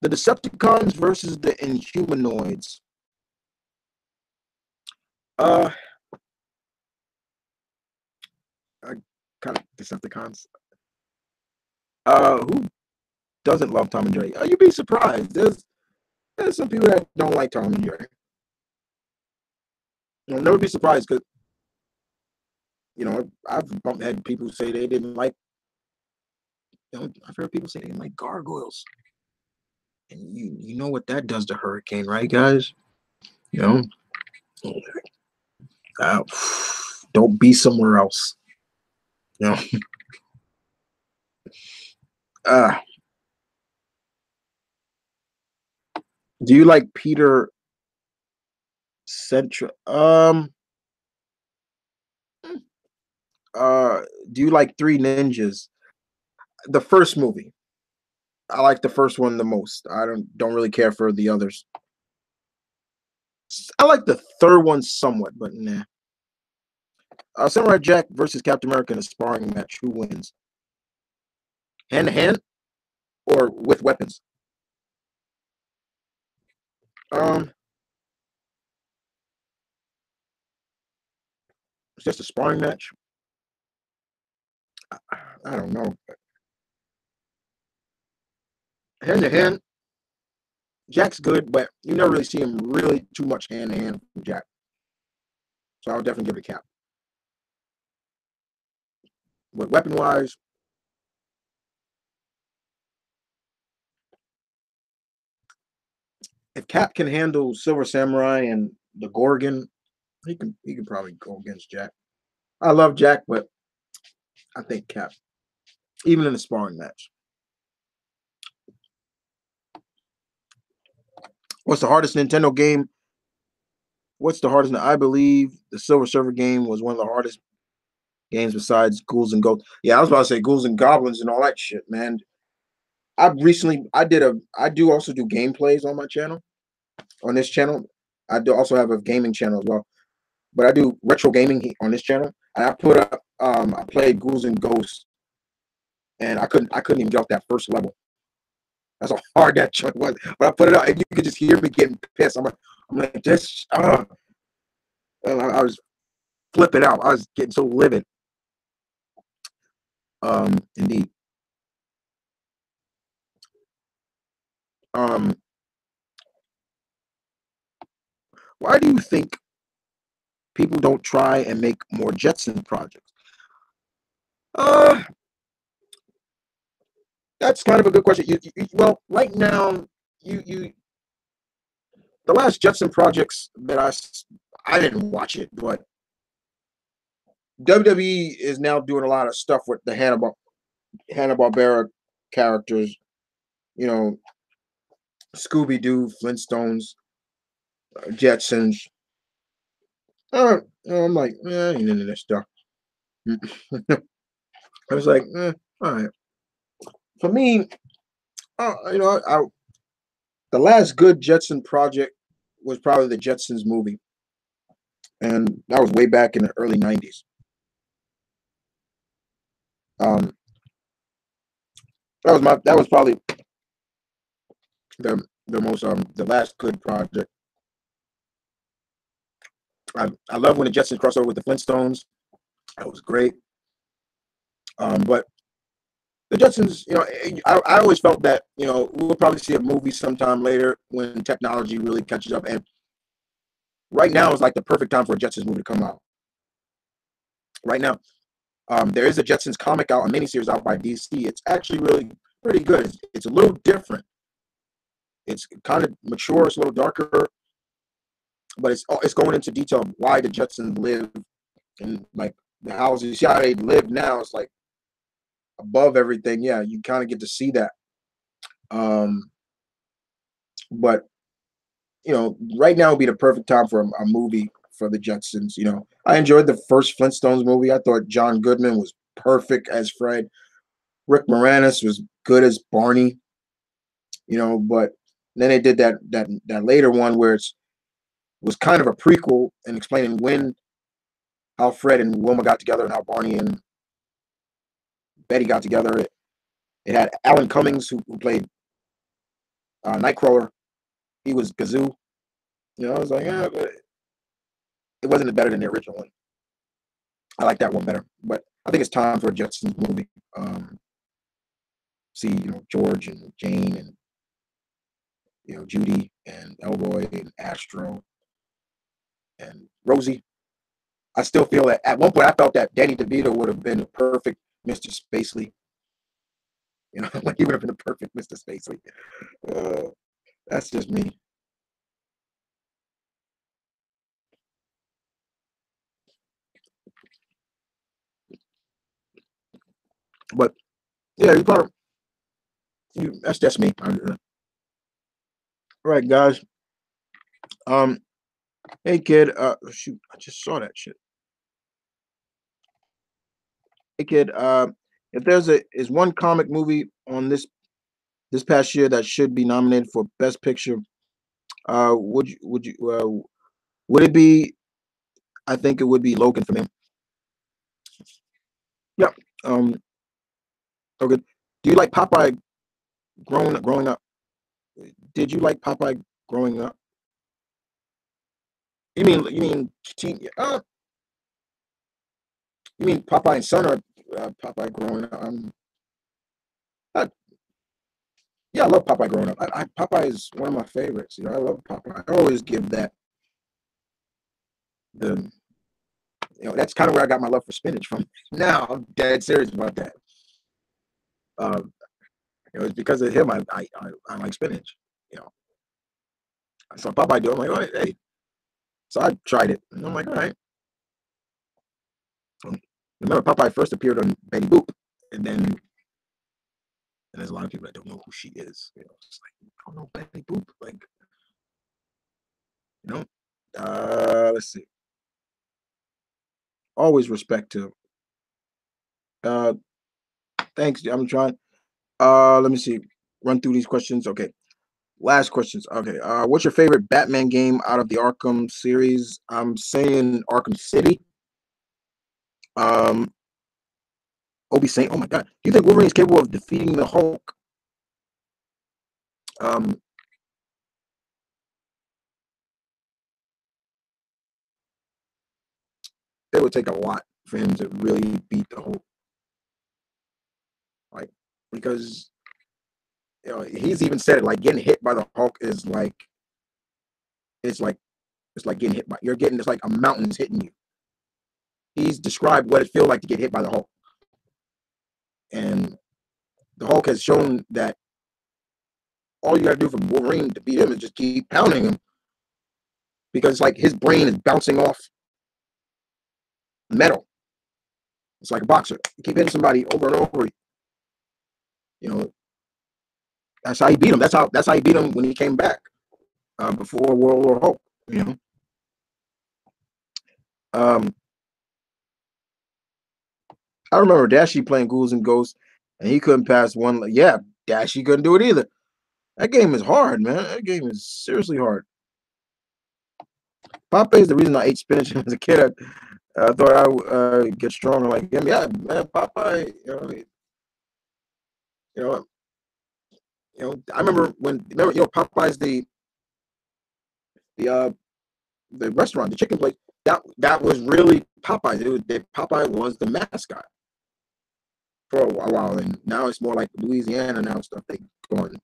The Decepticons versus the Inhumanoids. I kind of Decepticons. Who doesn't love Tom and Jerry? You'd be surprised. There's some people that don't like Tom and Jerry. You'll never be surprised because I've had people say they didn't like. I've heard people say they didn't like gargoyles, and you know what that does to Hurricane, right, guys? Don't be somewhere else. Do you like Peter Central? Do you like Three Ninjas? The first movie. I like the first one the most. I don't really care for the others. I like the third one somewhat, but nah. Samurai Jack versus Captain America in a sparring match. Who wins? Hand to hand or with weapons? It's just a sparring match. I don't know. Hand to hand, Jack's good, but you never really see him really too much hand to hand from Jack. So I would definitely give it a Cap. But weapon wise, if Cap can handle Silver Samurai and the Gorgon, he can probably go against Jack. I love Jack, but I think Cap, even in a sparring match. What's the hardest Nintendo game? I believe the Silver Surfer game was one of the hardest games besides Ghouls and Ghosts. Yeah, I was about to say Ghouls and Goblins and all that shit, man. I do also do gameplays on my channel. On this channel, I do also have a gaming channel as well. But I do retro gaming on this channel. And I put up I played Ghouls and Ghosts, and I couldn't even get off that first level. That's how hard that chunk was. But I put it out, and you could just hear me getting pissed. I'm like, just and I was flipping out. I was getting so livid. Indeed. Why do you think people don't try and make more Jetson projects? That's kind of a good question. Well, right now, the last Jetson projects that I didn't watch it, but WWE is now doing a lot of stuff with the Hanna-Barbera characters. Scooby-Doo, Flintstones, Jetsons. I'm like, I ain't into this stuff. I was like, all right. For me, the last good Jetson project was probably the Jetsons movie, and that was way back in the early '90s. Um, that was probably the most the last good project. I love when the Jetsons crossed over with the Flintstones. That was great. But the Jetsons, I always felt that we'll probably see a movie sometime later when technology really catches up. And right now is like the perfect time for a Jetsons movie to come out. Right now, there is a Jetsons comic out, a miniseries out by DC. It's actually really pretty good. It's a little different. It's kind of mature. It's a little darker, but it's going into detail of why the Jetsons live and like the houses. You see how they live now? It's like above everything. Yeah, you kind of get to see that. But right now would be the perfect time for a movie for the Jetsons. I enjoyed the first Flintstones movie. I thought John Goodman was perfect as Fred. Rick Moranis was good as Barney. But then they did that later one where it was kind of a prequel and explaining how Fred and Wilma got together and how Barney and Betty got together. It had Alan Cummings who played Nightcrawler. He was Gazoo. I was like, but it wasn't better than the original one. I like that one better. But I think it's time for a Jetsons movie. See, George and Jane and Judy and Elroy and Astro and Rosie. I still feel that at one point I felt that Danny DeVito would have been a perfect Mr. Spacely. Like he would have been a perfect Mr. Spacely. That's just me. But yeah, that's just me. All right, guys. Hey kid. Shoot, I just saw that shit. Hey kid. If is one comic movie on this past year that should be nominated for Best Picture, would it be? I think it would be Logan for me. Yeah. Okay. Do you like Popeye growing up? Did you like Popeye growing up? You mean you mean Popeye and Son or Popeye growing up? I, yeah, I love Popeye growing up. Popeye is one of my favorites. I love Popeye. I always give that the that's kind of where I got my love for spinach from. Now I'm dead serious about that. It's because of him I like spinach. I saw Popeye do it. I'm like, oh, hey. So I tried it, and I'm like, all right. Remember, Popeye first appeared on Betty Boop, and there's a lot of people that don't know who she is. It's like, I don't know Betty Boop. Like, let's see. Always respect to. Thanks. I'm trying. Let me see. Run through these questions. Okay. Last questions. Okay. What's your favorite Batman game out of the Arkham series? I'm saying Arkham City. Obi saying, oh my God, do you think Wolverine is capable of defeating the Hulk? It would take a lot for him to really beat the Hulk. Like, because he's even said it, like getting hit by the Hulk is like it's like getting hit by it's like a mountain's hitting you. He's described what it feels like to get hit by the Hulk. And the Hulk has shown that all you gotta do for Wolverine to beat him is just keep pounding him. Because like his brain is bouncing off metal. It's like a boxer. You keep hitting somebody over and over. That's how he beat him. That's how he beat him when he came back before World War Hulk. I remember Dashie playing Ghouls and Ghosts, and he couldn't pass one. Yeah, Dashie couldn't do it either. That game is hard, man. That game is seriously hard. Popeye is the reason I ate spinach as a kid. I thought I would get stronger like him. Yeah, man, Popeye. You know, I remember Popeye's the restaurant, the chicken place. That was really Popeye. Popeye was the mascot for a while, and now it's more like Louisiana now stuff they going.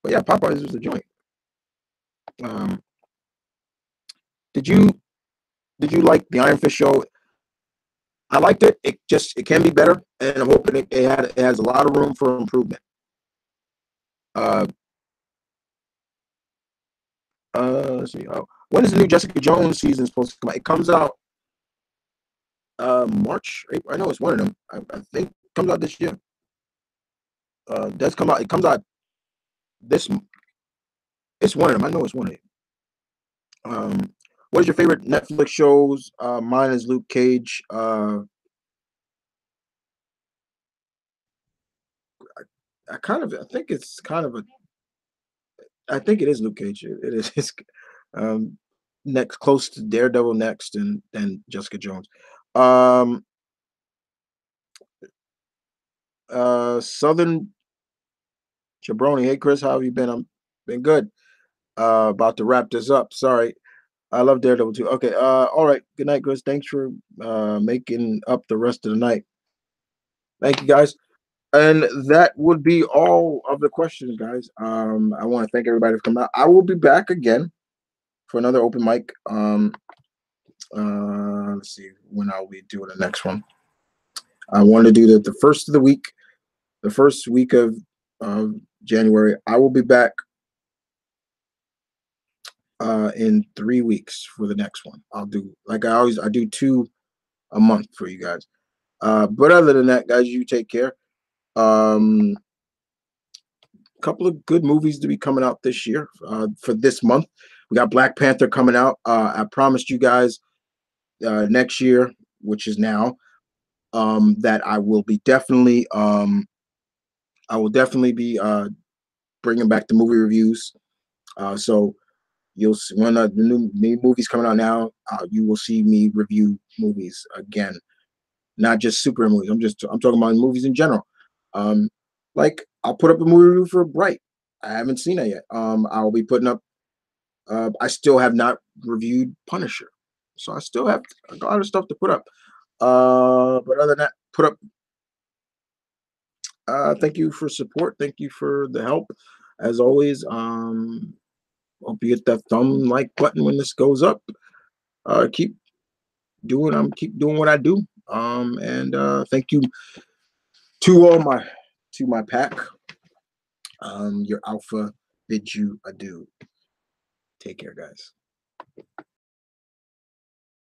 But yeah, Popeyes was the joint. Did you like the Iron Fist show? I liked it. It can be better, and I'm hoping it has a lot of room for improvement. Let's see. When is the new Jessica Jones season supposed to come out? It comes out March. April. I know it's one of them. I think it comes out this year. Does come out. It comes out this. It's one of them. I know it's one of them. What is your favorite Netflix shows? Mine is Luke Cage. I think it's kind of a. I think it is Luke Cage. It is. It's, next, close to Daredevil next, and then Jessica Jones. Southern Jabroni. Hey Chris, how have you been? I'm been good. About to wrap this up. Sorry. I love Daredevil too. Okay. All right. Good night, Chris. Thanks for making up the rest of the night. Thank you, guys. And that would be all of the questions, guys. I want to thank everybody for coming out. I will be back again for another open mic. Let's see when I'll be doing the next one. I wanted to do the first of the week, the first week of January. I will be back in 3 weeks for the next one. I'll do, like I do 2 a month for you guys. But other than that, guys, you take care. A couple of good movies to be coming out this year for this month. We got Black Panther coming out. I promised you guys next year, which is now, that I will definitely be bringing back the movie reviews. So you'll see when the new movies coming out now. You will see me review movies again, not just superhero movies. I'm talking about movies in general. Like I'll put up a movie review for Bright. I haven't seen it yet. I'll be putting up. I still have not reviewed Punisher, so I still have a lot of stuff to put up. But other than that, put up. Thank you for support. Thank you for the help, as always. Hope you hit that thumb like button when this goes up. Keep doing what I do. And thank you to my pack. Your alpha bids you adieu. Take care, guys.